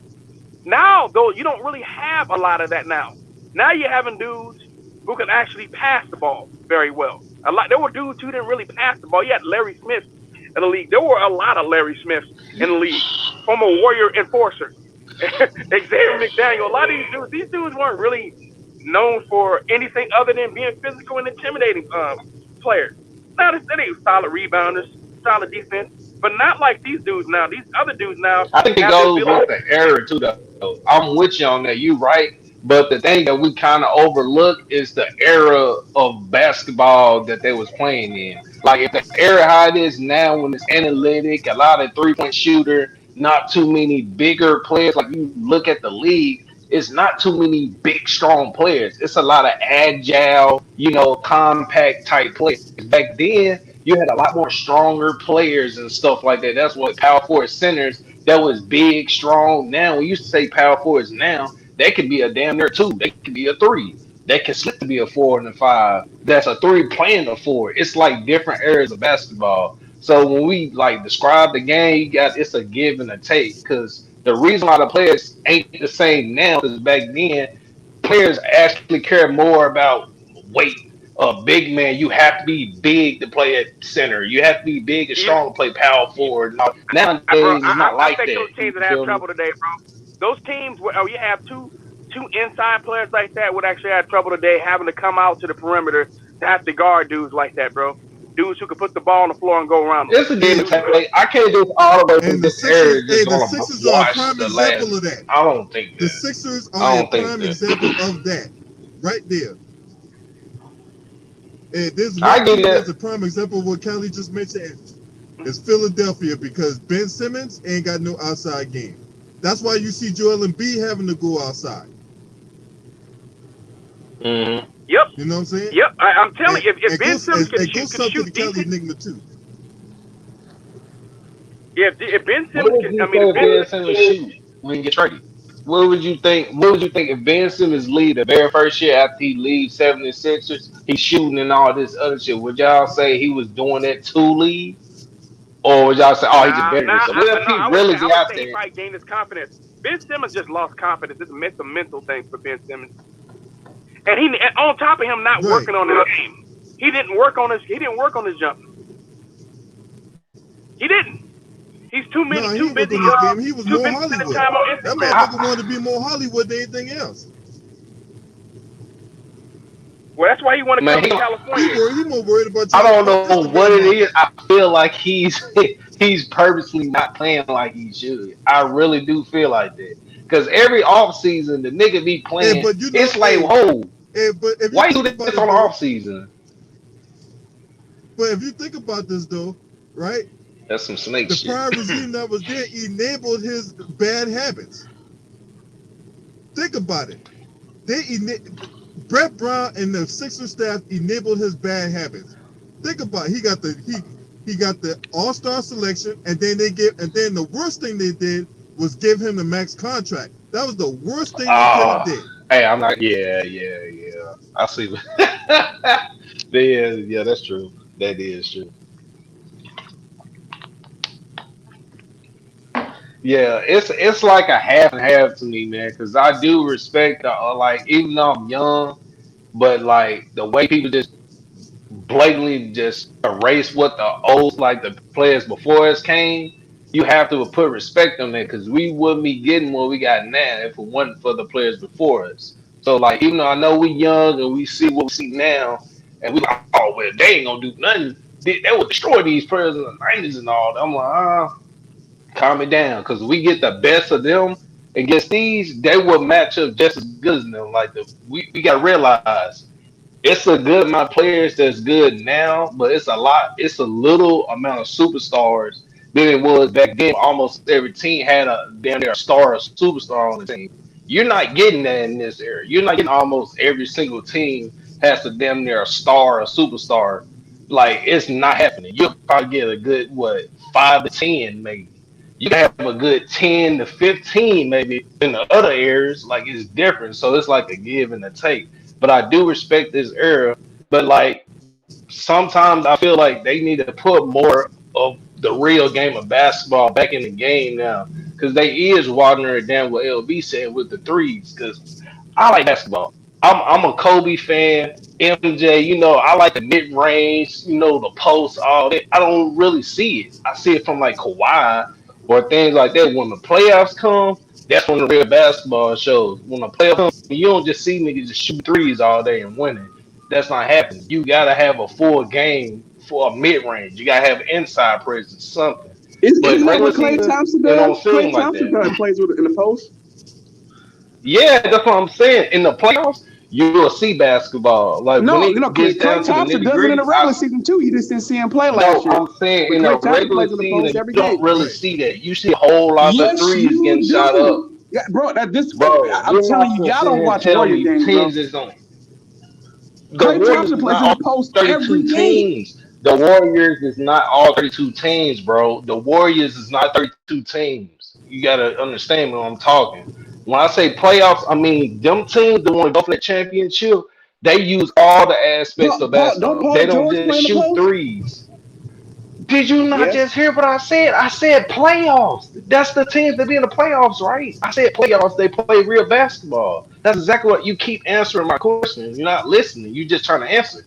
Now, though, you don't really have a lot of that now. Now you're having dudes who can actually pass the ball very well. A lot. There were dudes who didn't really pass the ball. You had Larry Smith in the league. There were a lot of Larry Smiths in the league. Former Warrior enforcer, Xavier McDaniel. A lot of these dudes weren't really known for anything other than being physical and intimidating players. Now they solid rebounders, solid defense, but not like these dudes now. These other dudes now I think it have the goes ability. with the era too, though. I'm with you on that. You right, but the thing that we kind of overlook is the era of basketball that they was playing in. Like if the era how it is now, when it's analytic, a lot of 3-point shooter, not too many bigger players. Like you look at the league, it's not too many big, strong players. It's a lot of agile, compact type players. Back then, you had a lot more stronger players and stuff like that. That's what power forward centers that was big, strong. Now we used to say power forwards. Now they could be a damn near two. They could be a three. They can slip to be a 4 and a 5. That's a three playing a four. It's like different areas of basketball. So when we like describe the game, you got it's a give and a take. Because the reason why the players ain't the same now is back then players actually care more about weight. A big man, you have to be big to play at center. You have to be big and You, strong to play power you, forward. Now, bro, nowadays, it's not I like think that. those You teams would have feel me? trouble today, bro. Those teams where you have two inside players like that would actually have trouble today having to come out to the perimeter to have to guard dudes like that, bro. Dudes who can put the ball on the floor and go around them. It's a give And and Dudes, take. I can't do all the way and from the this area Sixers, hey, just the gonna Sixers are a watch prime the example last. of that. I don't think The that. Sixers I are a don't think prime that. example of that, right there. And there's one I get team that's that. a prime example of what Kelly just mentioned. Is Philadelphia because Ben Simmons ain't got no outside game. That's why you see Joel Embiid having to go outside. Hmm. yep, You know what I'm saying? yep. I'm telling And you, if and Ben goes Simmons and, and goes can something shoot to Kelly decent, enigma too. yeah, if Ben What Simmons would can, you I mean, say if if Ben, Ben Simmons shoot when he get traded? What would you think? What would you think if Ben Simmons leave the very first year after he leaves 76ers? He's shooting and all this other shit. Would y'all say he was doing that to leave? Or would y'all say, oh, he just nah, better than nah, himself? What if no, he really I get would out say he there? probably gained his confidence. Ben Simmons just lost confidence. It's a mental thing for Ben Simmons, and on top of him not Right. working on his game, he didn't work on his jump. He didn't. He's No, he too ain't work busy on his game. He was too more busy spending Hollywood. time on That Instagram. motherfucker I, wanted to be more Hollywood than anything else. Well, that's why he want to man, come to he, He California. worried. He more worried about I trying to don't fuck know what Instagram it is. models. I feel like he's purposely not playing like he should. I really do feel like that. Because every off season, the nigga be Hey, playing. but you know, It's like, whoa, but if you why you think do about this it on the though, off season? but if you think about this though, right? That's some snake The shit. prior regime that was there enabled his bad habits. Think about it. Brett Brown and the Sixers staff enabled his bad habits. Think about it. He got the All-Star selection, and then the worst thing they did was give him the max contract. That was the worst thing they could have Oh, did. hey, I'm not. Yeah, yeah, yeah. I see. Yeah, that's true. That is true. Yeah, it's like a half and half to me, man. Because I do respect the like, even though I'm young, but like the way people just blatantly just erase what the old like the players before us came. You have to put respect on that because we wouldn't be getting what we got now if it wasn't for the players before us. So like, even though I know we young and we see what we see now, and we like, oh well, they ain't gonna do nothing. They would destroy these players in the '90s and all. I'm like, calm it down, because we get the best of them against these, they will match up just as good as them. Like we gotta realize it's a good amount of players that's good now, but it's a little amount of superstars than it was back then. Almost every team had a damn near a star or superstar on the team. You're not getting that in this era. You're not getting almost every single team has a damn near a star or superstar. Like it's not happening. You'll probably get a good 5 to 10 maybe. You can have a good 10 to 15 maybe in the other areas. Like it's different, so it's like a give and a take. But I do respect this era. But like sometimes I feel like they need to put more of the real game of basketball back in the game now, because they is watering it down what LB said with the threes. Because I like basketball. I'm a Kobe fan. MJ, I like the mid range, the post, all that. I don't really see it. I see it from like Kawhi or things like that. When the playoffs come, that's when the real basketball shows. When the playoffs come, you don't just see niggas just shoot threes all day and winning. That's not happening. You gotta have a full game for a mid range. You gotta have inside presence, something. But Isn't that regular what Klay season, Thompson it does? don't seem Klay like Thompson that. kind of plays with it in the post. Yeah, that's what I'm saying. In the playoffs, you will see basketball. Like when No, it Klay, gets down Klay to the Thompson nitty does it in gritty, the regular season too. You just didn't see him play last no, year. I'm saying But in Klay the Thompson regular plays in the post season, every you don't game. really Right. see that. You see a whole lot of Yes, threes getting you shot up. do. Yeah, bro, Bro, I'm you're telling not you, gonna y'all sit don't here and watch tell Warrior me games, bro. teams is on. The Klay Warriors Thompson is plays not in the all post 32 every game. teams. The Warriors is not all 32 teams, bro. The Warriors is not 32 teams. You gotta understand when I'm talking. When I say playoffs, I mean them teams that want to go for the championship. They use all the aspects of Don't basketball. They Paul don't George just play in the shoot post? threes. Did you not Yes. just hear what I said? I said playoffs. That's the teams that be in the playoffs, right? I said playoffs. They play real basketball. That's exactly what you keep answering my question. You're not listening. You're just trying to answer.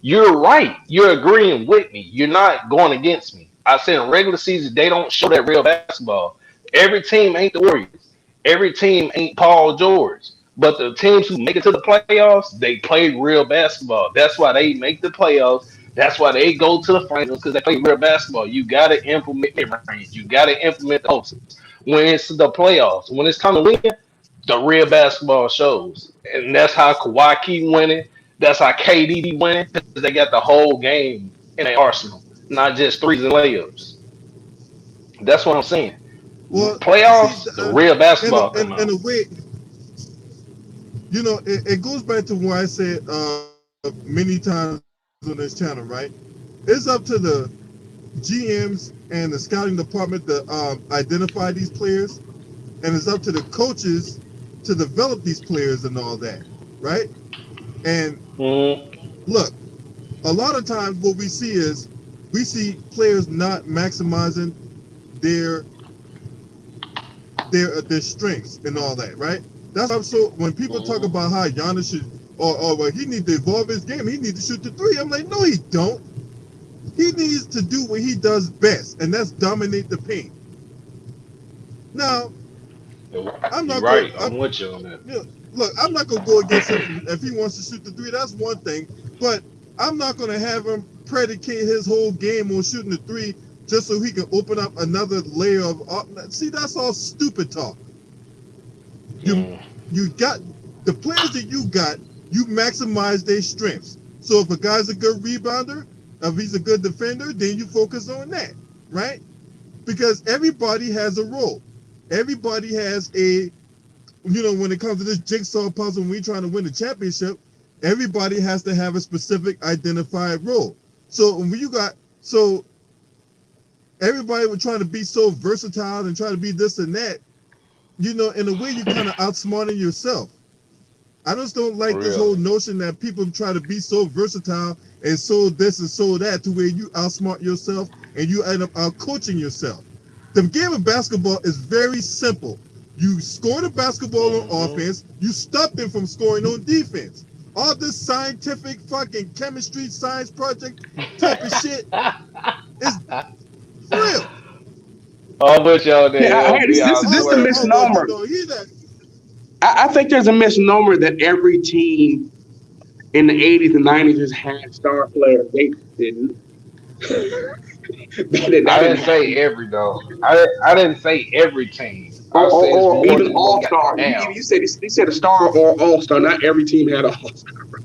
You're right. You're agreeing with me. You're not going against me. I said in regular season, they don't show that real basketball. Every team ain't the Warriors. Every team ain't Paul George. But the teams who make it to the playoffs, they play real basketball. That's why they make the playoffs. That's why they go to the finals, because they play real basketball. You got to implement mid range. You got to implement the post. When it's the playoffs, when it's time to win, the real basketball shows. And that's how Kawhi keep winning. That's how KD winning, because they got the whole game in their arsenal, not just threes and layups. That's what I'm saying. Well, see, Playoffs, the real basketball come in out. a way, it goes back to what I said many times on this channel, right? It's up to the GMs and the scouting department to identify these players, and it's up to the coaches to develop these players and all that, right? And Mm-hmm. look, a lot of times what we see is we see players not maximizing their their strengths and all that, right? That's why I'm so when people talk about how Giannis should or well he needs to evolve his game, he needs to shoot the three. I'm like, no, he don't. He needs to do what he does best, and that's dominate the paint. Now, I'm You're not right. going. I'm with you on that. Look, I'm not going to go against him if he wants to shoot the three. That's one thing, but I'm not going to have him predicate his whole game on shooting the three just so he can open up another layer of. See, that's all stupid talk. You got the players that you got. You maximize their strengths. So if a guy's a good rebounder, if he's a good defender, then you focus on that, right? Because everybody has a role. Everybody has a, when it comes to this jigsaw puzzle, when we're trying to win the championship, everybody has to have a specific identified role. So when so everybody was trying to be so versatile and try to be this and that, in a way you're kind of outsmarting yourself. I just don't like this whole notion that people try to be so versatile and so this and so that to where you outsmart yourself and you end up out coaching yourself. The game of basketball is very simple. You score the basketball on offense, you stop them from scoring on defense. All this scientific fucking chemistry science project type of shit is real. I'm with you on that, LB. I This is a swear. misnomer. I think there's a misnomer that every team in the 80s and 90s just had star players. They didn't. I didn't say every though. I didn't say every team. I said it's Or more even than what all we got star. now. You said a star or all star. Not every team had a all star.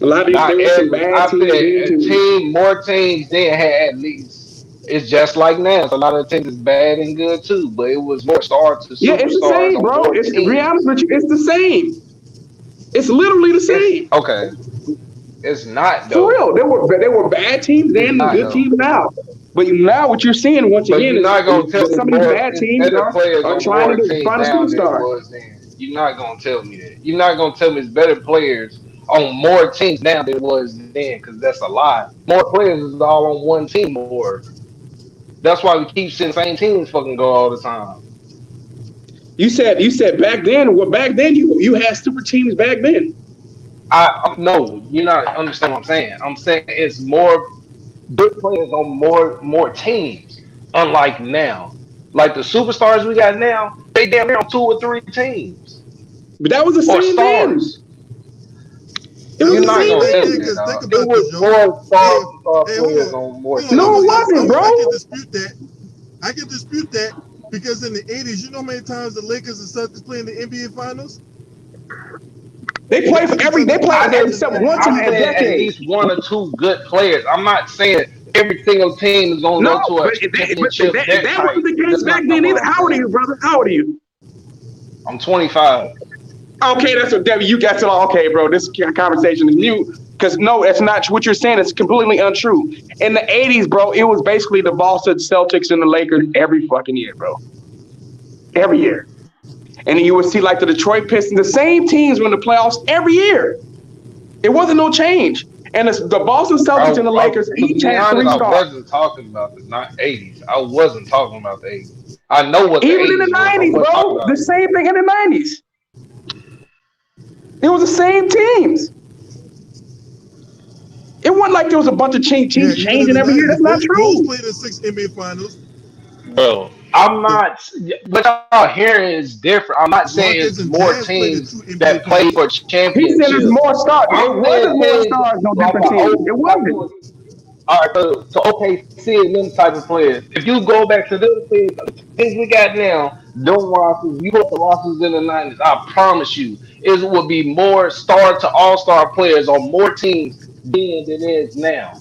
A lot of these Not there were some every. bad I teams. said Good a teams. team, more teams than had at least. It's just like now. So a lot of teams is bad and good too, but it was more stars to Yeah, it's the superstars same, on bro. more To be honest teams. with you, it's the same. It's literally the It's same. okay. It's not For though. real, there were bad teams It's then and not good though. teams now. But now what you're seeing once But again you're is not gonna tell me some of these more. bad It's teams better players are on trying more to teams find a now than it superstar. was then. You're not gonna tell me that. You're not gonna tell me it's better players on more teams now than it was then, because that's a lie. More players is all on one team more. That's why we keep seeing the same teams fucking go all the time. You said back then. Well, back then you had super teams back then. No, you're not understand what I'm saying. I'm saying it's more good players on more teams, unlike now. Like the superstars we got now, they damn near on two or three teams But that was the or same then. stars. It That's was You're the the not same same gonna thing tell then, me then. that, because dog. think It about was this, Joe. more Hey, star hey, players on more hold on. No, it teams. wasn't, I can bro. dispute that. I can dispute that because in the '80s, you know how many times the Lakers and Celtics play in the NBA Finals? They play for Lakers are They the two play I best every teams didn't. in the once NBA in I a said Finals. at decade. least one or two good players. I'm not saying every single team is gonna No, go to a championship that that type. wasn't the case That's back not then what either. I'm How old are saying. you, brother? How old are you? I'm 25. Okay, that's what Debbie. You got to okay, bro. This conversation is mute because no, it's not what you're saying. It's completely untrue. In the '80s, bro, it was basically the Boston Celtics and the Lakers every fucking year, bro. Every year, and you would see like the Detroit Pistons, the same teams win the playoffs every year. It wasn't no change. And the Boston Celtics and the Lakers To each be had honest, three I stars. wasn't talking about the not 80s. I wasn't talking about the 80s. I know what the Even in the 80s was. I '90s, wasn't talking bro, about the same thing in the '90s. It was the same teams. It wasn't like there was a bunch of teams Yeah, even in changing the every year. '90s, That's not Bulls true. played in 6 NBA Finals. bro. I'm The not. What y'all hearing is different. I'm not saying Rockets it's and more Jazz played in teams 2 NBA that play Finals. for He said there's championships. more stars. It I'm saying wasn't more teams stars, no like different a teams. It old, like wasn't. you. All right, so OKC and them type of players. If you go back to them things we got now, them rosters, you put the rosters in the '90s. I promise you, it will be more star to all star players on more teams then than it is now.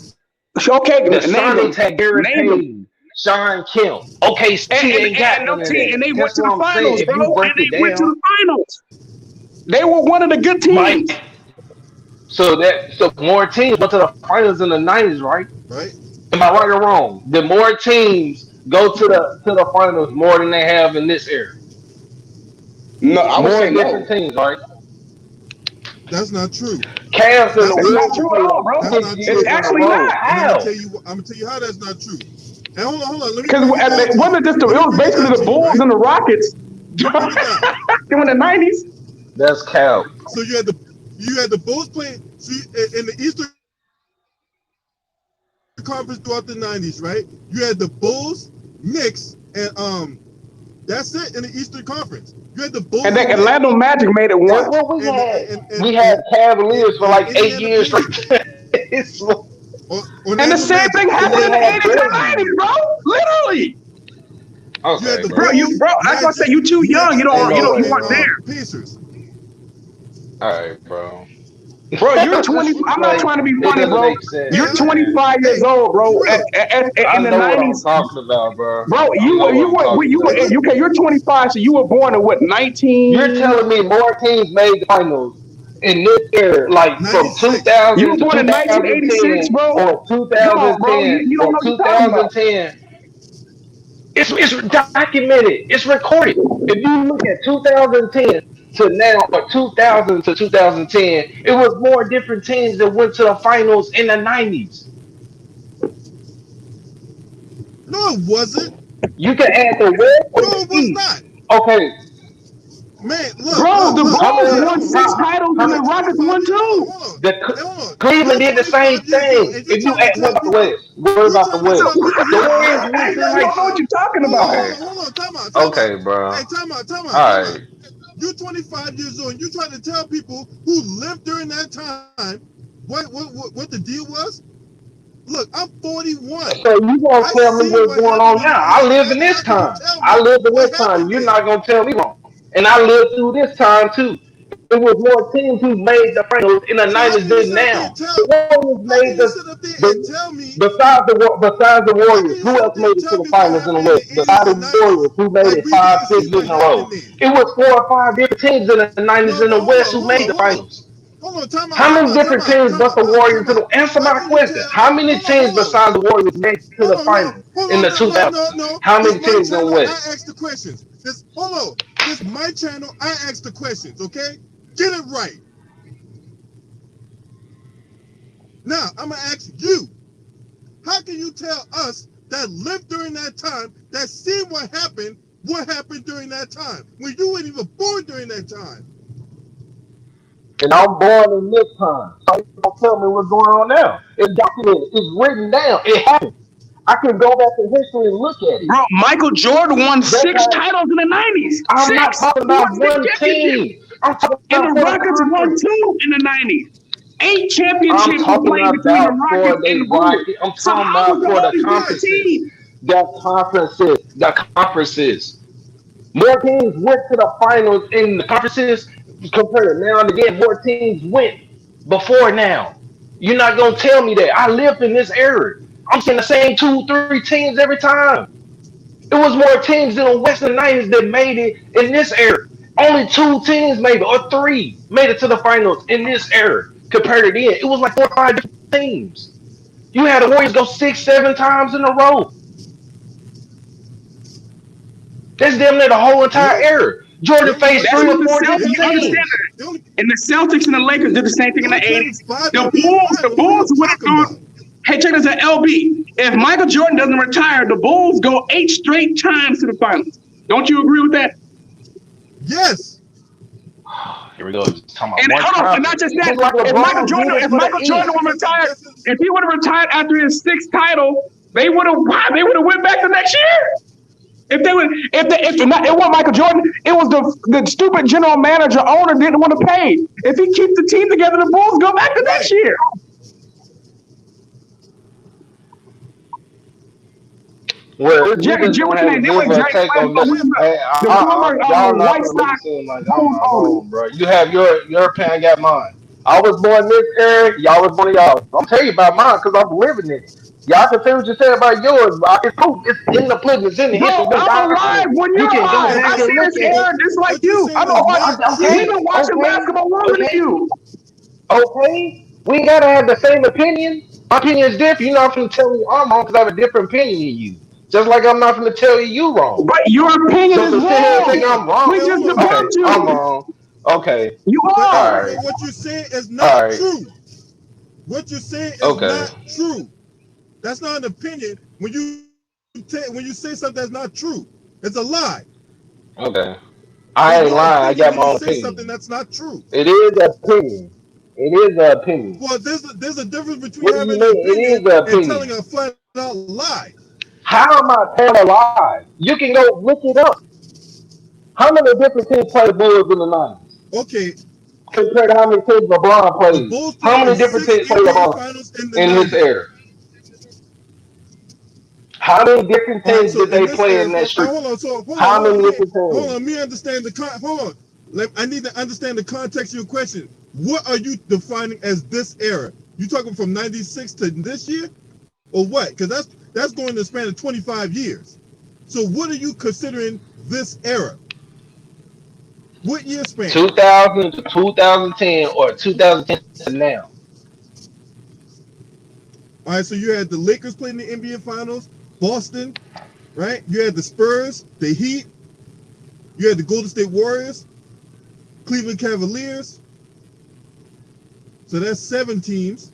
Okay, The name them. Sonics had Gary Name them. Payton, Sean Kemp. OKC ain't got And none them of team, that. and they went That's to what the I'm saying. finals, If bro. you And break it they went to down, the finals. They were one of the good teams. Mike. So more teams went to the finals in the '90s, right? Right? Am I right or wrong? Did more teams go to the finals more than they have in this era? No, I would More say different no. teams, right? That's not true. Cavs and the That's It's not not Wolves true. true at played all, like bro. That's six not It's years true. in a actually row. not. And How? I'm gonna tell you how that's not true. And hold on. Let me Because break it down it to you. wasn't just Let it me was break it basically down the to you, Bulls right? and the Rockets Let me break it down. during the '90s. That's cap. So you had the Bulls playing. See, in the Eastern Conference throughout the '90s, right? You had the Bulls, Knicks, and that's it in the Eastern Conference. You had the And Bulls that and Knicks, Atlanta Magic made it That's once. what we and had. and We and had and, Cavaliers for and the like eight Indiana years straight. Pacers, It's- or And the Orlando same Magic, thing and happened we in then the had '80s and Jordan. '90s, bro. Literally, you had Okay, the bro. Bulls, bro. That's why I say Magic, you too young. Knicks, Ain't no You way, weren't bro. there, Pacers. All right, bro. bro. You're This 20. is I'm not like trying to be it funny, doesn't bro. make sense, Hey, You're man. 25 years hey, old, bro. for real. In I the know what I'm '90s, talking about, bro. bro. I know what I'm talking You were about. okay. You're 25, so you were born in what You're 19? telling me more teams made the finals in this year, like from 96. You 2000 were to born in 1986, 2010 bro. or Come on, bro. 2010 You don't or know what you're talking about. 2010. It's documented. It's recorded. If you look at 2010 to now or 2000 to 2010, it was more different teams that went to the finals in the '90s. No, it wasn't. You can add the West No, and the it was East. not. Okay, Man, Bro, the how Bulls many? won six titles You and the had Rockets 25 won years. two. The Hey, hold on. Cleveland You're did the same 25 years old, thing. and If you add what about the West? What you're about the trying to West? tell people The you Warriors hold went to on, You like don't know what you're talking about. okay, hold on, time out. okay, bro. Hey, All time right, out. You're 25 years old, and you're trying to tell people who lived during that time what the deal was? Look, I'm 41. so you gonna I tell me seen what's what going happened on in the now? I finals. live in this How can you time. tell I me live in what this time. happened You're there? not gonna tell me wrong. And I lived through this time too. It was more teams who made the finals in the So how '90s can you than sit up there and now. tell? The Warriors How made can you sit up there and the tell me? besides the How can Warriors. you Who sit else up there made and it to tell the me what finals in the happened in the West? 80s Besides and the Warriors, 90s who made like it we five, didn't six see years what in a row? happened then? It was 4 or 5 different teams in the '90s No, in but the West who made the hold on. finals. Hold on, time out, How time many out, time different out, teams time but out, the Warriors? time out. Answer How my can you question. tell? How many teams Hold on. besides the Warriors made it to Hold the on, no, finals hold in on, the no, no, 2000s? no, no. How This many my teams in the channel. I West? ask the questions. Hold on. This my channel. I ask the questions. Okay, get it right. Now I'm gonna ask you. How can you tell us that lived during that time, that seen what happened during that time, when you weren't even born during that time? And I'm born in this time. So you don't tell me what's going on now. It's documented. It's written down. It happened. I can go back in history and look at it. Bro, Michael Jordan won That's 6 how. titles in the 90s. I'm not 6. talking He about won 6 one championships. team. I'm talking And about the for the Rockets won conference. 2 in the 90s. 8 I'm championships were talking played between the about Rockets for and the the Bulls. Rocket. I'm So talking how was about the for the Bulls different conferences. team? The conferences. More teams went to the finals in the conferences compared to now and again. More teams went before now. You're not gonna tell me that. I lived in this era. I'm seeing the same 2, 3 teams every time. It was more teams in the Western 90s that made it in this era. Only 2 teams, maybe, or 3, made it to the finals in this era compared to then. It was like 4 or 5 different teams. You had the Warriors go 6, 7 times in a row. That's damn near the whole entire Yeah, era. they Jordan only faced won That's three what or the 2. four They Celtics, different you only played. understand teams. that. They only, And the Celtics and the Lakers did the same thing they in the only played in 80s. 5 The NBA Bulls finals. What are you would have talking gone. about? Hey, check this out, LB. If Michael Jordan doesn't retire, the Bulls go 8 straight times to the finals. Don't you agree with that? Yes. Here we go. He's talking about And one hold on, and not conference. just that. Just like If Michael LeBron Jordan, did it if for the Michael Yeah, Jordan East. would have because retired, that's his, if he would have retired after his 6th title, they would have went back the next year. If they would, if the not, it wasn't Michael Jordan, it was the stupid general manager owner didn't want to pay. If he keeps the team together, the Bulls go back the next right. year. Well, you Jerry, just Jerry, gonna what's have his to name? They give were a Jerry take on this. West. Hey, The former y'all not White gonna make Sox it seem like I'm Bulls not owner. wrong, bro. You have your opinion, I got mine. I was born this era. Y'all was born y'all. I'm tell you about mine because I'm living it. Y'all can say what you say about yours, but it's proof. It's in the pudding. It's in the history. Bro, It's been I'm alive documented. when You you're can go alive. And, I back and see and look this at it. era just like what you're you. saying is not We've true. been Okay, watching okay, basketball longer than okay. you. Okay, we gotta have the same opinion. My opinion is different. You're not gonna tell me I'm wrong because I have a different opinion than you. Just like I'm not gonna tell you you wrong. But your opinion So is to sit here and Hold think wrong. on. I'm wrong, We Wait, just hold on. okay, debunked I'm you. wrong. Okay, You But all are. right, what you're saying is all not right, true. What you're saying is okay, not true. That's not an opinion. When you say something that's not true, it's a lie. okay. I There's ain't no lying. I opinion got when my you own say something opinion. that's not true. It is an opinion. It is an opinion. Well, there's a difference between What do you having an mean? It is opinion an and telling opinion. a flat out lie. How am I telling a lie? You can go look it up. How many different teams played Bulls in the '90s Okay, compared to how many teams LeBron the played? Bulls How played in many different 6 teams played NBA LeBron finals in the in his 90s. era? How many different All right, teams so did in they this play era, in that streak? hold on, so How many different hold teams? on, me understand hold on. I need to understand the context of your question. What are you defining as this era? You talking from 96 to this year? Or what? Because that's going to span of 25 years. So what are you considering this era? What year span? 2000 to 2010 or 2010 to now. All right, so you had the Lakers playing the NBA Finals, Boston, right? You had the Spurs, the Heat, you had the Golden State Warriors, Cleveland Cavaliers. So that's 7 teams.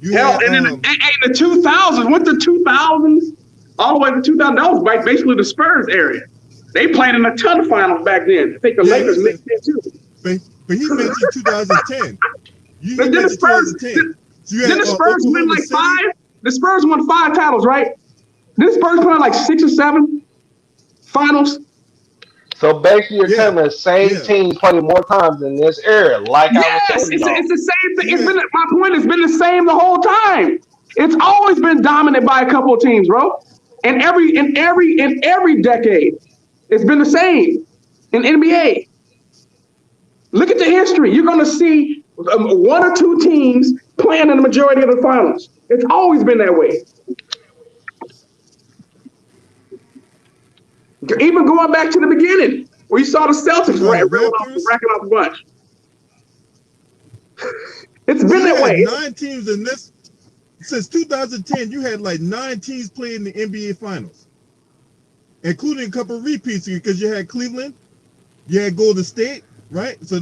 You Hell, had and in the 2000s, went the 2000s all the way to 2000. That was basically the Spurs area. They played in a ton of finals back then. I think the yeah, Lakers mixed in too. but he mentioned 2010. He Then the mentioned Spurs, 2010. So you then had the Spurs win Oklahoma like City. 5. The Spurs won 5 titles, right? Then the Spurs played like 6 or 7 finals. So basically, you're Yeah, telling me the same yeah. team played more times in this era, like I was Yes, telling it's y'all. the same So thing. you had My point has been the same the whole time. It's always been dominant by a couple of teams, bro. And every decade, it's been the same in NBA. Look at the history. You're going to see 1 or 2 teams playing in the majority of the finals. It's always been that way. Even going back to the beginning, where you saw the Celtics Raptors. racking off a bunch. It's So been you that had way. 9 teams in this since 2010. You had like 9 teams playing the NBA Finals, including a couple of repeats because you had Cleveland, you had Golden State, right? So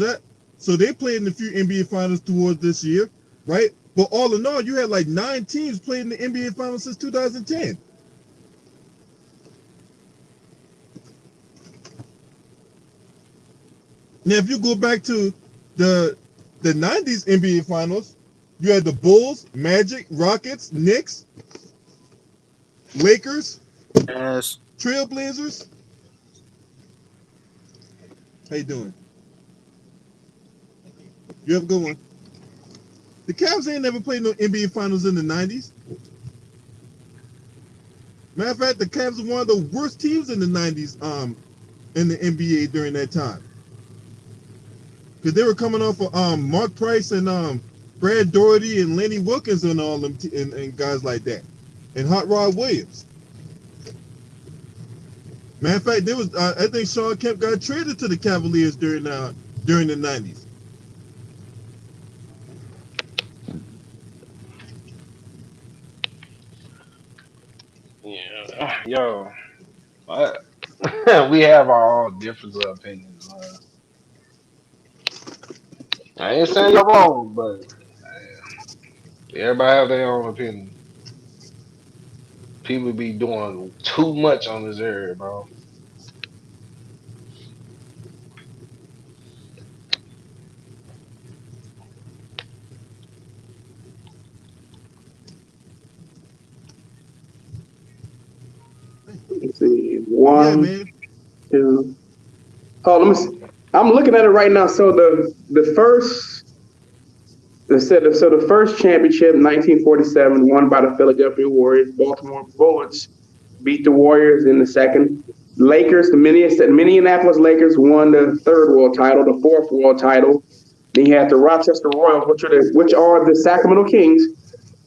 they played in a few NBA Finals towards this year, right? But all in all, you had like 9 teams playing the NBA Finals since 2010. Now, if you go back to the 90s NBA Finals, you had the Bulls, Magic, Rockets, Knicks, Lakers, Yes. Trailblazers. How you doing? You have a good one. The Cavs ain't never played no NBA Finals in the 90s. Matter of fact, the Cavs were one of the worst teams in the 90s in the NBA during that time. Because they were coming off of Mark Price and Brad Daugherty and Lenny Wilkins and all them and guys like that. And Hot Rod Williams. Matter of fact, there was I think Shawn Kemp got traded to the Cavaliers during the 90s. Yeah, yo, we have our own different opinions. I ain't saying you're wrong, but everybody have their own opinion. People be doing too much on this area, bro. Let's see. Yeah, One, man. two. Oh, let me see. I'm looking at it right now. So the first championship, 1947, won by the Philadelphia Warriors. Baltimore Bullets beat the Warriors in the second. Lakers, the Minneapolis Lakers won the third world title, the fourth world title. Then you had the Rochester Royals, which are the Sacramento Kings.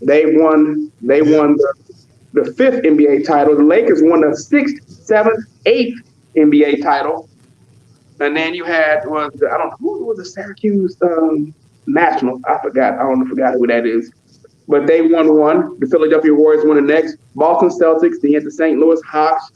They won the fifth NBA title. The Lakers won the sixth, seventh, eighth NBA title. And then you had who was the Syracuse Nationals? I forgot who that is. But they won one. The Philadelphia Warriors won the next. Boston Celtics. Then you had the St. Louis Hawks.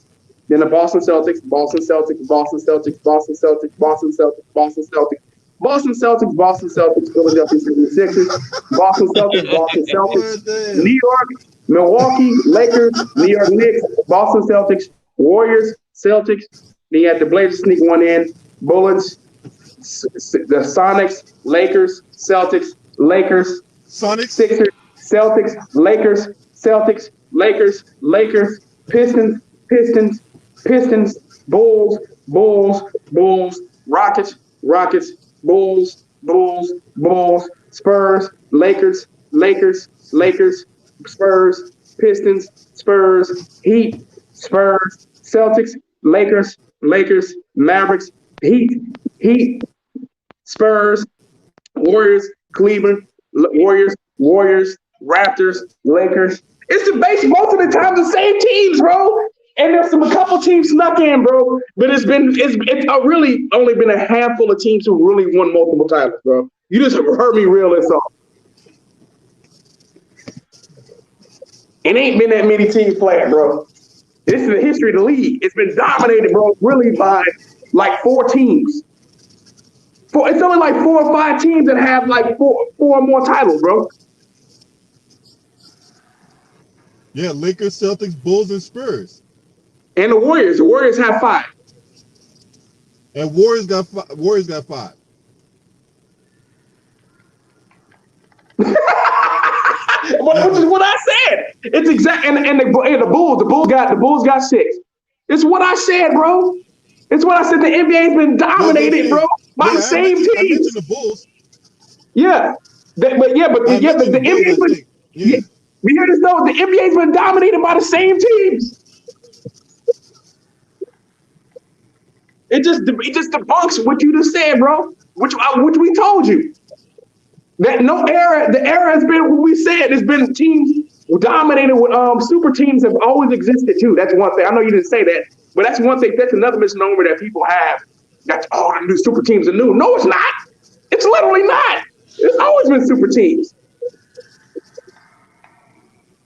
Then the Boston Celtics, Boston Celtics, Boston Celtics, Boston Celtics, Boston Celtics, Boston Celtics, Boston Celtics, Boston Celtics, Philadelphia 76ers, Boston Celtics, Boston Celtics, New York, Milwaukee, Lakers, New York Knicks, Boston Celtics, Warriors, Celtics. Then you had the Blazers sneak one in. Bullets, the Sonics, Lakers, Celtics, Lakers, Sonics, Sixers, Celtics, Lakers, Celtics, Lakers, Lakers, Pistons, Pistons, Pistons, Bulls, Bulls, Bulls, Rockets, Rockets, Bulls, Bulls, Bulls, Spurs, Lakers, Lakers, Lakers, Spurs, Pistons, Spurs, Heat, Spurs, Celtics, Lakers, Lakers, Mavericks, Heat, Heat, Spurs, Warriors, Cleveland, Warriors, Warriors, Raptors, Lakers. It's the base most of the time the same teams, bro. And there's a couple teams snuck in, bro. But it's really only been a handful of teams who really won multiple titles, bro. You just heard me reel this off. It ain't been that many teams playing, bro. This is the history of the league. It's been dominated, bro, really by like 4 teams. It's only like 4 or 5 teams that have like four or more titles, bro. Yeah, Lakers, Celtics, Bulls, and Spurs. And the Warriors. The Warriors have 5. And Warriors got 5. Warriors got 5. Which is what I said. It's exact. And the Bulls got 6. It's what I said, bro. It's what I said. The NBA's been dominated, bro, by the same teams. I mentioned the Bulls. Yeah, the NBA's been. Yeah. You hear this though? The NBA's been dominated by the same teams. It just debunks what you just said, bro. Which we told you. That the era has been what we said. There's been teams dominated with super teams have always existed too. That's one thing. I know you didn't say that, but that's one thing. That's another misnomer that people have. That the new super teams are new. No, it's not. It's literally not. It's always been super teams.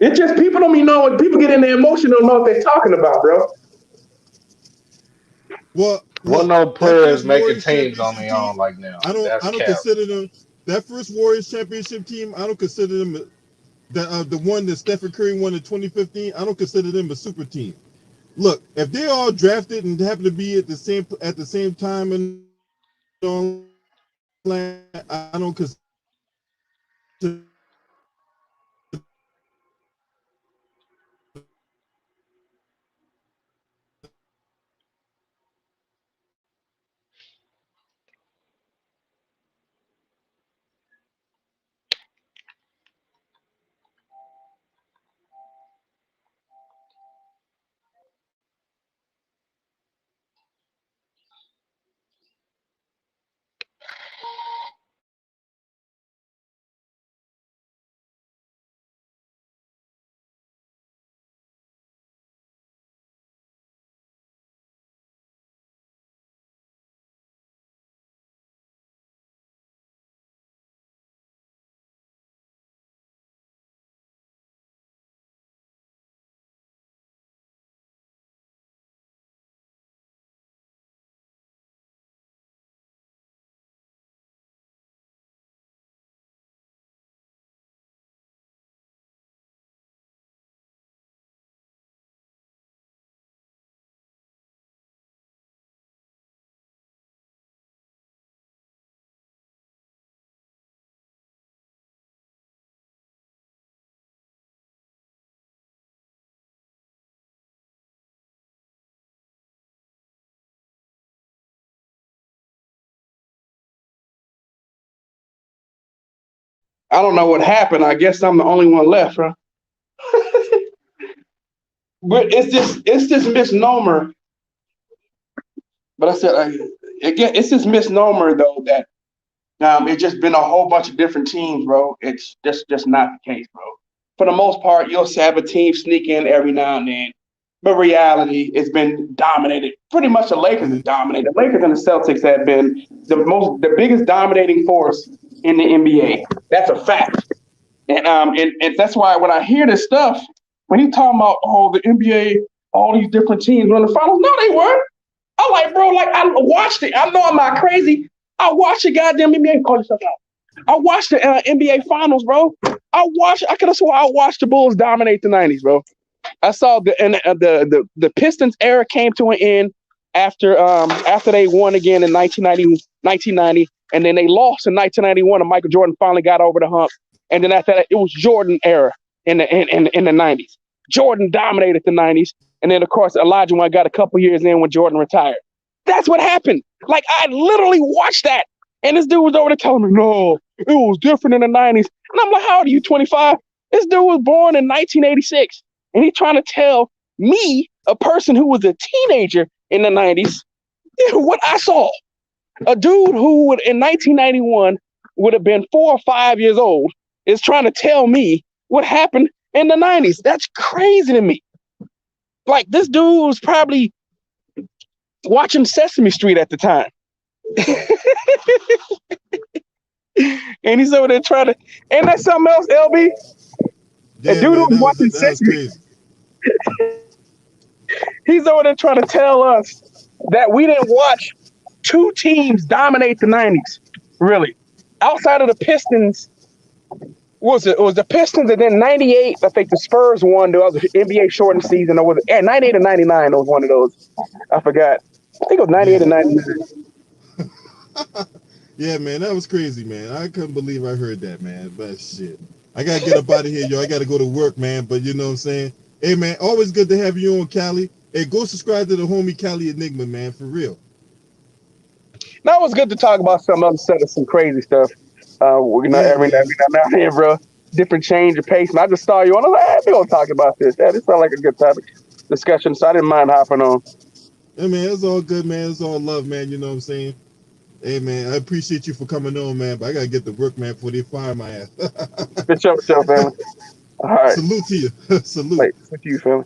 It's just people don't even know when people get in their emotion, don't know what they're talking about, bro. Well, One look, no that players first making Warriors teams on championship their team, own like now. I That's don't cap. consider them that first Warriors championship team. I don't consider them the one that Stephen Curry won in 2015. I don't consider them a super team. Look, if they're all drafted and happen to be at the same time and all that, I don't consider. I don't know what happened. I guess I'm the only one left, huh? But it's this misnomer. But I said again, it's this misnomer though that it's just been a whole bunch of different teams, bro. It's just not the case, bro. For the most part, you'll have a team sneak in every now and then. But reality, it's been dominated. Pretty much the Lakers have dominated. The Lakers and the Celtics have been the biggest dominating force in the NBA. That's a fact. And that's why when I hear this stuff, when he talking about the NBA, all these different teams won the finals, no, they weren't. I'm like, bro, like I watched it. I know I'm not crazy. I watched the goddamn NBA. Call yourself out. I watched the NBA finals, bro. I could have swore I watched the Bulls dominate the '90s, bro. I saw the Pistons era came to an end after they won again in 1990, and then they lost in 1991, and Michael Jordan finally got over the hump. And then after that, it was Jordan era in the '90s. Jordan dominated the '90s, and then of course Elijah one got a couple years in when Jordan retired. That's what happened. Like I literally watched that, and this dude was over there telling me, "No, it was different in the '90s." And I'm like, "How old are you? 25?" This dude was born in 1986, and he's trying to tell me, a person who was a teenager in the '90s, what I saw. A dude who would in 1991 would have been 4 or 5 years old is trying to tell me what happened in the '90s. That's crazy to me. Like this dude was probably watching Sesame Street at the time. And he's over there trying to, and that's something else, LB. Yeah, a dude man, was watching that was Sesame. crazy. He's over there trying to tell us that we didn't watch two teams dominate the '90s. Really, outside of the Pistons, it was the Pistons, and then '98. I think the Spurs won. There was an NBA shortened season, or was it '98 or '99? It was one of those. I forgot. I think it was '98 or '99. Yeah, man, that was crazy, man. I couldn't believe I heard that, man. But shit, I gotta get up out of here, yo. I gotta go to work, man. But you know what I'm saying? Hey, man, always good to have you on, Cali. Hey, go subscribe to the homie Cali Enigma, man, for real. Now it was good to talk about some other set of some crazy stuff. Every now and then, bro. Different change of pace. And I just saw you on. I was like, hey, we're gonna talk about this. Yeah, this sounds like a good topic discussion. So I didn't mind hopping on. Hey, man, it's all good, man. It's all love, man. You know what I'm saying? Hey, man, I appreciate you for coming on, man. But I gotta get to work, man, before they fire my ass. Good show, family. All right. Salute to you. Salute. Wait, to you, family.